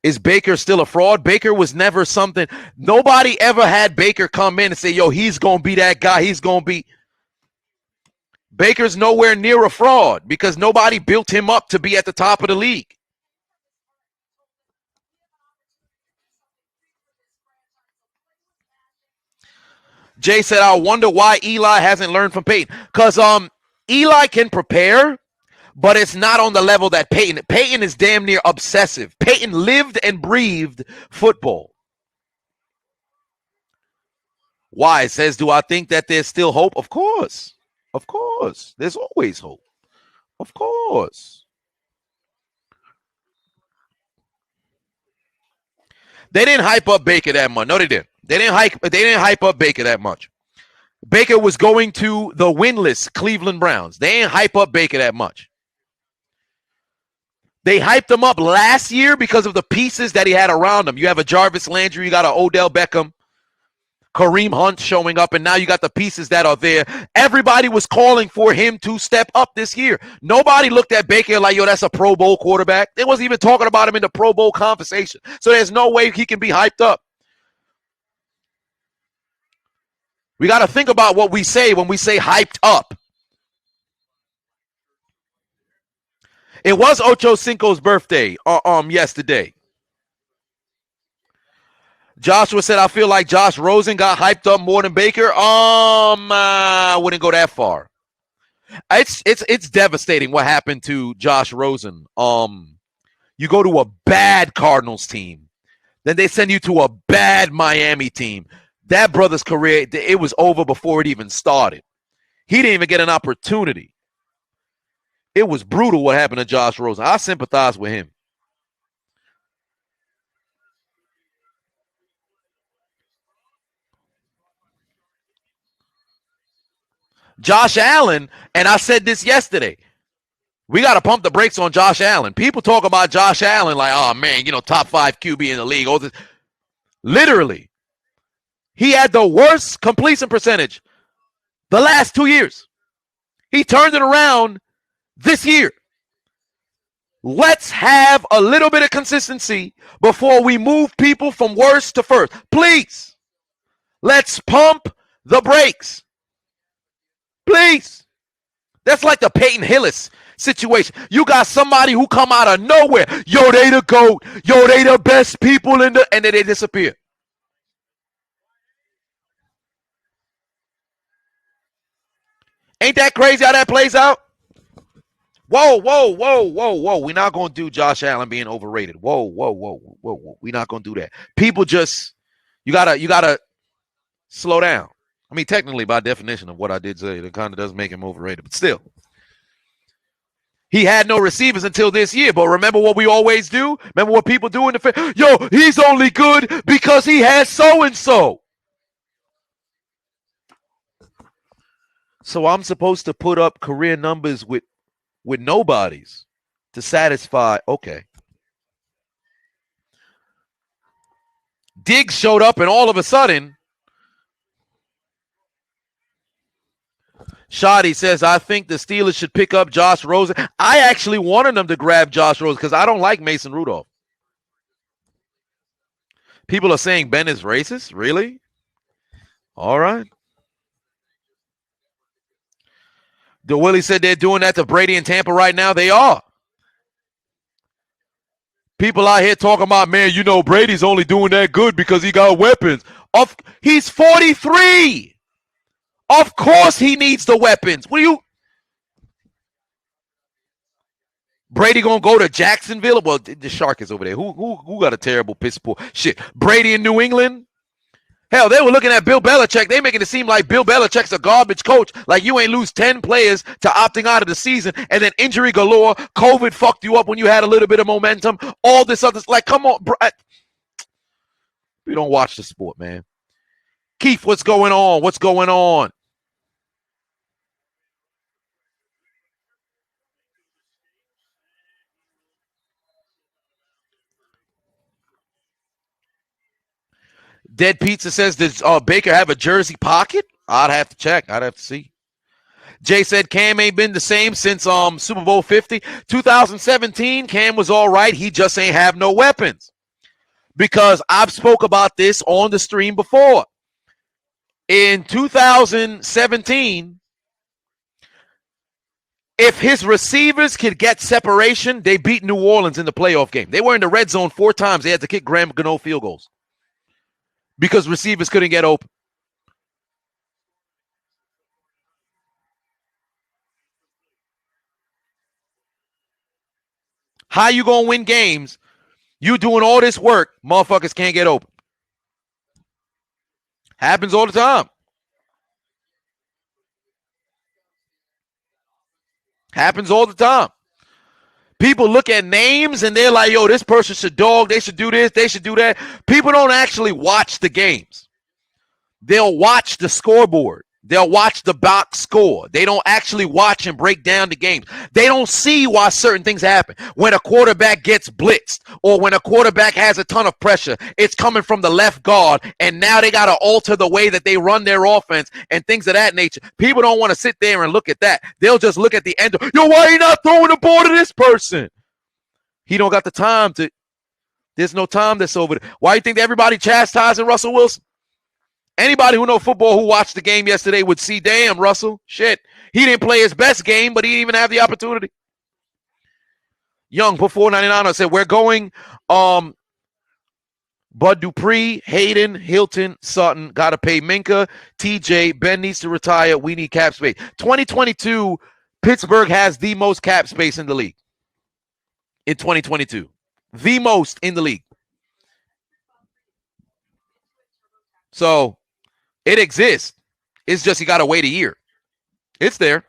Is Baker still a fraud? Baker was never something. Nobody ever had Baker come in and say, yo, he's going to be that guy. He's going to be. Baker's nowhere near a fraud because nobody built him up to be at the top of the league. Jay said, I wonder why Eli hasn't learned from Peyton. Because Eli can prepare, but it's not on the level that Peyton. Peyton is damn near obsessive. Peyton lived and breathed football. Why? It says, do I think that there's still hope? Of course. Of course. There's always hope. Of course. They didn't hype up Baker that much. No, they didn't. They didn't hype up Baker that much. Baker was going to the winless Cleveland Browns. They didn't hype up Baker that much. They hyped him up last year because of the pieces that he had around him. You have a Jarvis Landry, you got an Odell Beckham, Kareem Hunt showing up, and now you got the pieces that are there. Everybody was calling for him to step up this year. Nobody looked at Baker like, yo, that's a Pro Bowl quarterback. They wasn't even talking about him in the Pro Bowl conversation. So there's no way he can be hyped up. We got to think about what we say when we say hyped up. It was Ocho Cinco's birthday yesterday. Joshua said, I feel like Josh Rosen got hyped up more than Baker. I wouldn't go that far. It's devastating what happened to Josh Rosen. You go to a bad Cardinals team Then they send you to a bad Miami team. That brother's career, it was over before it even started. He didn't even get an opportunity. It was brutal what happened to Josh Rosen. I sympathize with him. Josh Allen, and I said this yesterday, we got to pump the brakes on Josh Allen. People talk about Josh Allen like, oh, man, top 5 QB in the league. All this. Literally, he had the worst completion percentage the last 2 years. He turned it around this year. Let's have a little bit of consistency before we move people from worst to first. Please, let's pump the brakes. Please. That's like the Peyton Hillis situation. You got somebody who come out of nowhere. Yo, they the GOAT. Yo, they the best people and then they disappear. Ain't that crazy how that plays out? Whoa. We're not going to do Josh Allen being overrated. Whoa. We're not going to do that. People just, you gotta slow down. I mean, technically, by definition of what I did say, it kind of does make him overrated. But still, he had no receivers until this year. But remember what we always do? Remember what people do in the yo, he's only good because he has so-and-so. So I'm supposed to put up career numbers with nobodies to satisfy. Okay. Diggs showed up and all of a sudden, Shoddy says, I think the Steelers should pick up Josh Rosen. I actually wanted them to grab Josh Rosen because I don't like Mason Rudolph. People are saying Ben is racist? Really? All right. The Willie said they're doing that to Brady in Tampa right now. They are. People out here talking about, man, Brady's only doing that good because he got weapons. He's 43. Of course he needs the weapons. Brady gonna go to Jacksonville? Well, the Shark is over there. Who got a terrible piss poor shit? Brady in New England? Hell, they were looking at Bill Belichick. They making it seem like Bill Belichick's a garbage coach. Like you ain't lose 10 players to opting out of the season, and then injury galore. COVID fucked you up when you had a little bit of momentum. All this other, like, come on, bro. We don't watch the sport, man. Keith, what's going on? What's going on? Dead Pizza says, does Baker have a jersey pocket? I'd have to check. I'd have to see. Jay said Cam ain't been the same since Super Bowl 50. 2017, Cam was all right. He just ain't have no weapons. Because I've spoke about this on the stream before. In 2017, if his receivers could get separation, they beat New Orleans in the playoff game. They were in the red zone 4 times. They had to kick Graham Gano field goals because receivers couldn't get open. How you going to win games? You doing all this work, motherfuckers can't get open. Happens all the time. Happens all the time. People look at names and they're like, yo, this person should dog. They should do this. They should do that. People don't actually watch the games. They'll watch the scoreboard. They'll watch the box score. They don't actually watch and break down the games. They don't see why certain things happen. When a quarterback gets blitzed or when a quarterback has a ton of pressure, it's coming from the left guard, and now they got to alter the way that they run their offense and things of that nature. People don't want to sit there and look at that. They'll just look at the end. Yo, why are you not throwing the ball to this person? He don't got the time to. There's no time that's over there. Why do you think everybody chastising Russell Wilson? Anybody who know football who watched the game yesterday would see, damn, Russell, shit. He didn't play his best game, but he didn't even have the opportunity. Young, put $4.99. Said, we're going Bud Dupree, Hayden, Hilton, Sutton. Got to pay Minka, TJ. Ben needs to retire. We need cap space. 2022, Pittsburgh has the most cap space in the league. In 2022. The most in the league. So it exists. It's just you got to wait a year. It's there.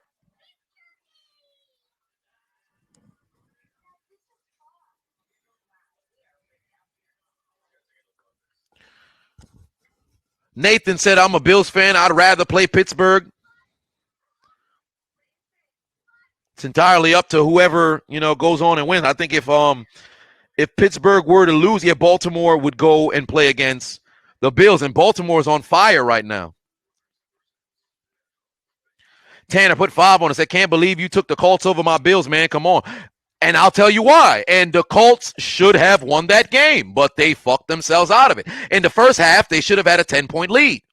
Nathan said, I'm a Bills fan. I'd rather play Pittsburgh. It's entirely up to whoever, goes on and wins. I think if Pittsburgh were to lose, Baltimore would go and play against the Bills. And Baltimore's on fire right now. Tanner put 5 on it. Said, can't believe you took the Colts over my Bills, man. Come on. And I'll tell you why. And the Colts should have won that game, but they fucked themselves out of it. In the first half, they should have had a 10-point lead.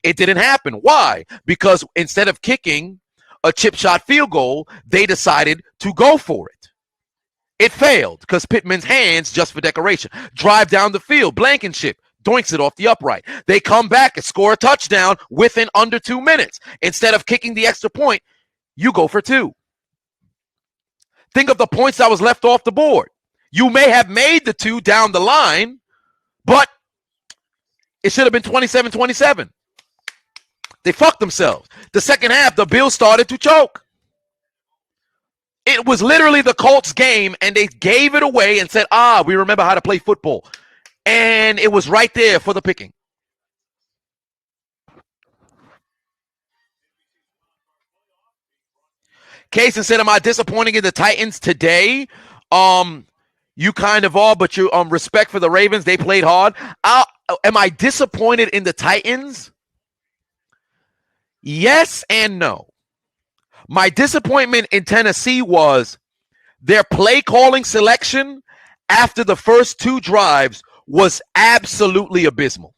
It didn't happen. Why? Because instead of kicking a chip shot field goal, they decided to go for it. It failed because Pittman's hands, just for decoration, drive down the field, Blankenship doinks it off the upright. They come back and score a touchdown within under 2 minutes. Instead of kicking the extra point, you go for 2. Think of the points that was left off the board. You may have made the 2 down the line, but it should have been 27-27. They fucked themselves. The second half, the Bills started to choke. It was literally the Colts game, and they gave it away and said, we remember how to play football. And it was right there for the picking. Kaysen said, am I disappointing in the Titans today? You kind of are, but you respect for the Ravens. They played hard. Am I disappointed in the Titans? Yes and no. My disappointment in Tennessee was their play calling selection after the first 2 drives was absolutely abysmal.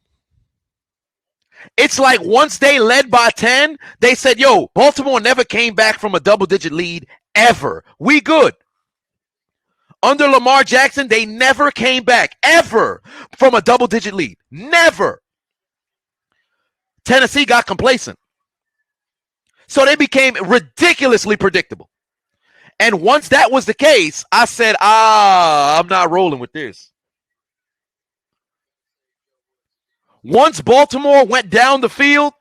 It's like once they led by 10, they said, yo, Baltimore never came back from a double-digit lead ever. We good. Under Lamar Jackson, they never came back ever from a double-digit lead. Never. Tennessee got complacent. So they became ridiculously predictable. And once that was the case, I said, I'm not rolling with this. Once Baltimore went down the field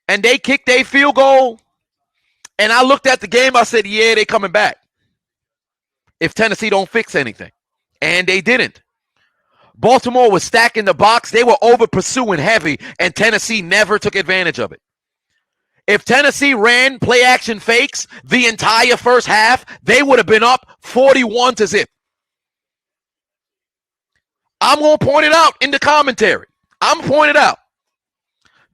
and they kicked a field goal, and I looked at the game, I said, yeah, they coming back if Tennessee don't fix anything. And they didn't. Baltimore was stacking the box. They were over pursuing heavy, and Tennessee never took advantage of it. If Tennessee ran play action fakes the entire first half, they would have been up 41-0. I'm going to point it out in the commentary. I'm pointing it out.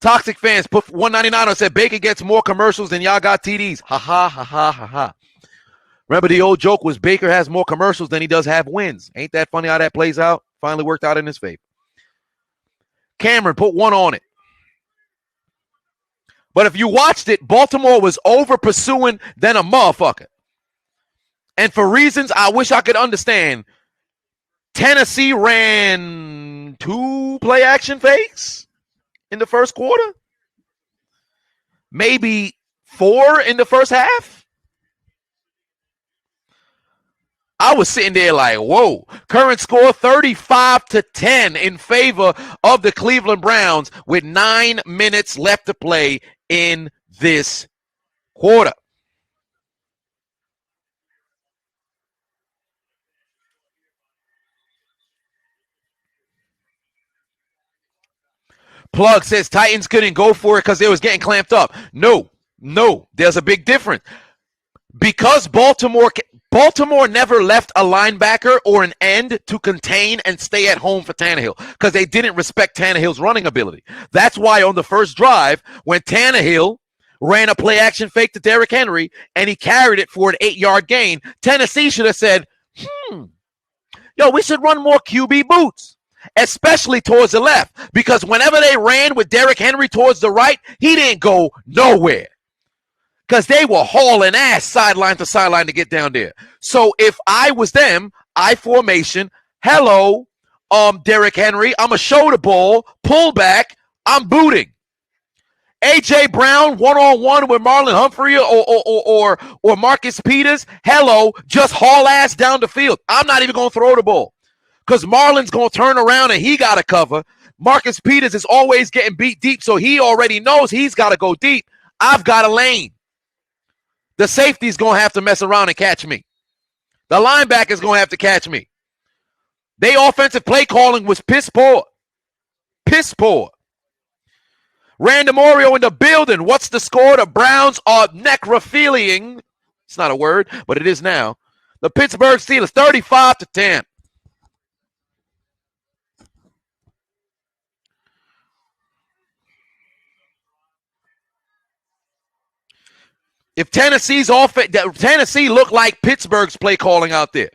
Toxic fans put 199 and said Baker gets more commercials than y'all got TDs. Ha ha ha ha ha ha. Remember the old joke was Baker has more commercials than he does have wins. Ain't that funny how that plays out? Finally worked out in his favor. Cameron put 1 on it. But if you watched it, Baltimore was over pursuing than a motherfucker. And for reasons I wish I could understand, Tennessee ran 2 play action fakes in the first quarter. Maybe 4 in the first half. I was sitting there like, whoa. Current score 35-10 in favor of the Cleveland Browns with 9 minutes left to play in this quarter. Plug says Titans couldn't go for it because they was getting clamped up. No, there's a big difference. Because Baltimore never left a linebacker or an end to contain and stay at home for Tannehill because they didn't respect Tannehill's running ability. That's why on the first drive, when Tannehill ran a play action fake to Derrick Henry and he carried it for an 8-yard gain, Tennessee should have said, we should run more QB boots, especially towards the left, because whenever they ran with Derrick Henry towards the right, he didn't go nowhere. Because they were hauling ass sideline to sideline to get down there. So if I was them, I formation, hello, Derrick Henry, I'm a shoulder ball, pull back, I'm booting. A.J. Brown, one-on-one with Marlon Humphrey or Marcus Peters, hello, just haul ass down the field. I'm not even going to throw the ball. because Marlon's going to turn around and he got to cover. Marcus Peters is always getting beat deep, so he already knows he's got to go deep. I've got a lane. The safety's going to have to mess around and catch me. The linebacker's going to have to catch me. They offensive play calling was piss poor. Piss poor. Random Oreo in the building. What's the score? The Browns are necrophiliaing. It's not a word, but it is now. The Pittsburgh Steelers, 35-10. If Tennessee's offense, Tennessee looked like Pittsburgh's play calling out there.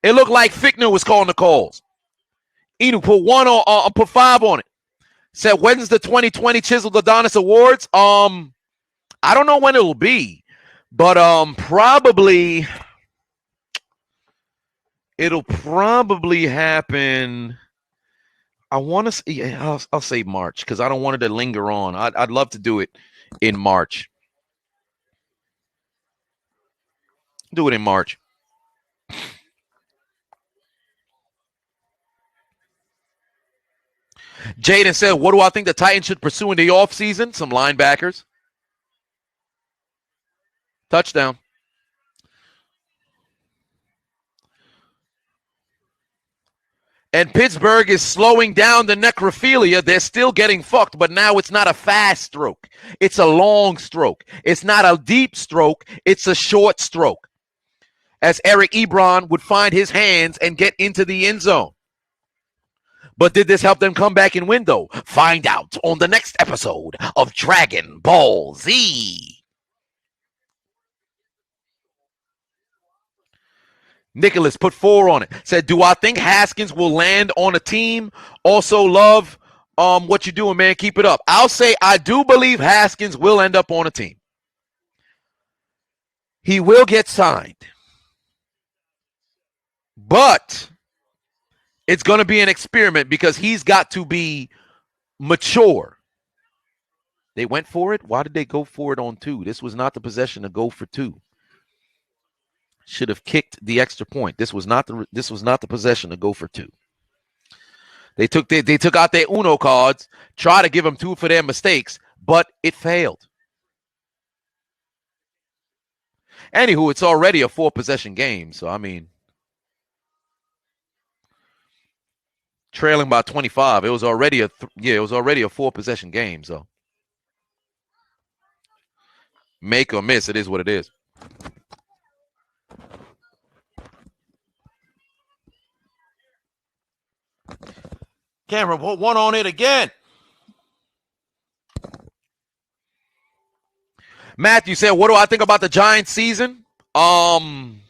It looked like Fickner was calling the calls. Enu put one on, put 5 on it. Said, when's the 2020 Chiseled Adonis Awards? I don't know when it'll be, but probably it'll probably happen. I want to say, I'll say March because I don't want it to linger on. I'd love to do it in March. Do it in March. Jaden said, what do I think the Titans should pursue in the offseason? Some linebackers. Touchdown. And Pittsburgh is slowing down the necrophilia. They're still getting fucked, but now it's not a fast stroke. It's a long stroke. It's not a deep stroke. It's a short stroke. As Eric Ebron would find his hands and get into the end zone. But did this help them come back and win, though? Find out on the next episode of Dragon Ball Z. Nicholas put 4 on it. Said, do I think Haskins will land on a team? Also love what you're doing, man. Keep it up. I'll say I do believe Haskins will end up on a team. He will get signed. But it's going to be an experiment because he's got to be mature. They went for it. Why did they go for it on 2? This was not the possession to go for 2. Should have kicked the extra point. This was not the possession to go for 2. They took out their Uno cards, try to give them 2 for their mistakes, but it failed. Anywho, it's already a 4-possession game, so I mean, trailing by 25. It was already a 4-possession game, so make or miss, it is what it is. Cameron, put 1 on it again. Matthew said, what do I think about the Giants season? You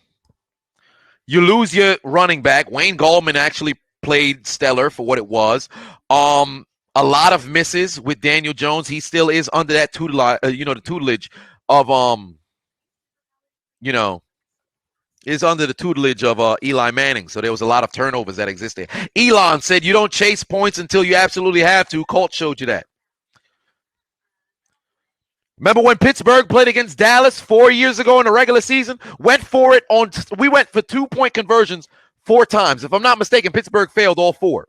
lose your running back. Wayne Gallman actually played stellar for what it was. A lot of misses with Daniel Jones. He still is under that tutelage, the tutelage of is under the tutelage of Eli Manning. So there was a lot of turnovers that existed. Elon said, you don't chase points until you absolutely have to. Colt showed you that. Remember when Pittsburgh played against Dallas 4 years ago in the regular season? We went for 2-point conversions 4 times. If I'm not mistaken, Pittsburgh failed all 4.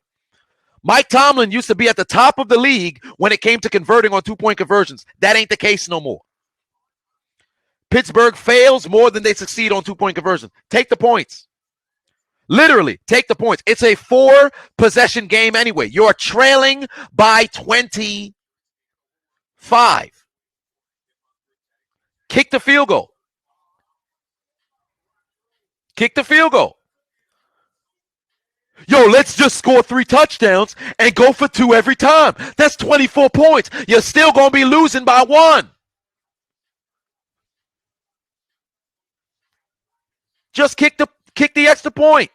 Mike Tomlin used to be at the top of the league when it came to converting on 2-point conversions. That ain't the case no more. Pittsburgh fails more than they succeed on 2-point conversions. Take the points. Literally, take the points. It's a 4-possession game anyway. You're trailing by 25. Kick the field goal. Kick the field goal. Yo, let's just score 3 touchdowns and go for 2 every time. That's 24 points. You're still going to be losing by 1. Just kick the extra point.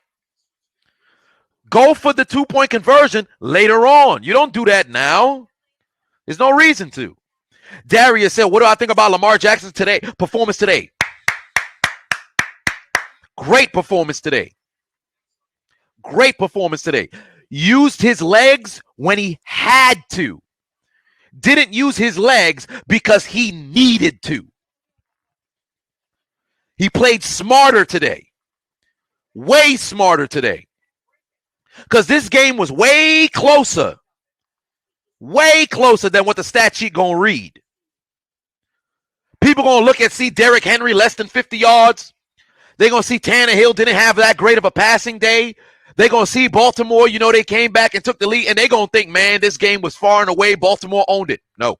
Go for the 2-point conversion later on. You don't do that now. There's no reason to. Darius said, what do I think about Lamar Jackson's performance today? Great performance today. Great performance today. Used his legs when he had to. Didn't use his legs because he needed to. He played smarter today. Way smarter today. Because this game was way closer than what the stat sheet going to read. People going to look and see Derrick Henry less than 50 yards. They're going to see Tannehill didn't have that great of a passing day. They're going to see Baltimore, they came back and took the lead, and they're going to think, man, this game was far and away. Baltimore owned it. No.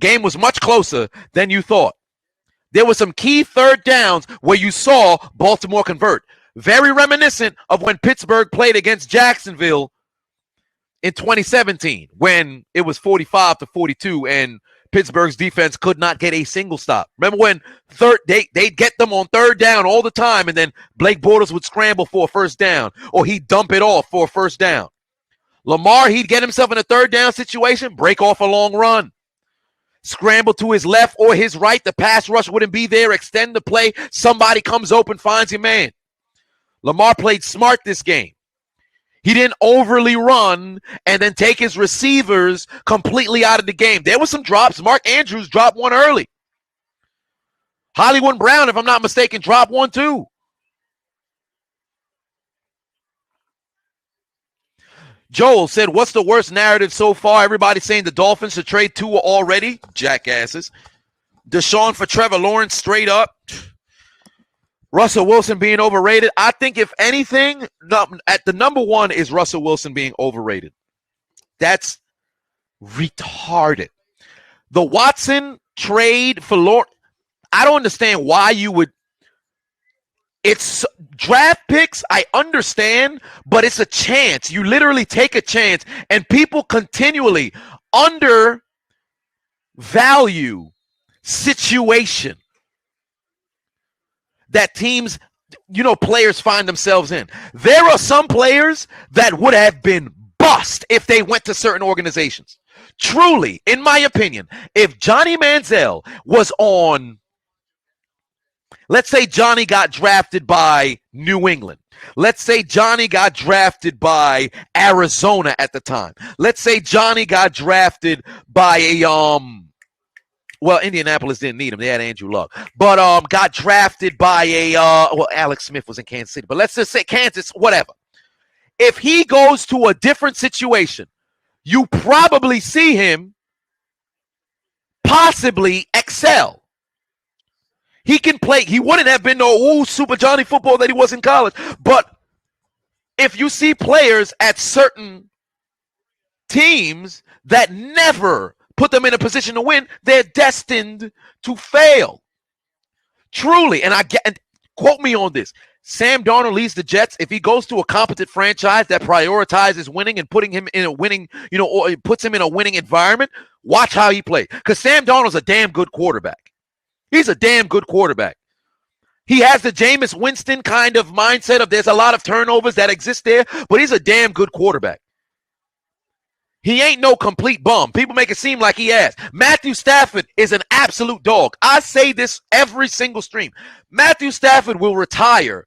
Game was much closer than you thought. There were some key third downs where you saw Baltimore convert. Very reminiscent of when Pittsburgh played against Jacksonville in 2017 when it was 45-42 and Pittsburgh's defense could not get a single stop. Remember when they'd get them on third down all the time, and then Blake Bortles would scramble for a first down, or he'd dump it off for a first down. Lamar, he'd get himself in a third down situation, break off a long run, scramble to his left or his right. The pass rush wouldn't be there. Extend the play. Somebody comes open, finds your man. Lamar played smart this game. He didn't overly run and then take his receivers completely out of the game. There were some drops. Mark Andrews dropped one early. Hollywood Brown, if I'm not mistaken, dropped one too. Joel said, what's the worst narrative so far? Everybody saying the Dolphins should trade Tua already. Jackasses. Deshaun for Trevor Lawrence straight up. Russell Wilson being overrated. I think if anything, at the number one is Russell Wilson being overrated. That's retarded. The Watson trade for Lawrence, I don't understand why you would. It's draft picks, I understand, but it's a chance. You literally take a chance, and people continually undervalue situation that teams, players find themselves in. There are some players that would have been bust if they went to certain organizations. Truly, in my opinion, if Johnny Manziel was on, let's say Johnny got drafted by New England. Let's say Johnny got drafted by Arizona at the time. Let's say Johnny got drafted by Indianapolis didn't need him. They had Andrew Luck. But got drafted by Alex Smith was in Kansas City. But let's just say Kansas, whatever. If he goes to a different situation, you probably see him possibly excel. He can play. He wouldn't have been no Super Johnny football that he was in college. But if you see players at certain teams that never put them in a position to win, they're destined to fail. Truly, and quote me on this. Sam Darnold leads the Jets. If he goes to a competent franchise that prioritizes winning and putting him in a winning, or it puts him in a winning environment, watch how he plays. Because Sam Darnold's a damn good quarterback. He's a damn good quarterback. He has the Jameis Winston kind of mindset of there's a lot of turnovers that exist there, but he's a damn good quarterback. He ain't no complete bum. People make it seem like he has. Matthew Stafford is an absolute dog. I say this every single stream. Matthew Stafford will retire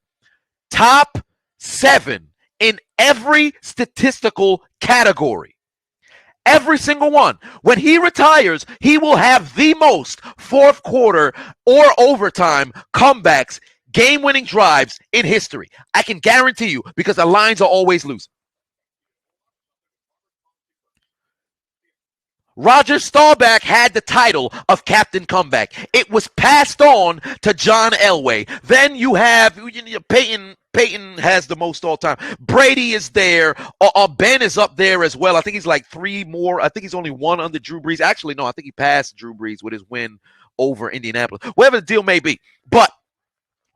top 7 in every statistical category. Every single one. When he retires, he will have the most fourth quarter or overtime comebacks, game-winning drives in history. I can guarantee you, because the lines are always loose. Roger Staubach had the title of Captain Comeback. It was passed on to John Elway. Then you have Peyton. Peyton has the most all time. Brady is there. Ben is up there as well. I think he's like 3 more. I think he's only 1 under Drew Brees. Actually, no, I think he passed Drew Brees with his win over Indianapolis. Whatever the deal may be. But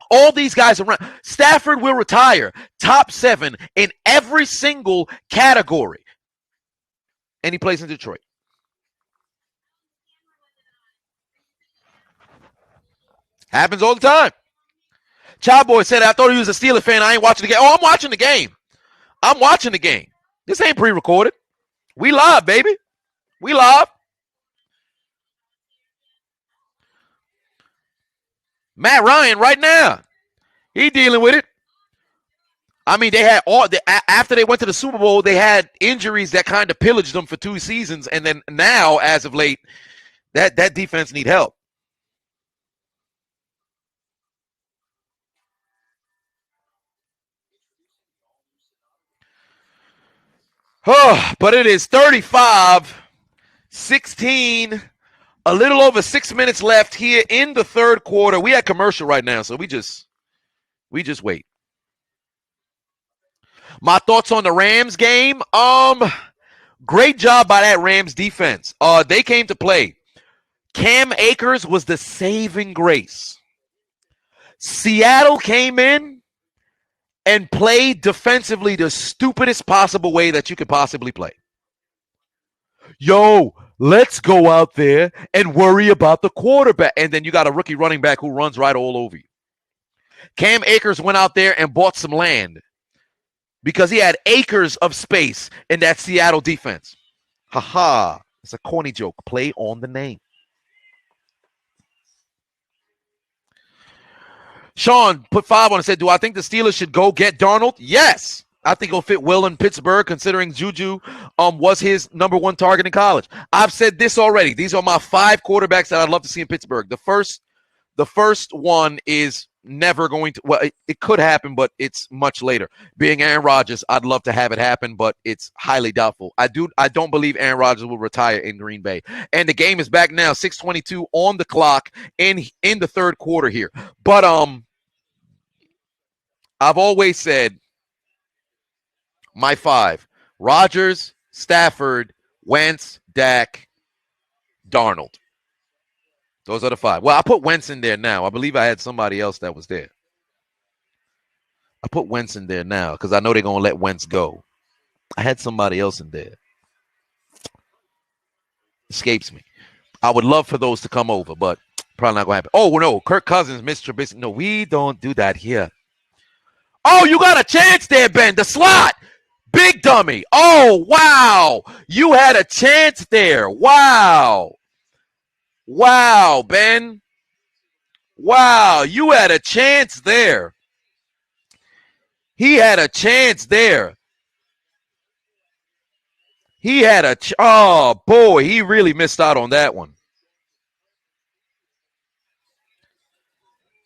all these guys around. Stafford will retire top 7 in every single category. And he plays in Detroit. Happens all the time. Chowboy said, I thought he was a Steelers fan. I ain't watching the game. Oh, I'm watching the game. I'm watching the game. This ain't pre-recorded. We live, baby. We live. Matt Ryan right now. He dealing with it. I mean, they had after they went to the Super Bowl, they had injuries that kind of pillaged them for 2 seasons. And then now, as of late, that defense need help. Oh, but it is 35-16. A little over 6 minutes left here in the third quarter. We at commercial right now, so we just wait. My thoughts on the Rams game. Great job by that Rams defense. They came to play. Cam Akers was the saving grace. Seattle came in and played defensively the stupidest possible way that you could possibly play. Yo, let's go out there and worry about the quarterback. And then you got a rookie running back who runs right all over you. Cam Akers went out there and bought some land because he had acres of space in that Seattle defense. Ha. It's a corny joke. Play on the name. Sean put 5 on and said, do I think the Steelers should go get Darnold? Yes. I think it'll fit well in Pittsburgh, considering Juju was his number 1 target in college. I've said this already. These are my 5 quarterbacks that I'd love to see in Pittsburgh. The first one is never going to, well, it could happen, but it's much later. Being Aaron Rodgers, I'd love to have it happen, but it's highly doubtful. I don't believe Aaron Rodgers will retire in Green Bay. And the game is back now, 6:22 on the clock in the third quarter here. But I've always said my 5: Rodgers, Stafford, Wentz, Dak, Darnold. Those are the 5. Well, I put Wentz in there now. I believe I had somebody else that was there. I put Wentz in there now because I know they're going to let Wentz go. I had somebody else in there. Escapes me. I would love for those to come over, but probably not going to happen. Oh, no. Kirk Cousins, Mr. Trubisky. No, we don't do that here. Oh, you got a chance there, Ben. The slot. Big dummy. Oh, wow. You had a chance there. Wow. Wow, Ben. Wow, you had a chance there. He had a chance there. Oh, boy, he really missed out on that one.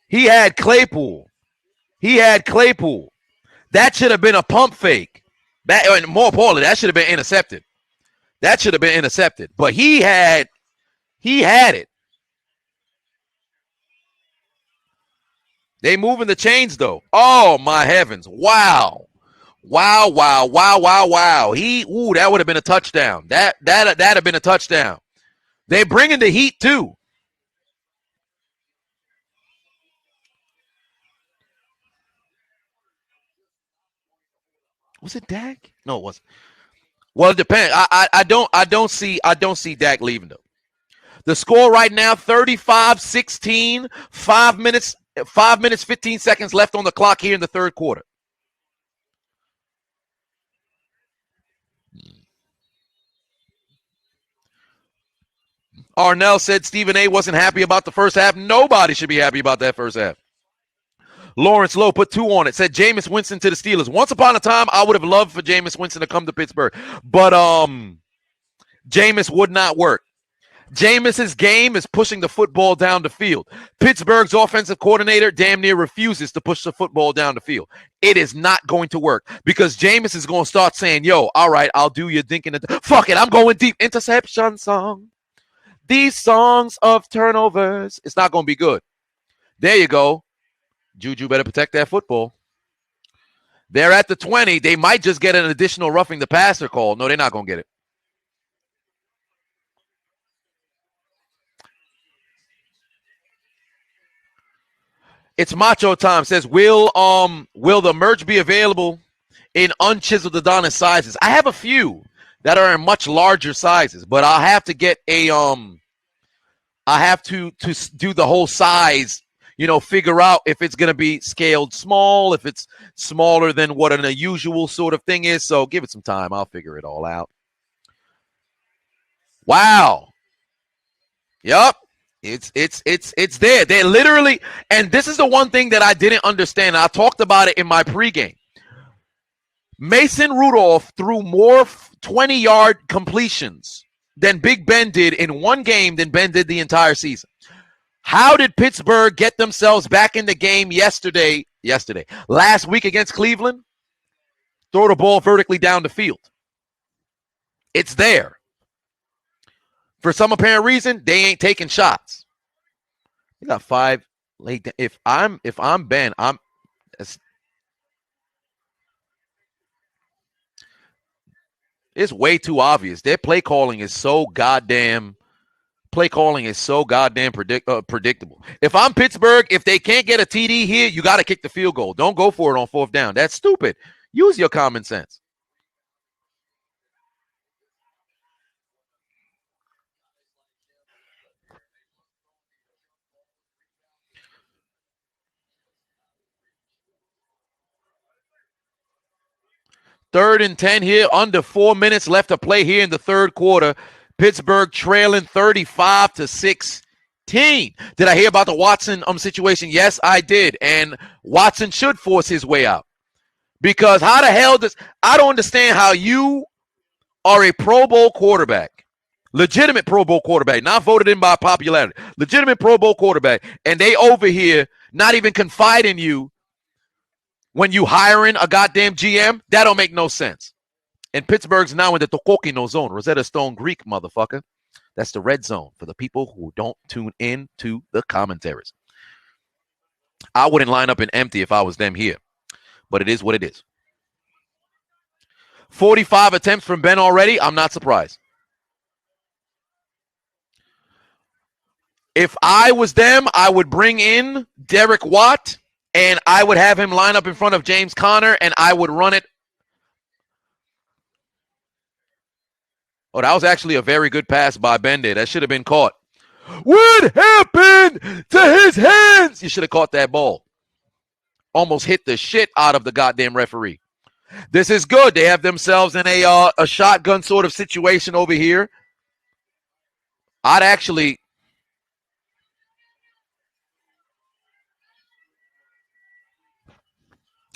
He had Claypool. That should have been a pump fake. And more importantly, that should have been intercepted. But he had it. They moving the chains, though. Oh, my heavens. Wow. That would have been a touchdown. That'd have been a touchdown. They're bringing the heat, too. Was it Dak? No, it wasn't. Well, it depends. I don't see Dak leaving, though. The score right now, 35-16, 5 minutes, 15 seconds left on the clock here in the third quarter. Arnell said Stephen A. wasn't happy about the first half. Nobody should be happy about that first half. Lawrence Lowe put 2 on it. Said Jameis Winston to the Steelers. Once upon a time, I would have loved for Jameis Winston to come to Pittsburgh. But Jameis would not work. Jameis's game is pushing the football down the field. Pittsburgh's offensive coordinator damn near refuses to push the football down the field. It is not going to work because Jameis is going to start saying, yo, all right, I'll do your thinking. Fuck it, I'm going deep. Interception song. These songs of turnovers. It's not going to be good. There you go. Juju better protect that football. They're at the 20. They might just get an additional roughing the passer call. No, they're not going to get it. It's Macho time. Says, will the merch be available in unchiseled Adonis sizes? I have a few that are in much larger sizes, but I'll have to get a I have to do the whole size, figure out if it's going to be scaled small, if it's smaller than what an unusual sort of thing is. So give it some time. I'll figure it all out. Wow. Yep. It's there. They're literally, and this is the one thing that I didn't understand. I talked about it in my pregame. Mason Rudolph threw more 20-yard completions than Big Ben did in one game than Ben did the entire season. How did Pittsburgh get themselves back in the game last week against Cleveland? Throw the ball vertically down the field. It's there. For some apparent reason, they ain't taking shots. They got 5 late. If I'm Ben, it's way too obvious. Their play calling is so goddamn predictable. If I'm Pittsburgh, if they can't get a TD here, you got to kick the field goal. Don't go for it on 4th down. That's stupid. Use your common sense. Third and 10 here, under 4 minutes left to play here in the third quarter. Pittsburgh trailing 35-16. Did I hear about the Watson situation? Yes, I did. And Watson should force his way out. Because how the hell I don't understand how you are a Pro Bowl quarterback, legitimate Pro Bowl quarterback, not voted in by popularity, legitimate Pro Bowl quarterback, and they over here not even confide in you when you hiring a goddamn GM. That don't make no sense. And Pittsburgh's now in the Tokokino zone, Rosetta Stone Greek, motherfucker. That's the red zone for the people who don't tune in to the commentaries. I wouldn't line up in empty if I was them here, but it is what it is. 45 attempts from Ben already. I'm not surprised. If I was them, I would bring in Derek Watt, and I would have him line up in front of James Conner, and I would run it. Oh, that was actually a very good pass by Bende. That should have been caught. What happened to his hands? You should have caught that ball. Almost hit the shit out of the goddamn referee. This is good. They have themselves in a shotgun sort of situation over here. I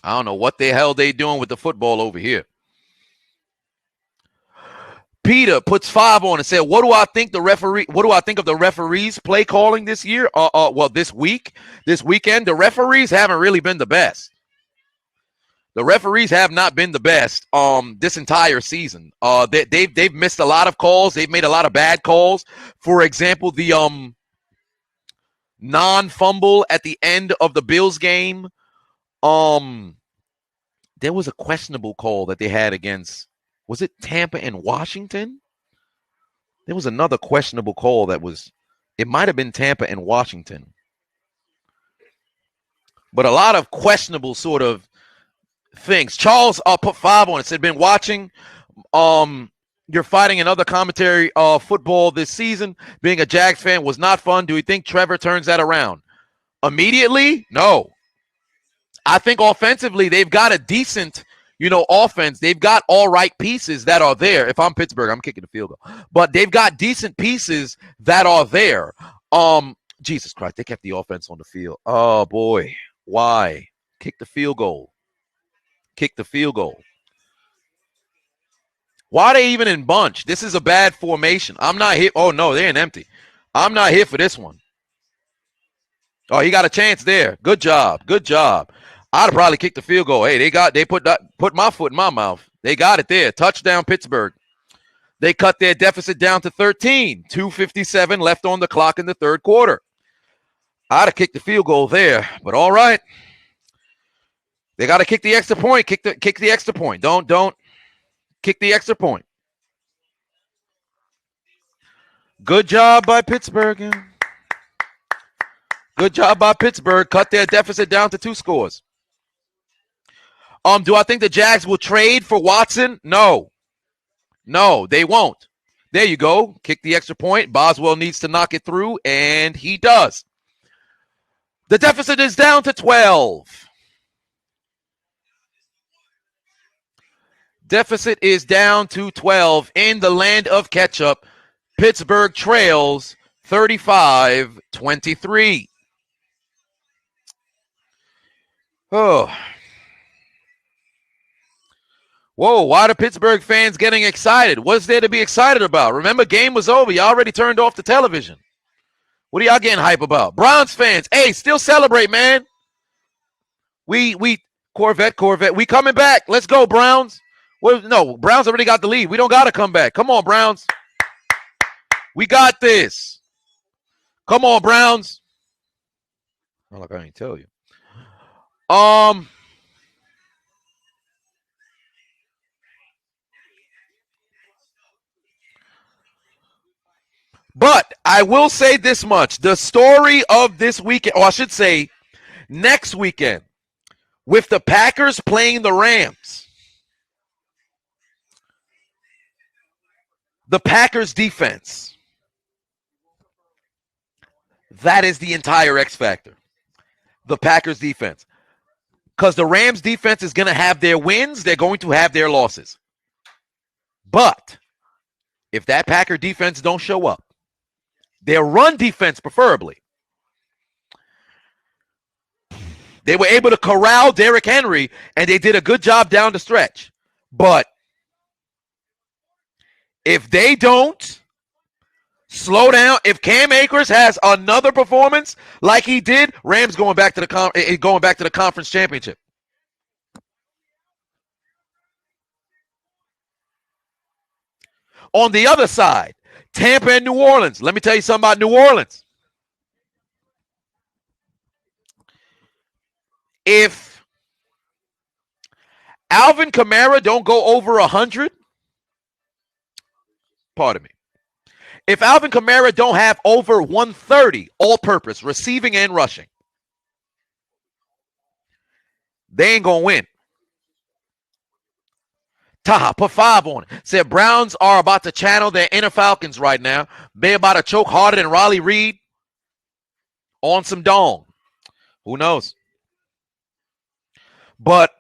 don't know what the hell they doing with the football over here. Peter puts 5 on and said, what do I think of the referees play calling this year? This weekend, the referees haven't really been the best. The referees have not been the best this entire season. They've missed a lot of calls. They've made a lot of bad calls. For example, the non-fumble at the end of the Bills game. There was a questionable call that they had against, was it Tampa and Washington? There was another questionable call it might have been Tampa and Washington. But a lot of questionable sort of things. Charles put 5 on it, said, been watching. You're fighting another commentary football this season. Being a Jags fan was not fun. Do you think Trevor turns that around? Immediately? No. I think offensively, they've got a decent, offense. They've got all right pieces that are there. If I'm Pittsburgh, I'm kicking the field goal. But they've got decent pieces that are there. Jesus Christ, they kept the offense on the field. Oh, boy. Why? Kick the field goal. Kick the field goal. Why are they even in bunch? This is a bad formation. I'm not here. Oh, no, they're in empty. I'm not here for this one. Oh, he got a chance there. Good job. Good job. I'd probably kick the field goal. Hey, they put my foot in my mouth. They got it there. Touchdown, Pittsburgh. They cut their deficit down to 13. 2:57 left on the clock in the third quarter. I'd have kicked the field goal there, but all right. They got to kick the extra point. Kick the extra point. Don't kick the extra point. Good job by Pittsburgh. Good job by Pittsburgh. Cut their deficit down to 2 scores. Do I think the Jags will trade for Watson? No. No, they won't. There you go. Kick the extra point. Boswell needs to knock it through, and he does. The deficit is down to 12. Deficit is down to 12 in the land of ketchup. Pittsburgh trails 35-23. Oh. Whoa, why are the Pittsburgh fans getting excited? What's there to be excited about? Remember, game was over. Y'all already turned off the television. What are y'all getting hype about? Browns fans, hey, still celebrate, man. We Corvette. We coming back. Let's go, Browns. Well, no, Browns already got the lead. We don't got to come back. Come on, Browns. We got this. Come on, Browns. Not like I ain't tell you. But I will say this much. The story of this weekend, or I should say next weekend, with the Packers playing the Rams, the Packers defense, that is the entire X factor. The Packers defense. Because the Rams defense is going to have their wins, they're going to have their losses. But if that Packer defense don't show up, their run defense preferably, they were able to corral Derrick Henry, and they did a good job down the stretch. But if they don't slow down, if Cam Akers has another performance like he did, Rams going back to the conference championship. On the other side, Tampa and New Orleans. Let me tell you something about New Orleans. If Alvin Kamara don't go over 100, pardon me. If Alvin Kamara don't have over 130 all-purpose, receiving and rushing, they ain't going to win. Taha, put 5 on it. Said Browns are about to channel their inner Falcons right now. They about to choke harder than Riley Reid on some dong. Who knows? But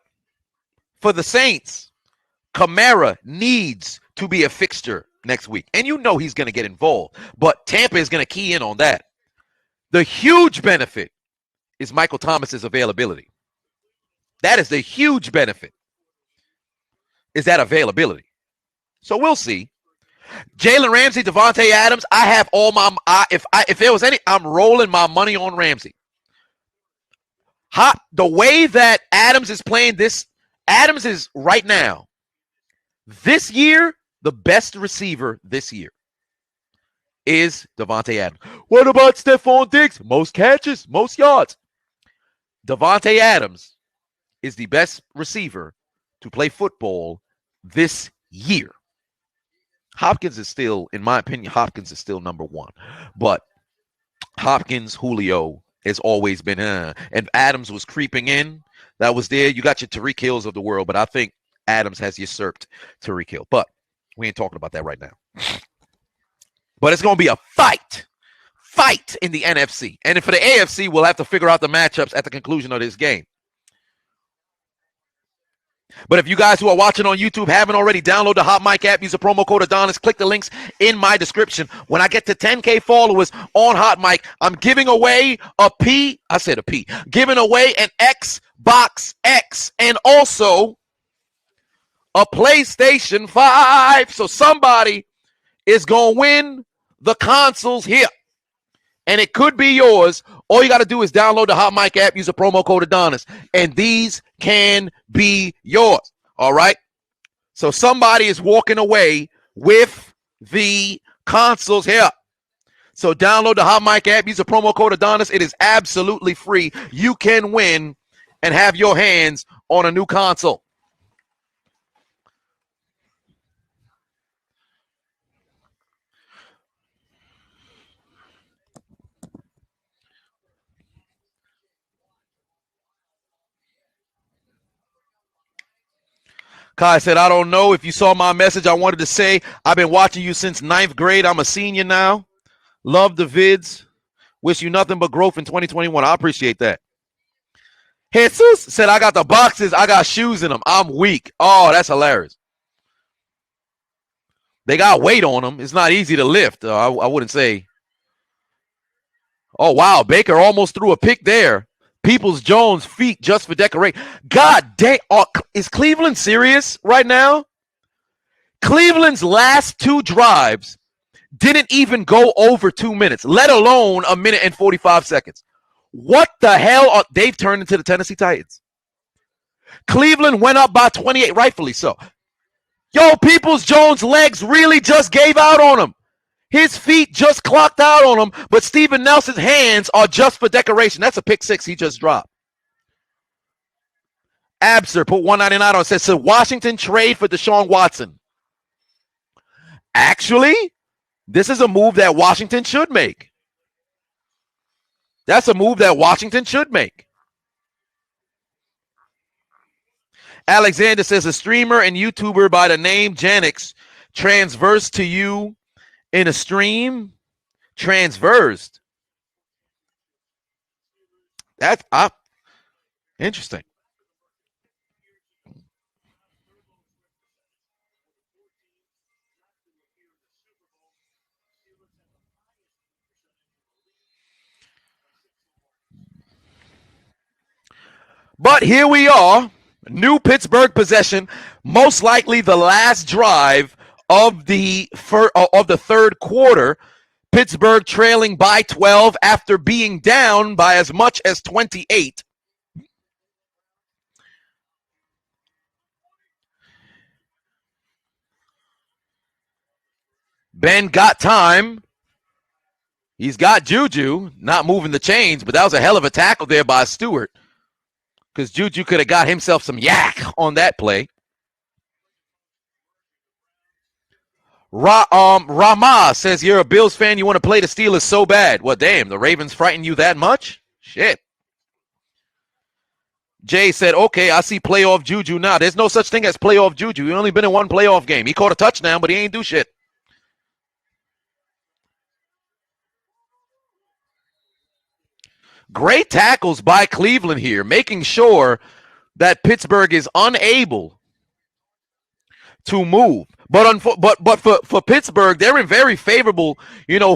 for the Saints, Kamara needs to be a fixture next week. And you know he's going to get involved. But Tampa is going to key in on that. The huge benefit is Michael Thomas's availability. That is the huge benefit. Is that availability. So we'll see. Jalen Ramsey, Devontae Adams, I have all my if there was any, I'm rolling my money on Ramsey. The way that Adams is playing this, Adams is right now, this year, the best receiver this year is Devontae Adams. What about Stephon Diggs? Most catches, most yards. Devontae Adams is the best receiver to play football this year. Hopkins is still, in my opinion, Hopkins is still number one. But Hopkins, Julio has always been, and Adams was creeping in. That was there. You got your Tyreek Hills of the world, but I think Adams has usurped Tyreek Hill. But we ain't talking about that right now. But it's going to be a fight in the NFC. And for the AFC, we'll have to figure out the matchups at the conclusion of this game. But if you guys who are watching on YouTube haven't already, download the Hot Mic app, use the promo code Adonis, click the links in my description. When I get to 10K followers on Hot Mic, I'm giving away giving away an Xbox X and also a PlayStation 5. So somebody is going to win the consoles here. And it could be yours. All you got to do is download the Hot Mic app, use the promo code Adonis, and these can be yours. All right? So somebody is walking away with the consoles here. So download the Hot Mic app, use the promo code Adonis. It is absolutely free. You can win and have your hands on a new console. Kai said, I don't know if you saw my message. I wanted to say I've been watching you since 9th grade. I'm a senior now. Love the vids. Wish you nothing but growth in 2021. I appreciate that. Jesus said, I got the boxes. I got shoes in them. I'm weak. Oh, that's hilarious. They got weight on them. It's not easy to lift. I wouldn't say. Oh, wow. Baker almost threw a pick there. Peoples-Jones feet just for decoration. God dang. Is Cleveland serious right now? Cleveland's last 2 drives didn't even go over 2 minutes, let alone a minute and 45 seconds. What the hell? They've turned into the Tennessee Titans. Cleveland went up by 28, rightfully so. Yo, Peoples-Jones' legs really just gave out on him. His feet just clocked out on him, but Steven Nelson's hands are just for decoration. That's a pick six he just dropped. Abser put 199 on. Says, so Washington trade for Deshaun Watson. Actually, this is a move that Washington should make. That's a move that Washington should make. Alexander says, a streamer and YouTuber by the name Janix transversed to you in a stream. Transversed. That's interesting. But here we are, new Pittsburgh possession, most likely the last drive of the third quarter. Pittsburgh trailing by 12 after being down by as much as 28. Ben got time. He's got Juju, not moving the chains, but that was a hell of a tackle there by Stewart. Because Juju could have got himself some yak on that play. Rama says, you're a Bills fan, you want to play the Steelers so bad. Well, damn, the Ravens frighten you that much? Shit. Jay said, okay, I see playoff Juju now. There's no such thing as playoff Juju. He only been in one playoff game. He caught a touchdown, but he ain't do shit. Great tackles by Cleveland here, making sure that Pittsburgh is unable to move. But for Pittsburgh, they're in very favorable,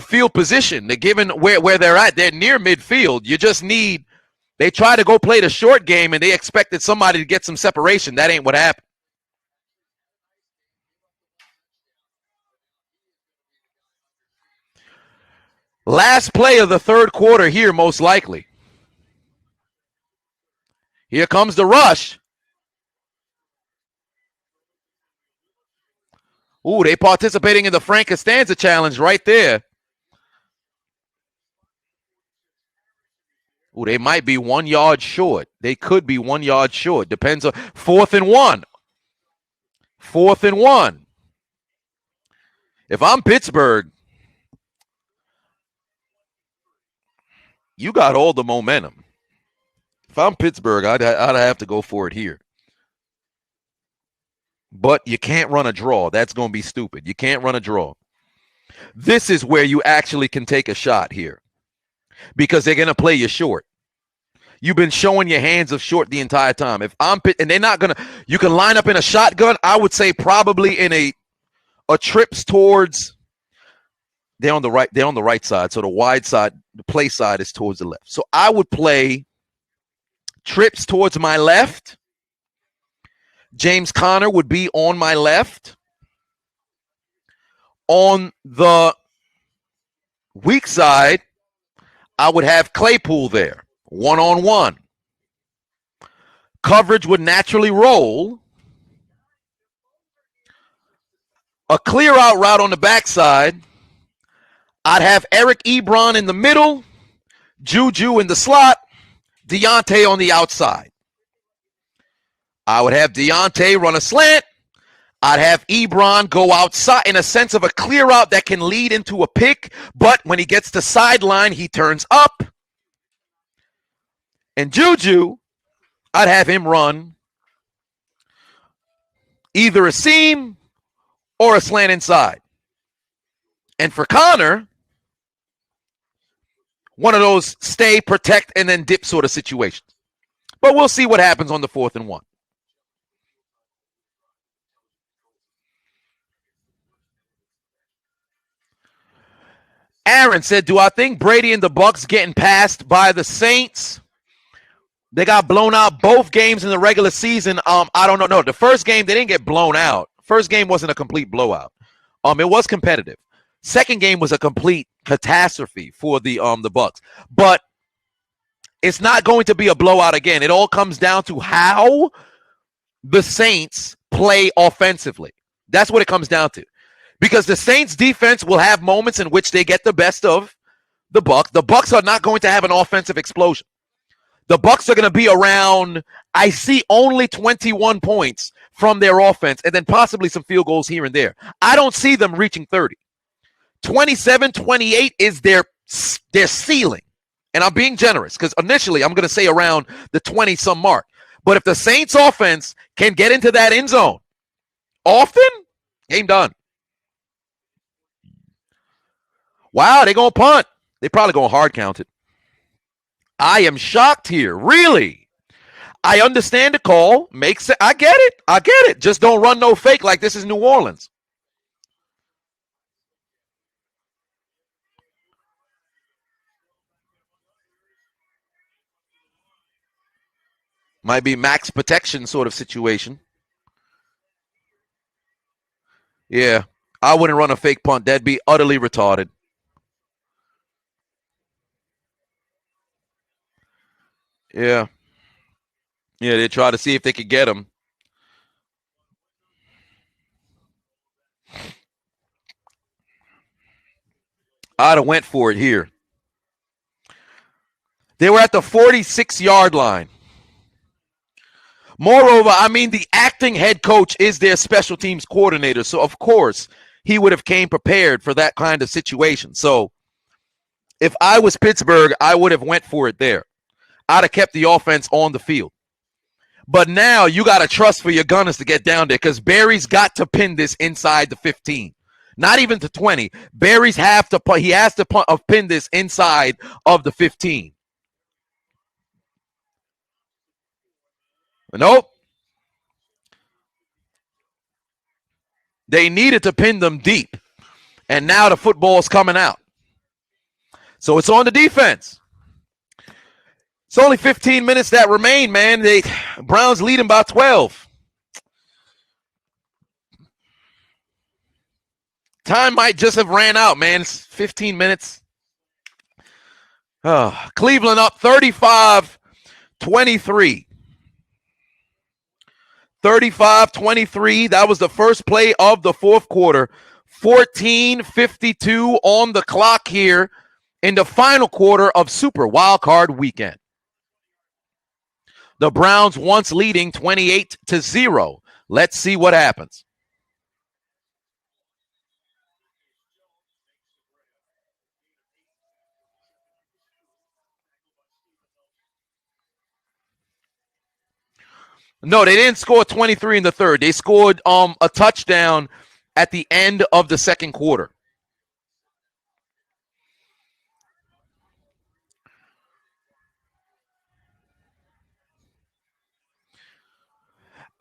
field position. They're given where they're at. They're near midfield. You just need – they try to go play the short game, and they expected somebody to get some separation. That ain't what happened. Last play of the third quarter here, most likely. Here comes the rush. Ooh, they participating in the Frank Costanza challenge right there. Ooh, they might be 1 yard short. They could be 1 yard short. Depends on 4th and 1. 4th and 1. If I'm Pittsburgh, you got all the momentum. If I'm Pittsburgh, I'd have to go for it here. But you can't run a draw. That's going to be stupid. You can't run a draw. This is where you actually can take a shot here because they're going to play you short. You've been showing your hands of short the entire time. If I'm and they're not going to – you can line up in a shotgun. I would say probably in a trips towards – they're on the right side. So the wide side, the play side is towards the left. So I would play trips towards my left. James Conner would be on my left. On the weak side, I would have Claypool there, one-on-one. Coverage would naturally roll. A clear-out route on the backside. I'd have Eric Ebron in the middle, Juju in the slot, Deontay on the outside. I would have Deontay run a slant. I'd have Ebron go outside in a sense of a clear out that can lead into a pick, but when he gets to sideline, he turns up. And Juju, I'd have him run either a seam or a slant inside. And for Conner, one of those stay, protect, and then dip sort of situations. But we'll see what happens on the 4th and 1. Aaron said, do I think Brady and the Bucs getting passed by the Saints? They got blown out both games in the regular season. I don't know. No, the first game, they didn't get blown out. First game wasn't a complete blowout. It was competitive. Second game was a complete catastrophe for the Bucs. But it's not going to be a blowout again. It all comes down to how the Saints play offensively. That's what it comes down to. Because the Saints defense will have moments in which they get the best of the Bucs. The Bucs are not going to have an offensive explosion. The Bucs are going to be around, I see only 21 points from their offense and then possibly some field goals here and there. I don't see them reaching 30. 27, 28 is their ceiling. And I'm being generous because initially I'm going to say around the 20-some mark. But if the Saints offense can get into that end zone often, game done. Wow, they're going to punt. They probably going to hard count it. I am shocked here. Really? I understand the call. Makes it. I get it. I get it. Just don't run no fake like this is New Orleans. Might be max protection sort of situation. Yeah. I wouldn't run a fake punt. That'd be utterly retarded. Yeah. Yeah, they try to see if they could get him. I'd have went for it here. They were at the 46-yard line. Moreover, I mean, the acting head coach is their special teams coordinator. So, of course, he would have came prepared for that kind of situation. So, if I was Pittsburgh, I would have went for it there. I'd have kept the offense on the field. But now you got to trust for your gunners to get down there because Barry's got to pin this inside the 15. Not even to 20. Barry's he has to pin this inside of the 15. Nope. They needed to pin them deep. And now the football's coming out. So it's on the defense. It's only 15 minutes that remain, man. Browns leading by 12. Time might just have ran out, man. It's 15 minutes. Cleveland up 35-23. 35-23. That was the first play of the fourth quarter. 14:52 on the clock here in the final quarter of Super Wildcard Weekend. The Browns once leading 28-0. Let's see what happens. No, they didn't score 23 in the third. They scored a touchdown at the end of the second quarter.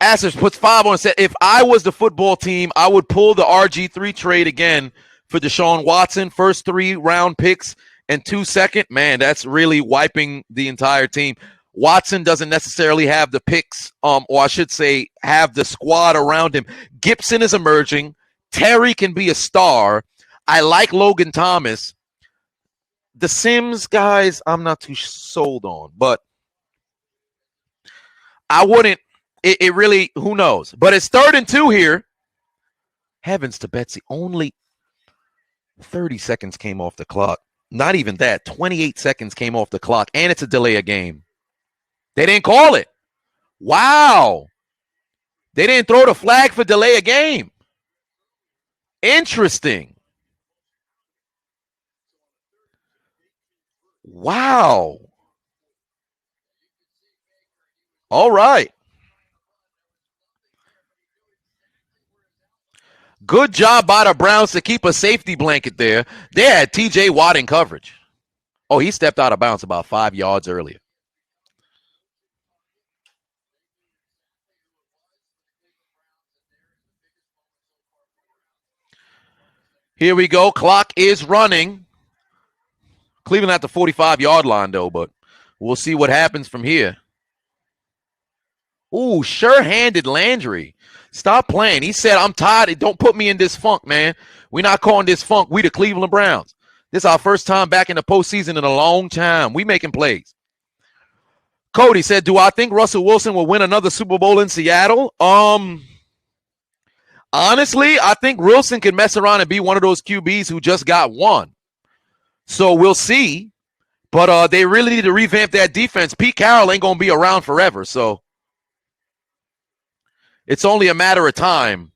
Assers puts 5 on and said, if I was the football team, I would pull the RG3 trade again for Deshaun Watson. First 3 round picks and 2 second. Man, that's really wiping the entire team. Watson doesn't necessarily have the picks, or I should say have the squad around him. Gibson is emerging. Terry can be a star. I like Logan Thomas. The Sims guys, I'm not too sold on, but I wouldn't. It really, who knows? But it's 3rd and 2 here. Heavens to Betsy. Only 30 seconds came off the clock. Not even that. 28 seconds came off the clock, and it's a delay of game. They didn't call it. Wow. They didn't throw the flag for delay of game. Interesting. Wow. All right. Good job by the Browns to keep a safety blanket there. They had TJ Watt in coverage. Oh, he stepped out of bounds about 5 yards earlier. Here we go. Clock is running. Cleveland at the 45-yard line, though, but we'll see what happens from here. Ooh, sure-handed Landry. Stop playing. He said, I'm tired. Don't put me in this funk, man. We're not calling this funk. We the Cleveland Browns. This is our first time back in the postseason in a long time. We making plays. Cody said, do I think Russell Wilson will win another Super Bowl in Seattle? Honestly, I think Wilson can mess around and be one of those QBs who just got one. So we'll see. But they really need to revamp that defense. Pete Carroll ain't going to be around forever. So it's only a matter of time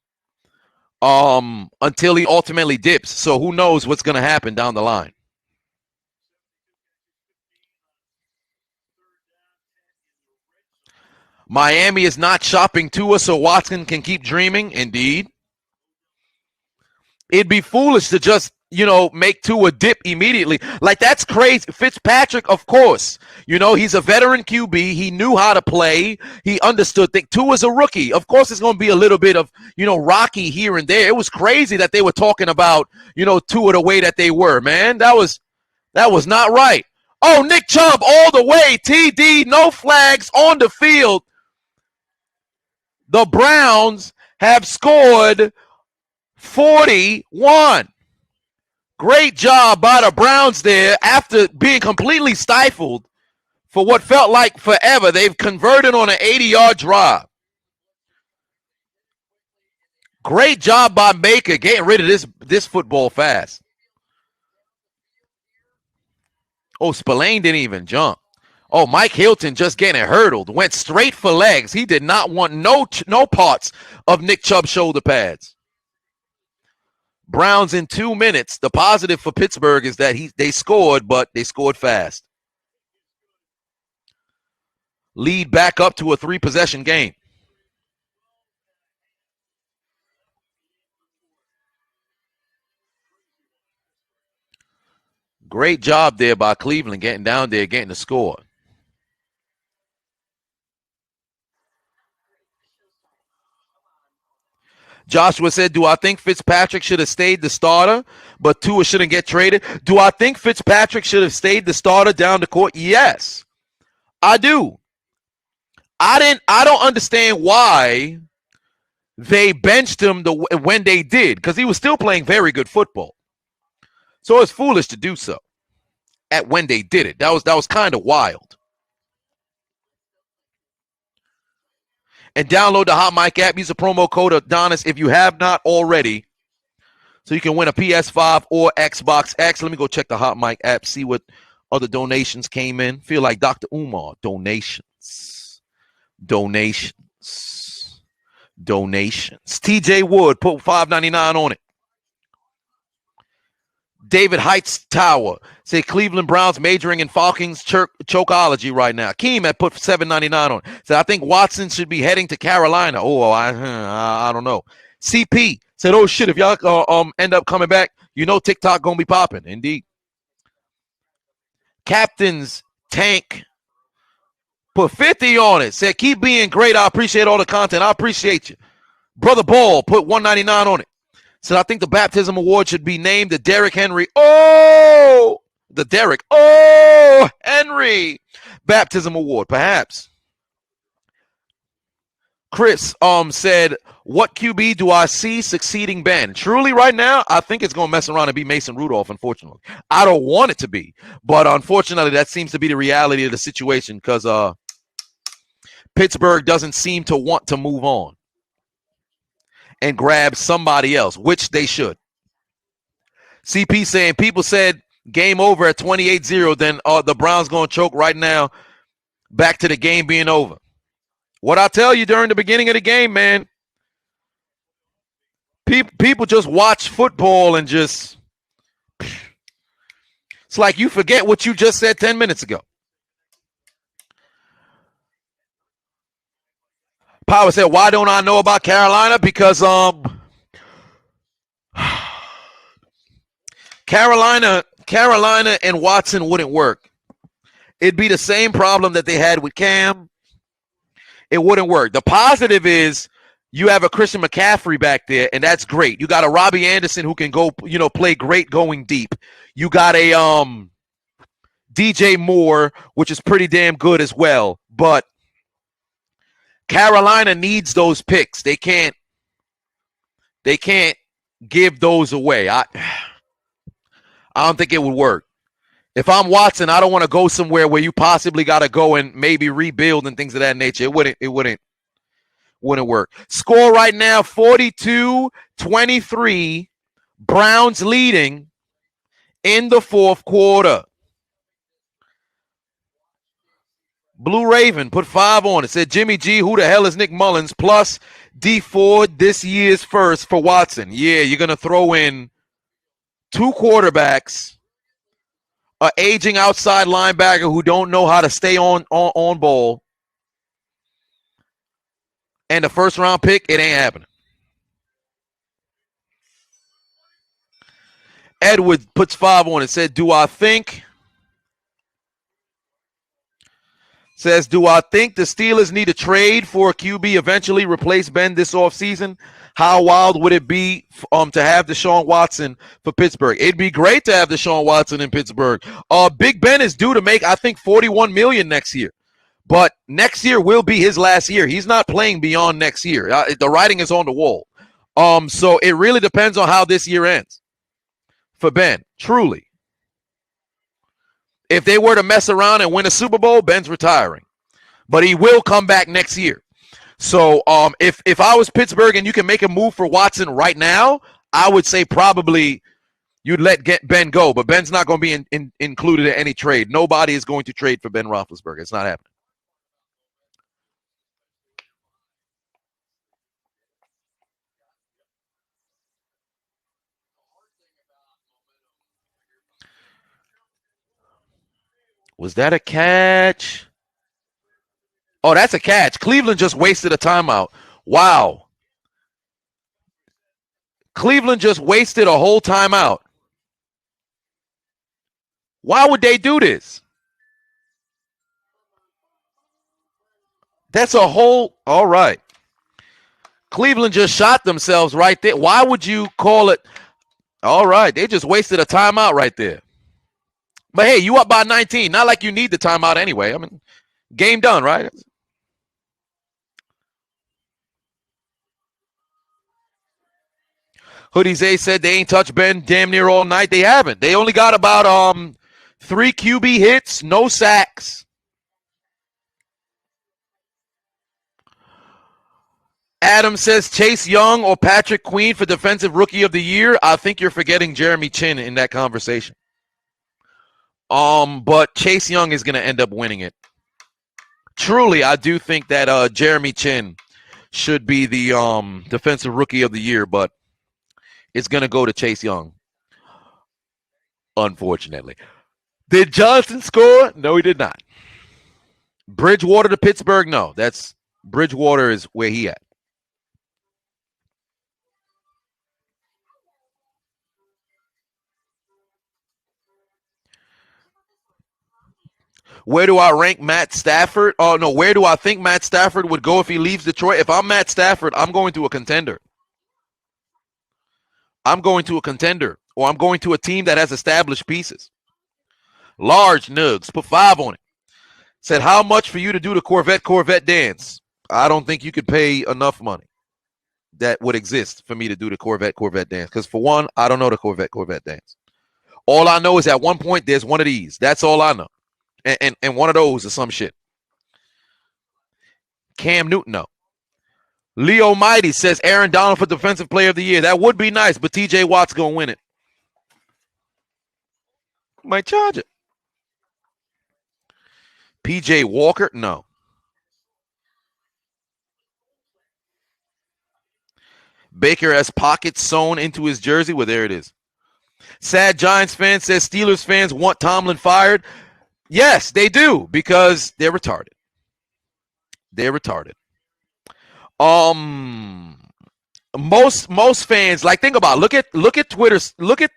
until he ultimately dips. So who knows what's going to happen down the line. Miami is not shopping Tua so Watson can keep dreaming. Indeed. It'd be foolish to just, make Tua dip immediately. Like, that's crazy. Fitzpatrick, of course. He's a veteran QB. He knew how to play. He understood things. Tua's a rookie. Of course, it's going to be a little bit of, rocky here and there. It was crazy that they were talking about, Tua the way that they were, man. That was not right. Oh, Nick Chubb all the way. TD, no flags on the field. The Browns have scored 41. Great job by the Browns there after being completely stifled for what felt like forever. They've converted on an 80-yard drive. Great job by Baker getting rid of this football fast. Oh, Spillane didn't even jump. Oh, Mike Hilton just getting hurdled. Went straight for legs. He did not want no parts of Nick Chubb's shoulder pads. Browns in 2 minutes. The positive for Pittsburgh is that they scored, but they scored fast. Lead back up to a 3-possession game. Great job there by Cleveland getting down there, getting the score. Joshua said, do I think Fitzpatrick should have stayed the starter, but Tua shouldn't get traded? Do I think Fitzpatrick should have stayed the starter down the court? Yes, I do. I don't understand why they benched him when they did, because he was still playing very good football. So it's foolish to do so when they did it. That was kind of wild. And download the Hot Mic app. Use the promo code Adonis if you have not already, so you can win a PS5 or Xbox X. Let me go check the Hot Mic app, see what other donations came in. Feel like Dr. Umar. Donations. TJ Wood put $5.99 on it. David Heights Tower say Cleveland Browns majoring in Falcons chokeology right now. Keem had put $7.99 on it. Said I think Watson should be heading to Carolina. Oh, I don't know. CP said, oh shit, if y'all end up coming back, TikTok gonna be popping. Indeed. Captain's Tank put 50 on it. Said keep being great. I appreciate all the content. I appreciate you. Brother Ball put $1.99 on it. Said, I think the Baptism Award should be named the Derrick Henry. Oh, the Derrick. Oh, Henry Baptism Award, perhaps. Chris said, what QB do I see succeeding Ben? Truly, right now, I think it's going to mess around and be Mason Rudolph, unfortunately. I don't want it to be, but unfortunately, that seems to be the reality of the situation because Pittsburgh doesn't seem to want to move on and grab somebody else, which they should. CP saying people said game over at 28-0, then the Browns going to choke right now. Back to the game being over. What I tell you during the beginning of the game, man, people just watch football and just, it's like you forget what you just said 10 minutes ago. Power said, why don't I know about Carolina? Because Carolina and Watson wouldn't work. It'd be the same problem that they had with Cam. It wouldn't work. The positive is you have a Christian McCaffrey back there, and that's great. You got a Robbie Anderson who can go, play great going deep. You got a DJ Moore, which is pretty damn good as well. But Carolina needs those picks. They can't give those away. I don't think it would work. If I'm Watson, I don't want to go somewhere where you possibly got to go and maybe rebuild and things of that nature. It wouldn't Wouldn't work. Score right now, 42-23. Browns leading in the fourth quarter. Blue Raven put 5 on it. Said, Jimmy G, who the hell is Nick Mullins? Plus D Ford this year's first for Watson. Yeah, you're going to throw in 2 quarterbacks, an aging outside linebacker who don't know how to stay on ball, and the first round pick. It ain't happening. Edward puts 5 on it. Said, do I think the Steelers need a trade for a QB eventually replace Ben this offseason? How wild would it be to have Deshaun Watson for Pittsburgh? It'd be great to have Deshaun Watson in Pittsburgh. Big Ben is due to make, I think, $41 million next year. But next year will be his last year. He's not playing beyond next year. The writing is on the wall. So it really depends on how this year ends for Ben, truly. If they were to mess around and win a Super Bowl, Ben's retiring. But he will come back next year. So if I was Pittsburgh and you can make a move for Watson right now, I would say probably you'd let Ben go. But Ben's not going to be included in any trade. Nobody is going to trade for Ben Roethlisberger. It's not happening. Was that a catch? Oh, that's a catch. Cleveland just wasted a timeout. Wow. Cleveland just wasted a whole timeout. Why would they do this? That's a whole, all right. Cleveland just shot themselves right there. Why would you call it? All right, they just wasted a timeout right there. But hey, you up by 19. Not like you need the timeout anyway. I mean, game done, right? Hoodie Zay said they ain't touched Ben damn near all night. They haven't. They only got about 3 QB hits, no sacks. Adam says Chase Young or Patrick Queen for Defensive Rookie of the Year. I think you're forgetting Jeremy Chin in that conversation. But Chase Young is going to end up winning it. Truly, I do think that Jeremy Chin should be the Defensive Rookie of the Year, but it's going to go to Chase Young, unfortunately. Did Johnson score? No, he did not. Bridgewater to Pittsburgh? No, that's Bridgewater is where he at. Where do I rank Matt Stafford? Oh, no, where do I think Matt Stafford would go if he leaves Detroit? If I'm Matt Stafford, I'm going to a contender. I'm going to a contender, or I'm going to a team that has established pieces. Large Nugs, put 5 on it. Said, how much for you to do the Corvette dance? I don't think you could pay enough money that would exist for me to do the Corvette dance. Because for one, I don't know the Corvette dance. All I know is at one point there's one of these. That's all I know. And one of those is some shit. Cam Newton, no. Leo Mighty says Aaron Donald for Defensive Player of the Year. That would be nice, but TJ Watt's going to win it. Might charge it. PJ Walker, no. Baker has pockets sewn into his jersey. Well, there it is. Sad Giants fan says Steelers fans want Tomlin fired. Yes, they do, because they're retarded. They're retarded. Most fans, like, think about it. Look at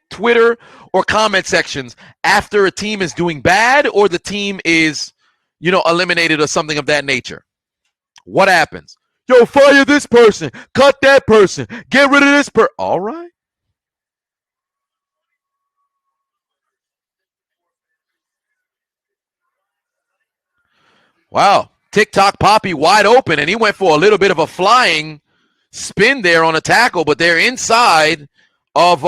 Twitter or comment sections after a team is doing bad or the team is, eliminated or something of that nature. What happens? Yo, fire this person, cut that person, get rid of this person. All right. Wow. TikTok Poppy wide open, and he went for a little bit of a flying spin there on a tackle, but they're inside of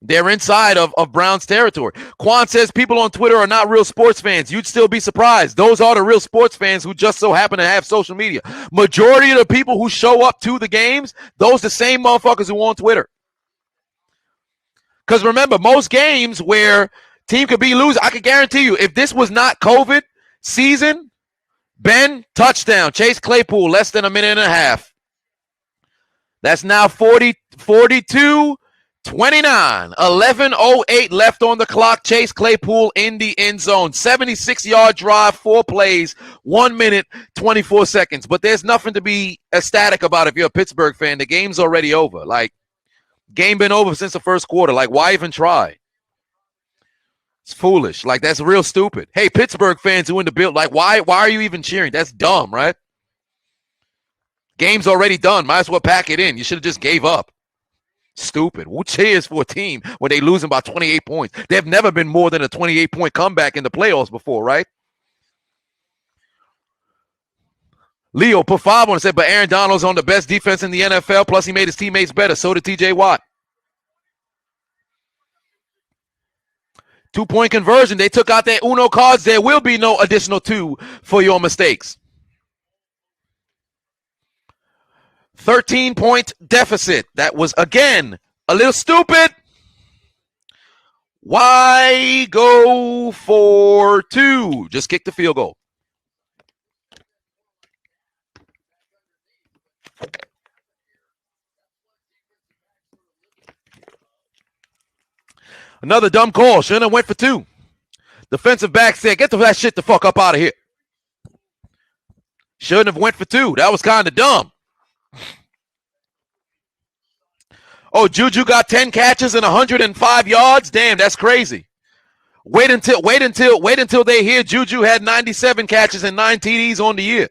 They're inside of Browns territory. Quan says people on Twitter are not real sports fans. You'd still be surprised. Those are the real sports fans who just so happen to have social media. Majority of the people who show up to the games, those the same motherfuckers who on Twitter. Because remember, most games where team could be losing, I can guarantee you, if this was not COVID season, Ben, touchdown. Chase Claypool, less than a minute and a half. That's now 42. 29, 11:08 left on the clock. Chase Claypool in the end zone. 76-yard drive, 4 plays, 1 minute, 24 seconds. But there's nothing to be ecstatic about if you're a Pittsburgh fan. The game's already over. Like, game been over since the first quarter. Like, why even try? It's foolish. Like, that's real stupid. Hey, Pittsburgh fans who in the build, like, why are you even cheering? That's dumb, right? Game's already done. Might as well pack it in. You should have just gave up. Stupid. Who cheers for a team when they losing by 28 points? They've never been more than a 28-point comeback in the playoffs before, right? Leo put 5 on and said, but Aaron Donald's on the best defense in the NFL, plus he made his teammates better. So did TJ Watt. 2-point conversion. They took out their Uno cards. There will be no additional 2 for your mistakes. 13-point deficit. That was, again, a little stupid. Why go for 2? Just kick the field goal. Another dumb call. Shouldn't have went for 2. Defensive back said, get that shit the fuck up out of here. Shouldn't have went for 2. That was kind of dumb. Oh, Juju got 10 catches and 105 yards. Damn, that's crazy. Wait until they hear Juju had 97 catches and 9 TDs on the year.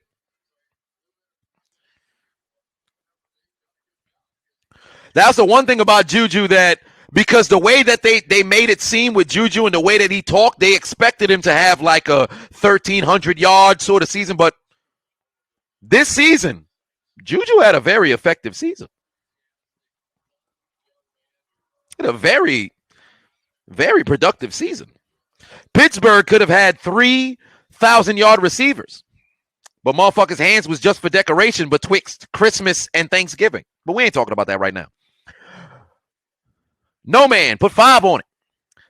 That's the one thing about Juju, that because the way that they made it seem with Juju and the way that he talked, they expected him to have like a 1,300-yard sort of season. But this season, Juju had a very effective season. Had a very, very productive season. Pittsburgh could have had 3,000-yard receivers, but motherfuckers' hands was just for decoration betwixt Christmas and Thanksgiving. But we ain't talking about that right now. No man put 5 on it.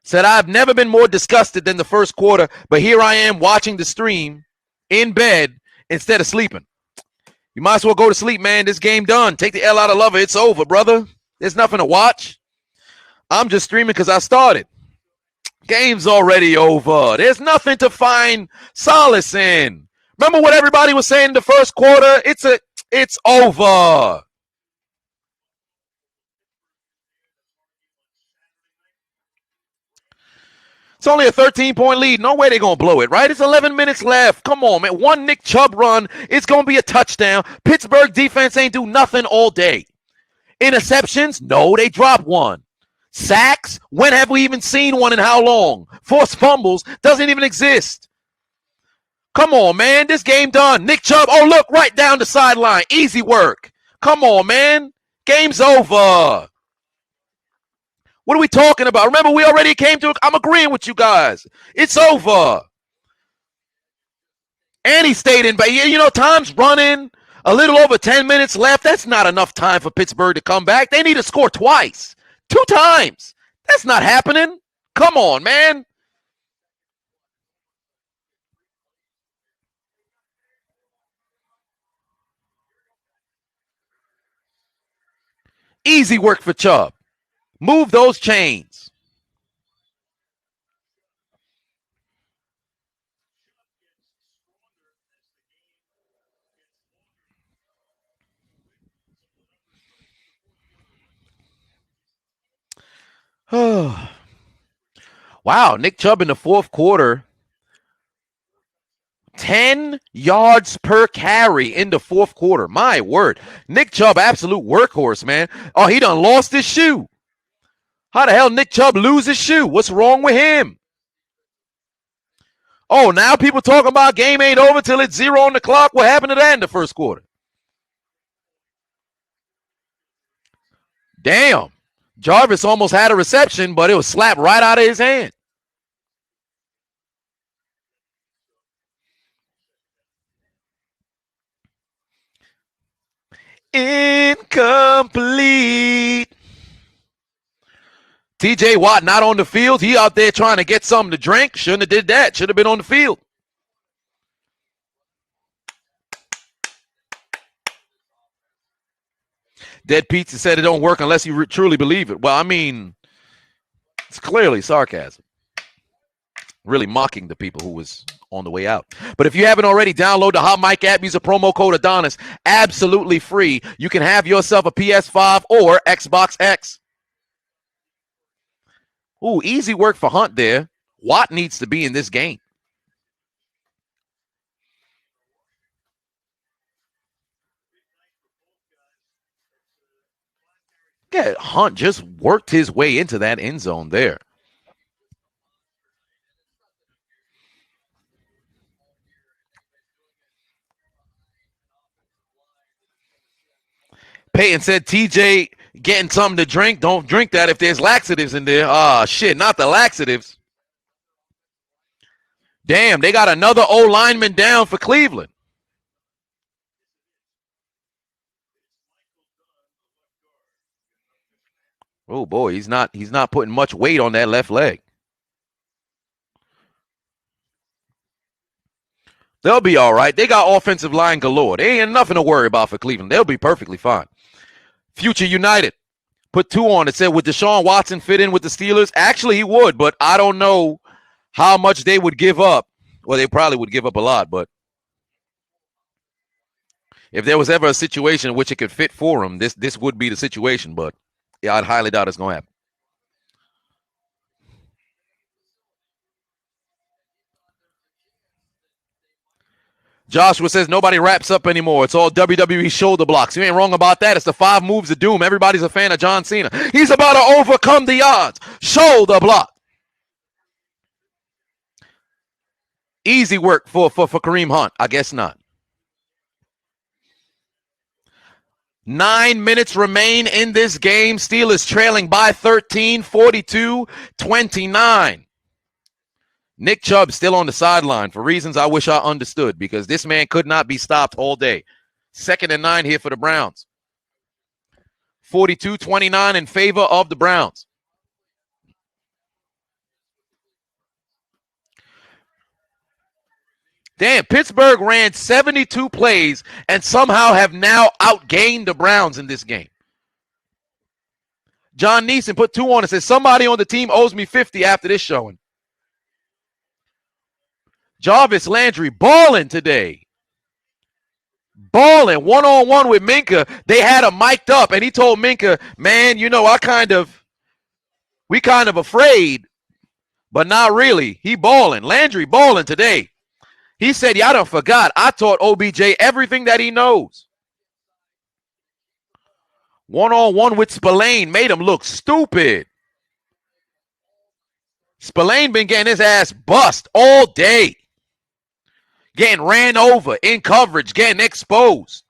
Said, I've never been more disgusted than the first quarter, but here I am watching the stream in bed instead of sleeping. You might as well go to sleep, man. This game done. Take the L out of lover. It's over, brother. There's nothing to watch. I'm just streaming because I started. Game's already over. There's nothing to find solace in. Remember what everybody was saying in the first quarter? It's over. It's only a 13-point lead. No way they're going to blow it, right? It's 11 minutes left. Come on, man. One Nick Chubb run, it's going to be a touchdown. Pittsburgh defense ain't do nothing all day. Interceptions? No, they dropped one. Sacks? When have we even seen one in how long? Forced fumbles? Doesn't even exist. Come on, man. This game done. Nick Chubb, oh, look, right down the sideline. Easy work. Come on, man. Game's over. What are we talking about? Remember, we already came to, I'm agreeing with you guys. It's over. And he stayed in, but you know, time's running. A little over 10 minutes left. That's not enough time for Pittsburgh to come back. They need to score twice. 2 times. That's not happening. Come on, man. Easy work for Chubb. Move those chains. Wow, Nick Chubb in the fourth quarter, 10 yards per carry in the fourth quarter. My word. Nick Chubb, absolute workhorse, man. Oh, he done lost his shoe. How the hell Nick Chubb lose his shoe? What's wrong with him? Oh, now people talking about game ain't over till it's 0 on the clock. What happened to that in the first quarter? Damn. Jarvis almost had a reception, but it was slapped right out of his hand. Incomplete. TJ Watt not on the field. He out there trying to get something to drink. Shouldn't have did that. Should have been on the field. Dead Pizza said it don't work unless you truly believe it. Well, I mean, it's clearly sarcasm. Really mocking the people who was on the way out. But if you haven't already, download the Hot Mic app. Use a promo code Adonis. Absolutely free. You can have yourself a PS5 or Xbox X. Ooh, easy work for Hunt there. Watt needs to be in this game. Yeah, Hunt just worked his way into that end zone there. Peyton said, TJ getting something to drink. Don't drink that if there's laxatives in there. Ah, shit, not the laxatives. Damn, they got another O lineman down for Cleveland. Oh boy, he's not putting much weight on that left leg. They'll be all right. They got offensive line galore. They ain't nothing to worry about for Cleveland. They'll be perfectly fine. Future United put 2 on it. Said, would Deshaun Watson fit in with the Steelers? Actually, he would, but I don't know how much they would give up. Well, they probably would give up a lot, but if there was ever a situation in which it could fit for him, this would be the situation. But yeah, I'd highly doubt it's going to happen. Joshua says nobody wraps up anymore. It's all WWE shoulder blocks. You ain't wrong about that. It's the 5 moves of doom. Everybody's a fan of John Cena. He's about to overcome the odds. Shoulder block. Easy work for Kareem Hunt. I guess not. 9 minutes remain in this game. Steelers trailing by 13, 42-29. Nick Chubb still on the sideline for reasons I wish I understood, because this man could not be stopped all day. 2nd and 9 here for the Browns. 42-29 in favor of the Browns. Damn, Pittsburgh ran 72 plays and somehow have now outgained the Browns in this game. John Neeson put 2 on and says, somebody on the team owes me 50 after this showing. Jarvis Landry balling today. Balling one-on-one with Minka. They had him mic'd up, and he told Minka, man, you know, we kind of afraid, but not really. He balling. Landry balling today. He said, yeah, I done forgot. I taught OBJ everything that he knows. One-on-one with Spillane made him look stupid. Spillane been getting his ass bust all day. Getting ran over in coverage, getting exposed.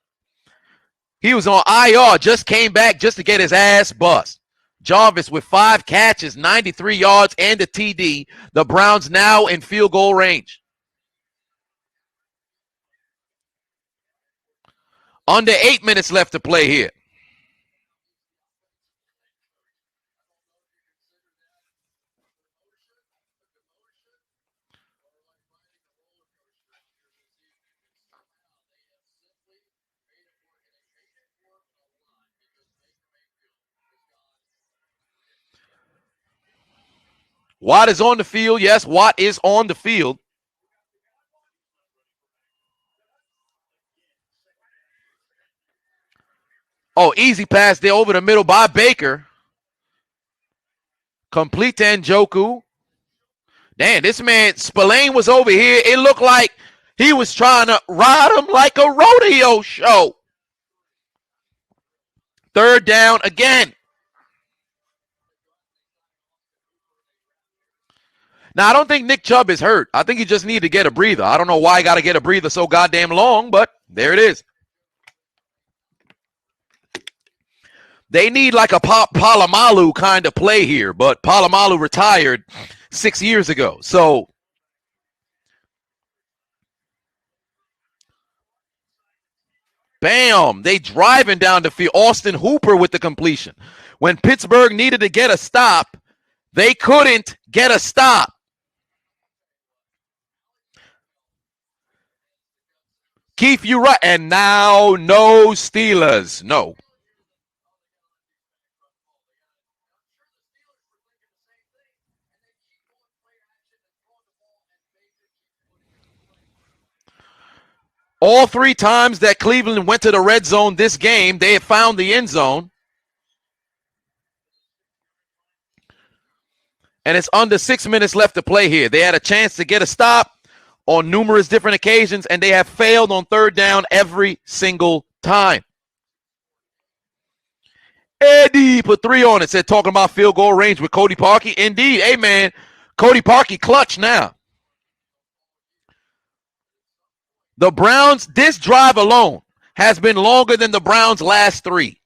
He was on IR, just came back just to get his ass bust. Jarvis with 5 catches, 93 yards, and a TD. The Browns now in field goal range. Under 8 minutes left to play here. Watt is on the field. Yes, Watt is on the field. Oh, easy pass there over the middle by Baker. Complete to Njoku. Damn, this man, Spillane was over here. It looked like he was trying to ride him like a rodeo show. 3rd down again. Now, I don't think Nick Chubb is hurt. I think he just needed to get a breather. I don't know why he got to get a breather so goddamn long, but there it is. They need like a Palomalu kind of play here, but Palomalu retired 6 years ago. So bam, they driving down the field. Austin Hooper with the completion. When Pittsburgh needed to get a stop, they couldn't get a stop. Keith, you right. And now no Steelers. No. All 3 times that Cleveland went to the red zone this game, they had found the end zone. And it's under 6 minutes left to play here. They had a chance to get a stop on numerous different occasions, and they have failed on third down every single time. Eddie put 3 on it, said talking about field goal range with Cody Parkey. Indeed, hey man, Cody Parkey clutch now. The Browns, this drive alone has been longer than the Browns' last 3.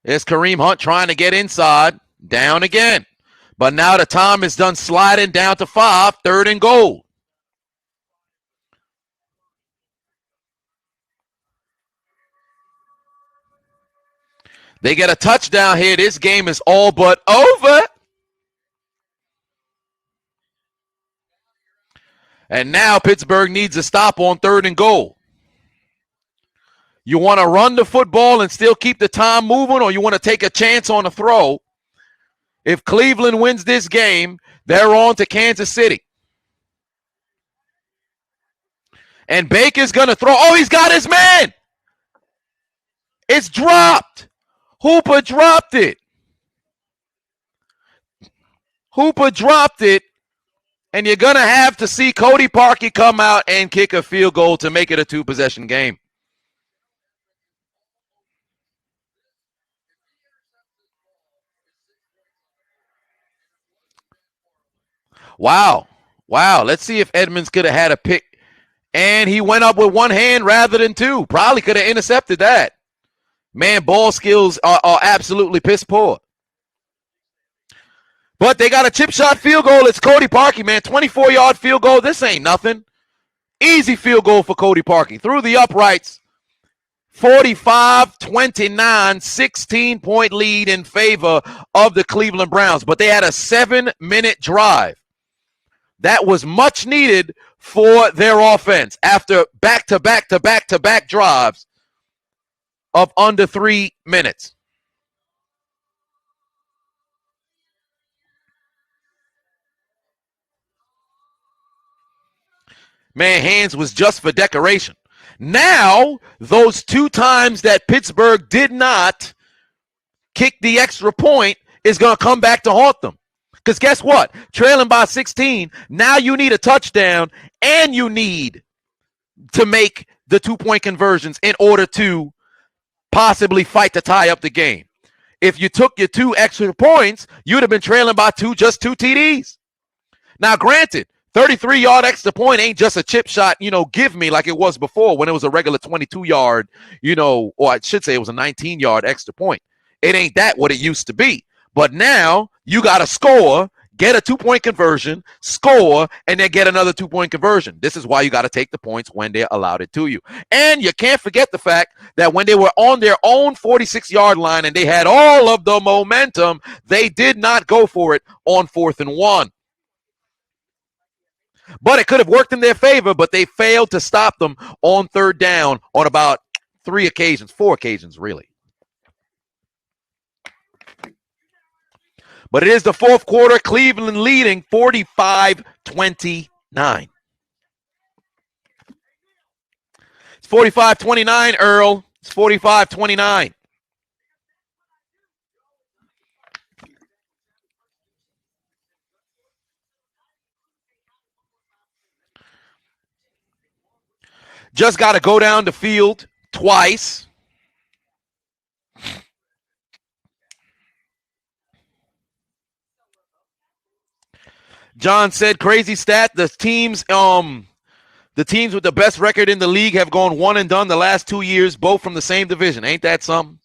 It's Kareem Hunt trying to get inside, down again. But now the time is done sliding down to 5, 3rd and goal. They get a touchdown here. This game is all but over. And now Pittsburgh needs a stop on 3rd and goal. You want to run the football and still keep the time moving, or you want to take a chance on a throw? If Cleveland wins this game, they're on to Kansas City. And Baker's going to throw. Oh, he's got his man. It's dropped. Hooper dropped it. Hooper dropped it. And you're going to have to see Cody Parkey come out and kick a field goal to make it a 2-possession game. Wow. Let's see if Edmonds could have had a pick. And he went up with 1 hand rather than 2. Probably could have intercepted that. Man, ball skills are absolutely piss poor. But they got a chip shot field goal. It's Cody Parkey, man. 24-yard field goal. This ain't nothing. Easy field goal for Cody Parkey. Through the uprights. 45-29, 16-point lead in favor of the Cleveland Browns. But they had a 7-minute drive. That was much needed for their offense after back-to-back drives of under 3 minutes. Man, hands was just for decoration. Now, those 2 times that Pittsburgh did not kick the extra point is going to come back to haunt them. Because guess what? Trailing by 16, now you need a touchdown and you need to make the 2-point conversions in order to possibly fight to tie up the game. If you took your 2 extra points, you'd have been trailing by just 2 TDs. Now, granted, 33-yard extra point ain't just a chip shot, give me like it was before when it was a regular 22-yard, or I should say it was a 19-yard extra point. It ain't that what it used to be. But now you got to score, get a 2-point conversion, score, and then get another 2-point conversion. This is why you got to take the points when they're allowed it to you. And you can't forget the fact that when they were on their own 46-yard line and they had all of the momentum, they did not go for it on 4th and 1. But it could have worked in their favor, but they failed to stop them on 3rd down on about 4 occasions, really. But it is the 4th quarter, Cleveland leading 45-29. It's 45-29, Earl. It's 45-29. Just got to go down the field twice. John said, crazy stat. The teams with the best record in the league have gone one and done the last 2 years, both from the same division. Ain't that something?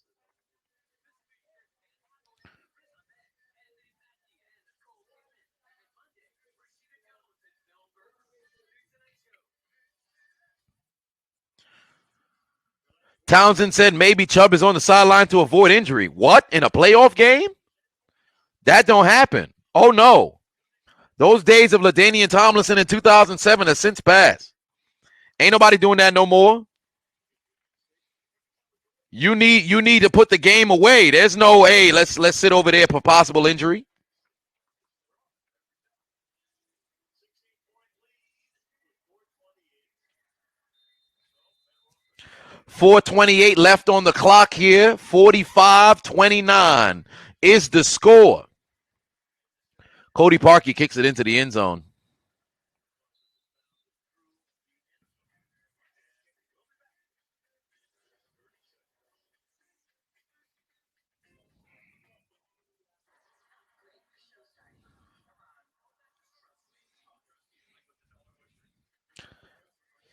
Townsend said maybe Chubb is on the sideline to avoid injury. What? In a playoff game? That don't happen. Oh, no. Those days of LaDainian Tomlinson in 2007 have since passed. Ain't nobody doing that no more. You need to put the game away. There's no, hey, let's sit over there for possible injury. .428 left on the clock here. 45-29 is the score. Cody Parkey kicks it into the end zone.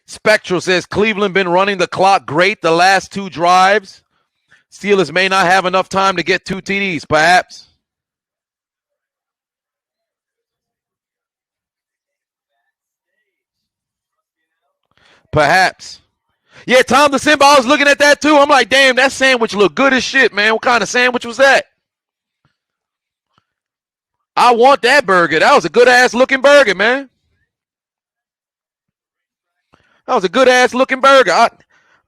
Spectral says Cleveland been running the clock great the last 2 drives. Steelers may not have enough time to get 2 TDs, perhaps. Perhaps. Yeah, Tom DeCimba, I was looking at that too. I'm like, damn, that sandwich looked good as shit, man. What kind of sandwich was that? I want that burger. That was a good-ass looking burger, man. That was a good-ass looking burger.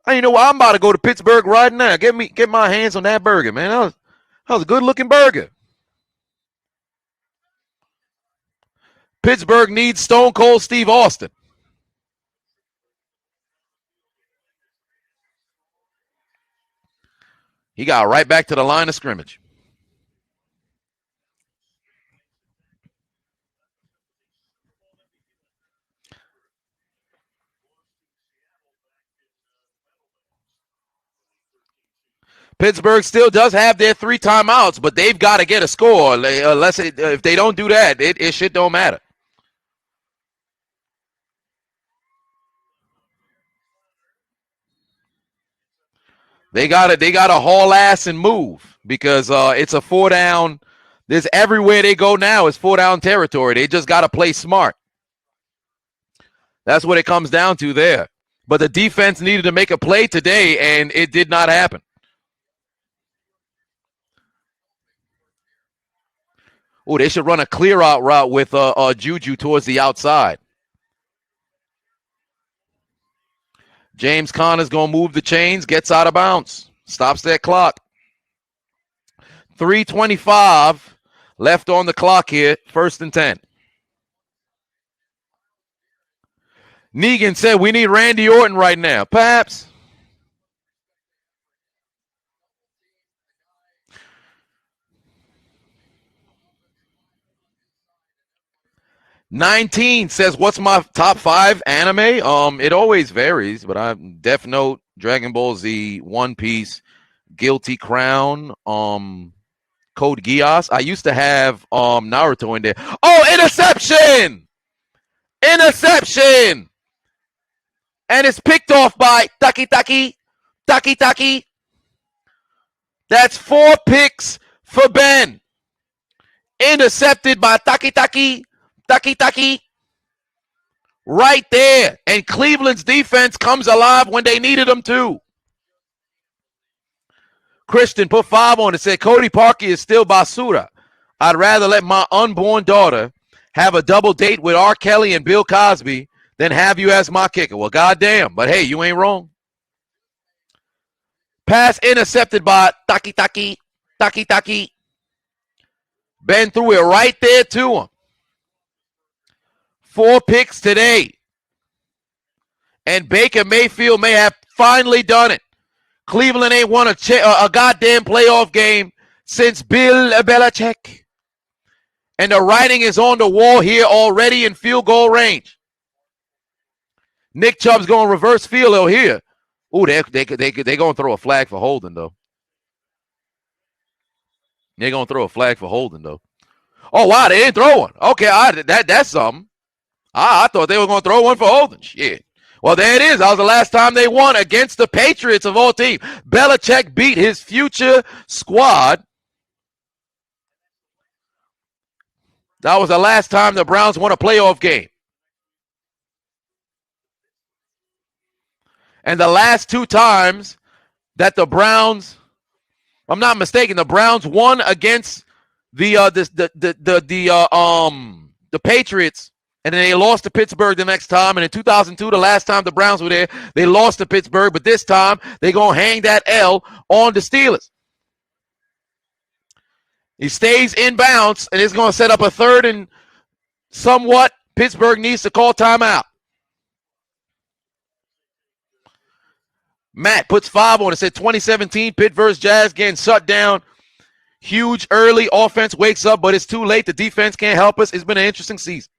You know what? I'm about to go to Pittsburgh right now. Get my hands on that burger, man. That was a good-looking burger. Pittsburgh needs Stone Cold Steve Austin. He got right back to the line of scrimmage. Pittsburgh still does have their 3 timeouts, but they've got to get a score. If they don't do that, it shit don't matter. They gotta haul ass and move because it's a 4 down. There's everywhere they go now is 4 down territory. They just gotta play smart. That's what it comes down to there. But the defense needed to make a play today, and it did not happen. Oh, they should run a clear out route with Juju towards the outside. James Conner's going to move the chains, gets out of bounds, stops that clock. 3:25 left on the clock here, 1st and 10. Negan said we need Randy Orton right now. Perhaps. $19 says, what's my top 5 anime? It always varies, but I'm Death Note, Dragon Ball Z, One Piece, Guilty Crown, Code Geass. I used to have Naruto in there. Oh, interception! Interception! And it's picked off by Taki. That's 4 picks for Ben. Intercepted by Taki. Right there. And Cleveland's defense comes alive when they needed them to. Christian put 5 on it, said Cody Parkey is still basura. I'd rather let my unborn daughter have a double date with R. Kelly and Bill Cosby than have you as my kicker. Well, goddamn. But hey, you ain't wrong. Pass intercepted by Taki. Ben threw it right there to him. 4 picks today. And Baker Mayfield may have finally done it. Cleveland ain't won a goddamn playoff game since Bill Belichick. And the writing is on the wall here already in field goal range. Nick Chubb's going reverse field here. Ooh, they're going to throw a flag for holding, though. They're going to throw a flag for holding, though. Oh, wow, they didn't throw one. Okay, that's something. I thought they were going to throw one for Holden. Shit. Well, there it is. That was the last time they won against the Patriots of all teams. Belichick beat his future squad. That was the last time the Browns won a playoff game. And the last two times that the Browns, I'm not mistaken, the Browns won against the Patriots, and then they lost to Pittsburgh the next time. And in 2002, the last time the Browns were there, they lost to Pittsburgh. But this time, they're going to hang that L on the Steelers. He stays inbounds, and it's going to set up a third and somewhat. Pittsburgh needs to call timeout. Matt puts 5 on it. Said 2017 Pitt versus Jazz getting shut down. Huge early offense wakes up, but it's too late. The defense can't help us. It's been an interesting season.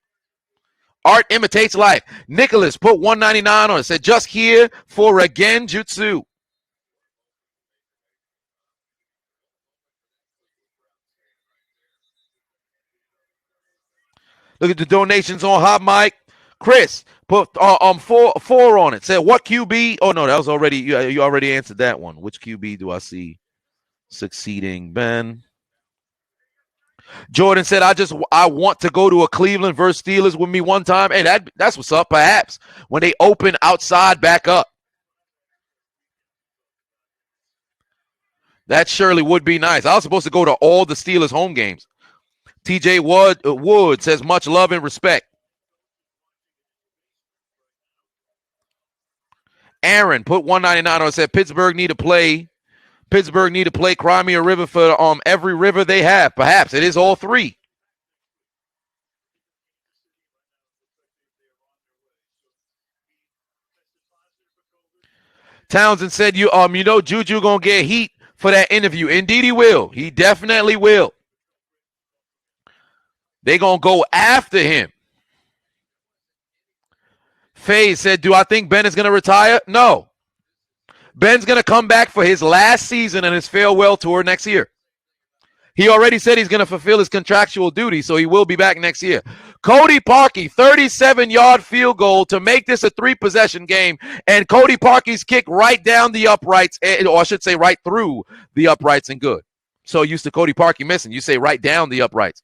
Art imitates life. Nicholas put 199 on it. Said just here for a genjutsu. Look at the donations on Hot Mic. Chris put four on it. Said what QB? Oh no, that was already you already answered that one. Which QB do I see succeeding? Ben. Jordan said I want to go to a Cleveland versus Steelers with me one time. Hey, that's what's up. Perhaps when they open outside back up. That surely would be nice. I was supposed to go to all the Steelers home games. TJ Wood says much love and respect. Aaron put 199 on. Said Pittsburgh need to play Crimea River for every river they have. Perhaps it is all three. Townsend said you know Juju gonna get heat for that interview. Indeed he will. He definitely will. They gonna go after him. Faye said, do I think Ben is gonna retire? No. Ben's gonna come back for his last season and his farewell tour next year. He already said he's going to fulfill his contractual duty, so he will be back next year. Cody Parkey, 37-yard field goal to make this a 3-possession game, and Cody Parkey's kick right down the uprights, or I should say right through the uprights and good. So used to Cody Parkey missing, you say right down the uprights.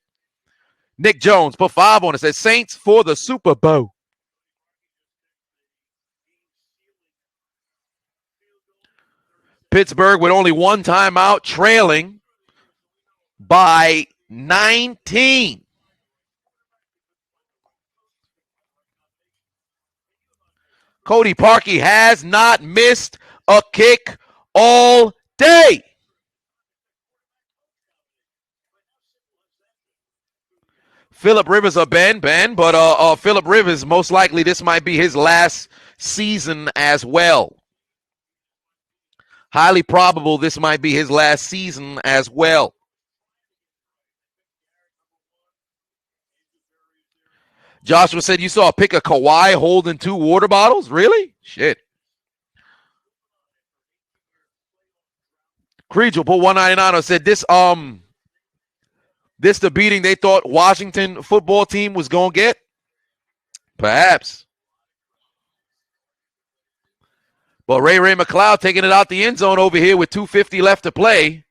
Nick Jones put 5 on it, says Saints for the Super Bowl. Pittsburgh with only one timeout, trailing by 19. Cody Parkey has not missed a kick all day. Phillip Rivers or Ben, but Phillip Rivers, most likely this might be his last season as well. Highly probable this might be his last season as well. Joshua said you saw a pic of Kawhi holding 2 water bottles? Really? Shit. Creedrell put 199 and said this the beating they thought Washington football team was going to get? Perhaps. But Ray McLeod taking it out the end zone over here with 2:50 left to play.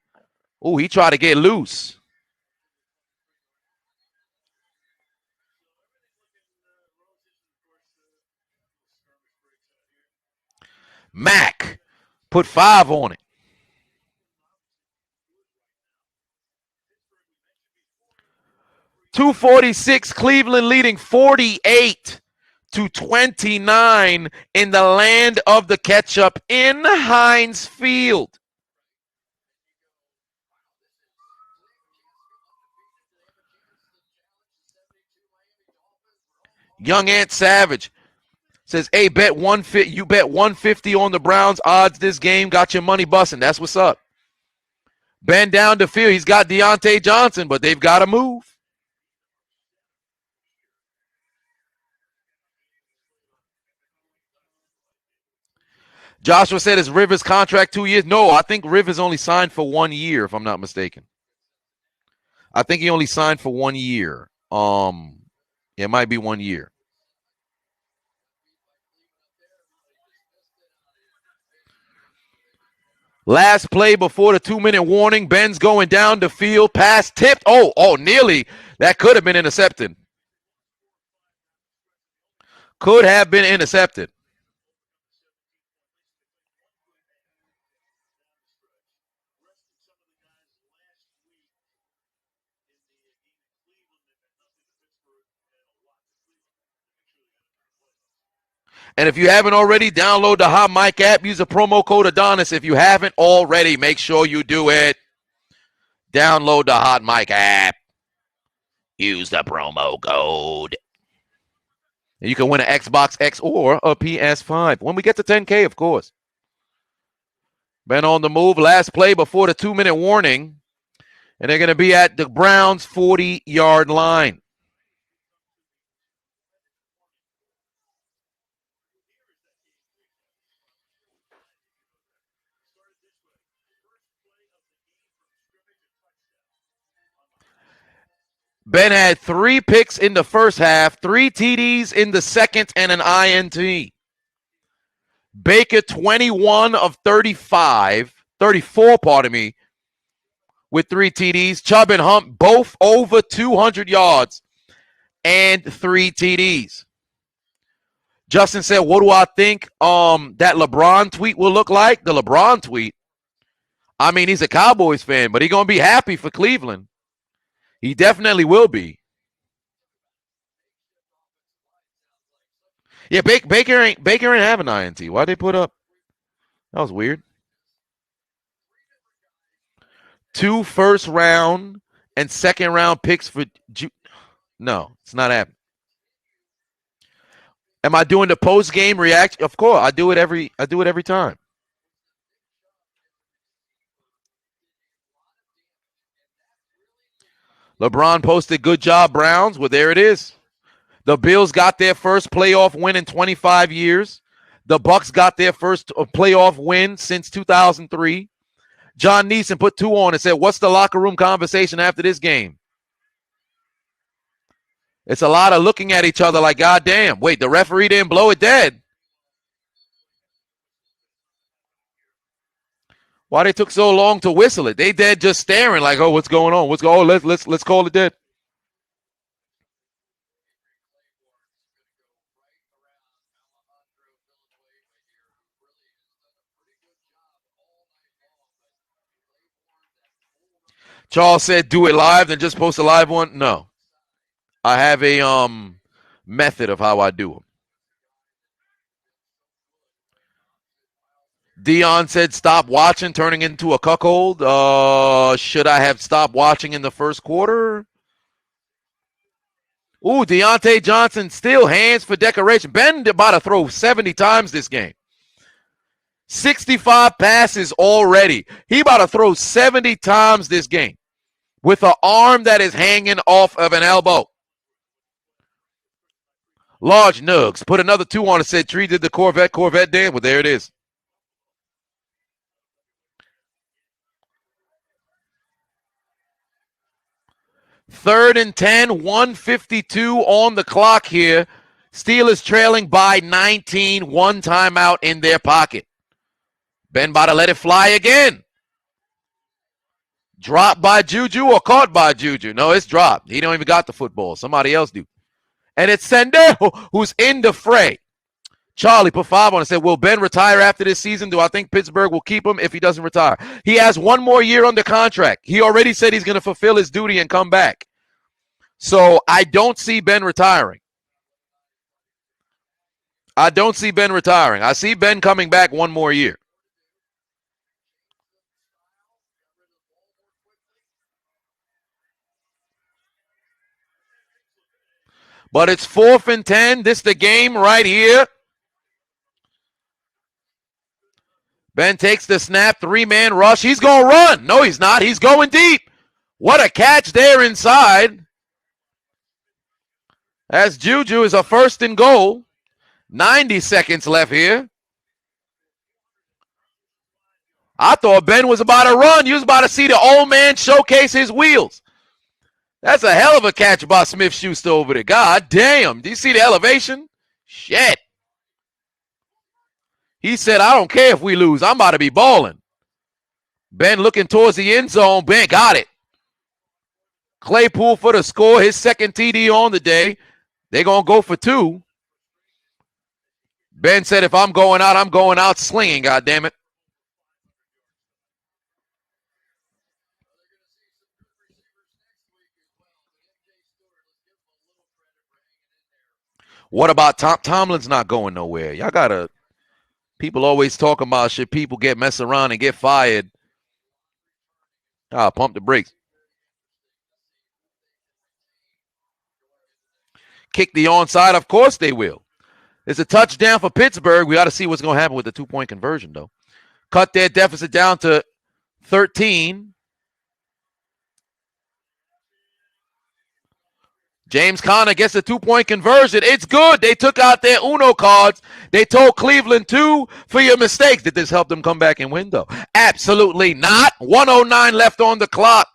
Oh, he tried to get loose. Mac put 5 on it. .246, Cleveland leading 48-29 in the land of the ketchup in Heinz Field. Young Ant Savage says, hey, you bet 150 on the Browns odds this game, got your money busting. That's what's up. Ben down the field. He's got Deontay Johnson, but they've got to move. Joshua said, is Rivers' contract 2 years? No, I think Rivers only signed for 1 year, if I'm not mistaken. I think he only signed for 1 year. It might be 1 year. Last play before the 2-minute warning. Ben's going down the field. Pass tipped. Oh, nearly. That could have been intercepted. Could have been intercepted. And if you haven't already, download the Hot Mic app. Use the promo code Adonis. If you haven't already, make sure you do it. Download the Hot Mic app. Use the promo code. And you can win an Xbox X or a PS5. When we get to 10K, of course. Ben on the move. Last play before the 2-minute warning. And they're going to be at the Browns' 40-yard line. Ben had 3 picks in the first half, 3 TDs in the second, and an INT. Baker, 21 of 34, with 3 TDs. Chubb and Hump, both over 200 yards and 3 TDs. Justin said, what do I think that LeBron tweet will look like? The LeBron tweet. I mean, he's a Cowboys fan, but he's going to be happy for Cleveland. He definitely will be. Yeah, Baker ain't have an INT. Why'd they put up? That was weird. 2 first-round and second-round picks for No, it's not happening. Am I doing the post-game reaction? Of course, I do it every time. LeBron posted, good job, Browns. Well, there it is. The Bills got their first playoff win in 25 years. The Bucks got their first playoff win since 2003. John Neeson put 2 on and said, what's the locker room conversation after this game? It's a lot of looking at each other like, God damn, wait, the referee didn't blow it dead. Why they took so long to whistle it? They dead just staring like, oh, what's going on? Let's call it dead. Charles said, do it live, then just post a live one. No. I have a method of how I do them. Dion said, stop watching, turning into a cuckold. Should I have stopped watching in the first quarter? Ooh, Deontay Johnson still hands for decoration. Ben about to throw 70 times this game. 65 passes already. He about to throw 70 times this game with an arm that is hanging off of an elbow. Large Nugs. Put another 2 on and said, Tree did the Corvette dance. Well, there it is. Third and 10, 152 on the clock here. Steelers trailing by 19, 1 timeout in their pocket. Ben about to let it fly again. Dropped by Juju or caught by Juju? No, it's dropped. He don't even got the football. Somebody else do. And it's Sendero who's in the fray. Charlie put 5 on and said, will Ben retire after this season? Do I think Pittsburgh will keep him if he doesn't retire? He has 1 more year under contract. He already said he's going to fulfill his duty and come back. So I don't see Ben retiring. I see Ben coming back 1 more year. But it's 4th and 10. This is the game right here. Ben takes the snap, 3-man rush. He's going to run. No, he's not. He's going deep. What a catch there inside. As Juju is a 1st and goal. 90 seconds left here. I thought Ben was about to run. You was about to see the old man showcase his wheels. That's a hell of a catch by Smith-Schuster over there. God damn. Do you see the elevation? Shit. He said, I don't care if we lose. I'm about to be balling. Ben looking towards the end zone. Ben got it. Claypool for the score. His second TD on the day. They're going to go for 2. Ben said, if I'm going out slinging, goddammit. What about Tomlin's not going nowhere? Y'all got to – people always talking about shit. People get messed around and get fired. Pump the brakes. Kick the onside? Of course they will. It's a touchdown for Pittsburgh. We got to see what's going to happen with the 2-point conversion, though. Cut their deficit down to 13. James Conner gets a 2-point conversion. It's good. They took out their Uno cards. They told Cleveland 2 for your mistakes. Did this help them come back and win, though? Absolutely not. 1:09 left on the clock.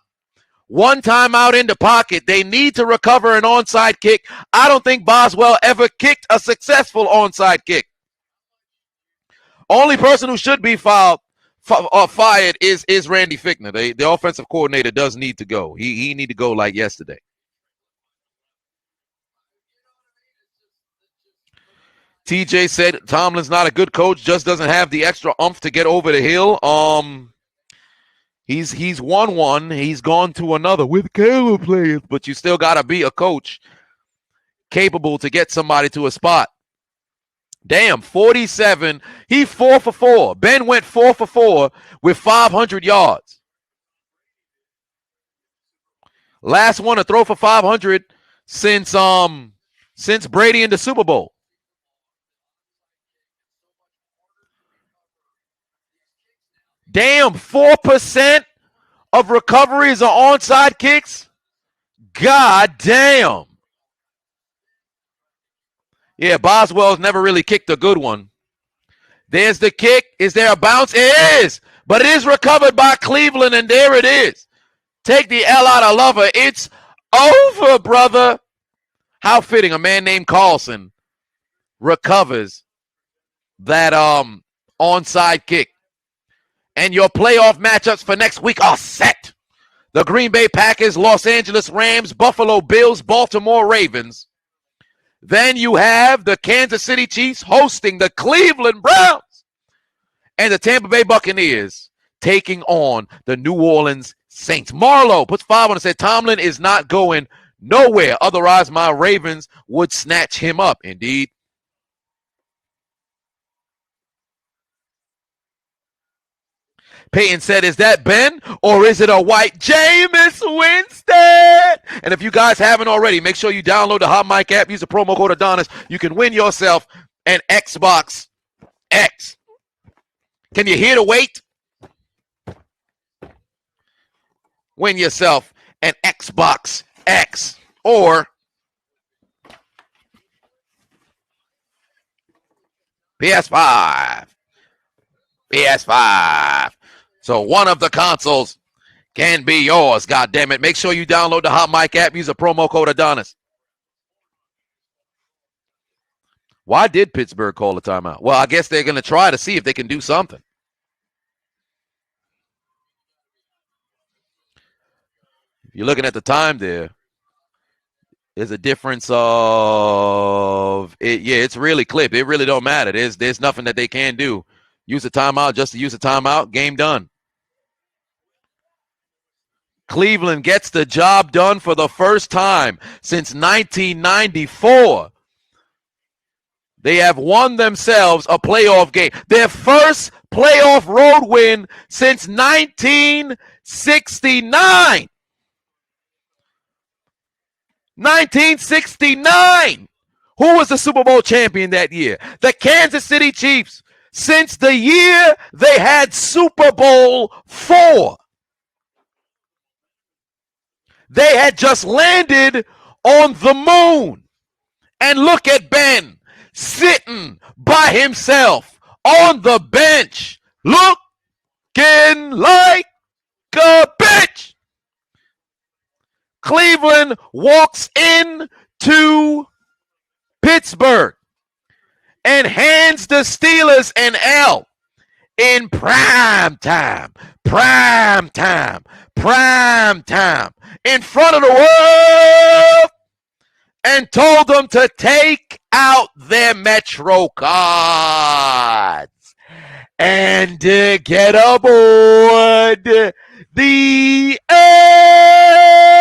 1 timeout in the pocket. They need to recover an onside kick. I don't think Boswell ever kicked a successful onside kick. Only person who should be fired is Randy Fichtner. The offensive coordinator does need to go. He need to go like yesterday. TJ said Tomlin's not a good coach, just doesn't have the extra oomph to get over the hill. He's won one. He's gone to another with Caleb players, but you still got to be a coach capable to get somebody to a spot. Damn, 47. He 4 for 4. Ben went 4 for 4 with 500 yards. Last one to throw for 500 since Brady in the Super Bowl. Damn, 4% of recoveries are onside kicks? God damn. Yeah, Boswell's never really kicked a good one. There's the kick. Is there a bounce? It is. But it is recovered by Cleveland, and there it is. Take the L out of Lover. It's over, brother. How fitting. A man named Carlson recovers that onside kick. And your playoff matchups for next week are set. The Green Bay Packers, Los Angeles Rams, Buffalo Bills, Baltimore Ravens. Then you have the Kansas City Chiefs hosting the Cleveland Browns. And the Tampa Bay Buccaneers taking on the New Orleans Saints. Marlowe puts 5 on and said Tomlin is not going nowhere. Otherwise, my Ravens would snatch him up. Indeed. Peyton said, is that Ben or is it a white Jameis Winston? And if you guys haven't already, make sure you download the Hot Mic app. Use the promo code Adonis. You can win yourself an Xbox X. Can you hear the weight? Win yourself an Xbox X or PS5. PS5. So one of the consoles can be yours, goddammit. Make sure you download the Hot Mic app. Use the promo code Adonis. Why did Pittsburgh call a timeout? Well, I guess they're going to try to see if they can do something. If you're looking at the time there's a difference of it. Yeah, it's really clipped. It really don't matter. There's nothing that they can do. Use a timeout just to use a timeout. Game done. Cleveland gets the job done for the first time since 1994. They have won themselves a playoff game. Their first playoff road win since 1969. 1969. Who was the Super Bowl champion that year? The Kansas City Chiefs. Since the year they had Super Bowl IV. They had just landed on the moon. And look at Ben sitting by himself on the bench, looking like a bitch. Cleveland walks into Pittsburgh and hands the Steelers an L in prime time, in front of the world, and told them to take out their Metro cards and get aboard the L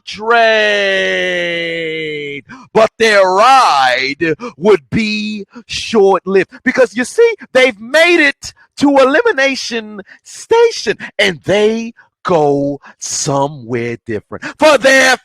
train. But their ride would be short-lived because, you see, they've made it to Elimination Station and they go somewhere different for their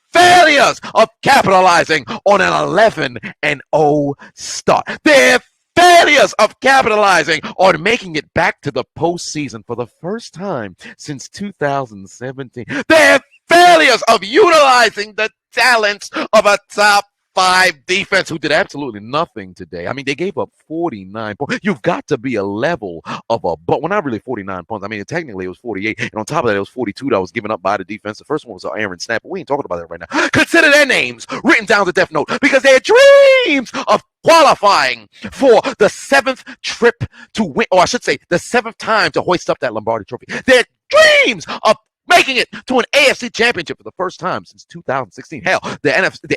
failures of capitalizing on an 11-0 start. Their failures of capitalizing on making it back to the postseason for the first time since 2017. Their failures of utilizing the talents of a top 5 defense who did absolutely nothing today. I mean, they gave up 49 points. You've got to be a level of a, but well, not really 49 points. I mean, technically it was 48. And on top of that, it was 42 that was given up by the defense. The first one was Aaron Snap, but we ain't talking about that right now. Consider their names written down to Death Note because their dreams of qualifying for the 7th trip to win, or I should say the 7th time to hoist up that Lombardi trophy. Their dreams of making it to an AFC championship for the first time since 2016. Hell, the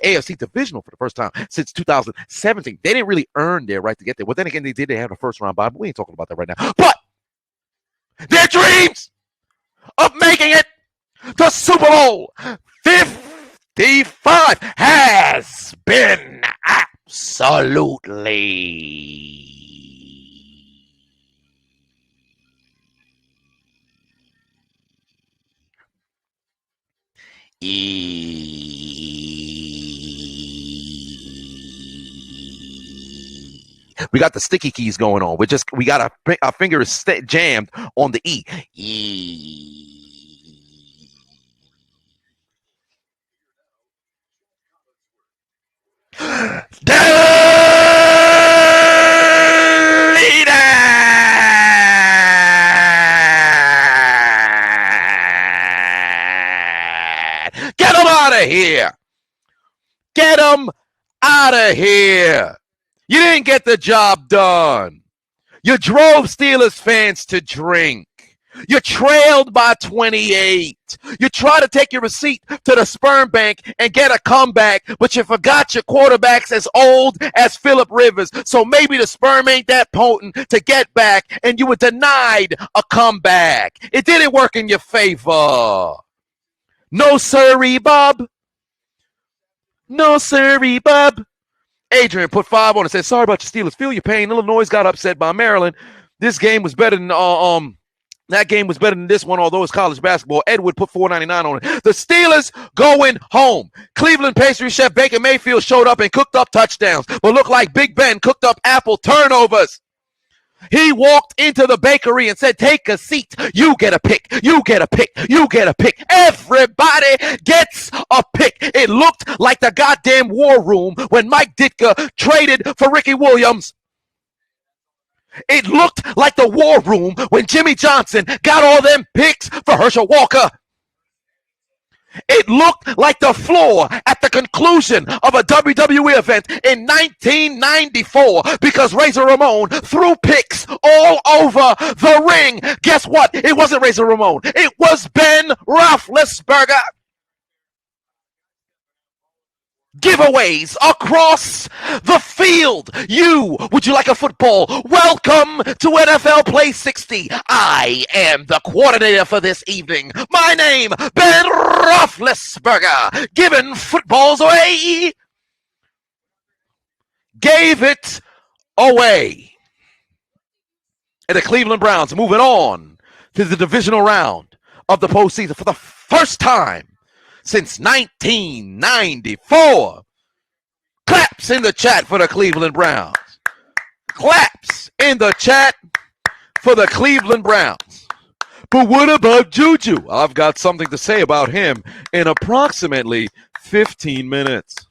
AFC divisional for the first time since 2017. They didn't really earn their right to get there. Well, then again, they did. They had a first round bye, but we ain't talking about that right now. But their dreams of making it to Super Bowl 55 has been absolutely we got the sticky keys going on. We got our finger is jammed on the E. Get them out of here. Get them out of here. You didn't get the job done. You drove Steelers fans to drink. You trailed by 28. You tried to take your receipt to the sperm bank and get a comeback, but you forgot your quarterback's as old as Phillip Rivers. So maybe the sperm ain't that potent to get back, and you were denied a comeback. It didn't work in your favor. No sirree, Bob. No sirree, Bob. Adrian put 5 on and said, sorry about your Steelers. Feel your pain. Illinois got upset by Maryland. This game was better than that game was better than this one, although it's college basketball. Edward put $4.99 on it. The Steelers going home. Cleveland pastry chef Baker Mayfield showed up and cooked up touchdowns, but looked like Big Ben cooked up apple turnovers. He walked into the bakery and said, take a seat. You get a pick. You get a pick. You get a pick. Everybody gets a pick. It looked like the goddamn war room when Mike Ditka traded for Ricky Williams. It looked like the war room when Jimmy Johnson got all them picks for Herschel Walker. It looked like the floor at the conclusion of a WWE event in 1994 because Razor Ramon threw picks all over the ring. Guess what? It wasn't Razor Ramon. It was Ben Roethlisberger. Giveaways across the field. Would you like a football? Welcome to NFL Play 60. I am the coordinator for this evening. My name, Ben Roethlisberger. Giving footballs away. Gave it away. And the Cleveland Browns moving on to the divisional round of the postseason for the first time since 1994. Claps in the chat for the Cleveland Browns. Claps in the chat for the Cleveland Browns. But what about Juju? I've got something to say about him in approximately 15 minutes.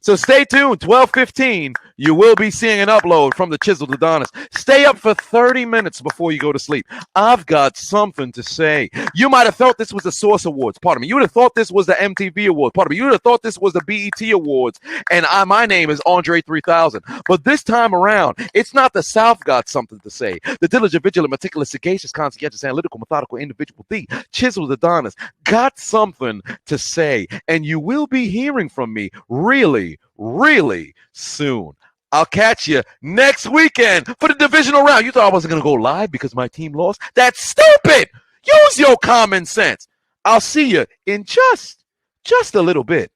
So stay tuned, 12:15. You will be seeing an upload from the Chiseled Adonis. Stay up for 30 minutes before you go to sleep. I've got something to say. You might have thought this was the Source Awards. Pardon me. You would have thought this was the MTV Awards. Pardon me. You would have thought this was the BET Awards. And my name is Andre 3000. But this time around, it's not the South got something to say. The diligent, vigilant, meticulous, sagacious, conscientious, analytical, methodical individual, the Chiseled Adonis, got something to say. And you will be hearing from me really, really soon. I'll catch you next weekend for the divisional round. You thought I wasn't going to go live because my team lost? That's stupid. Use your common sense. I'll see you in just a little bit.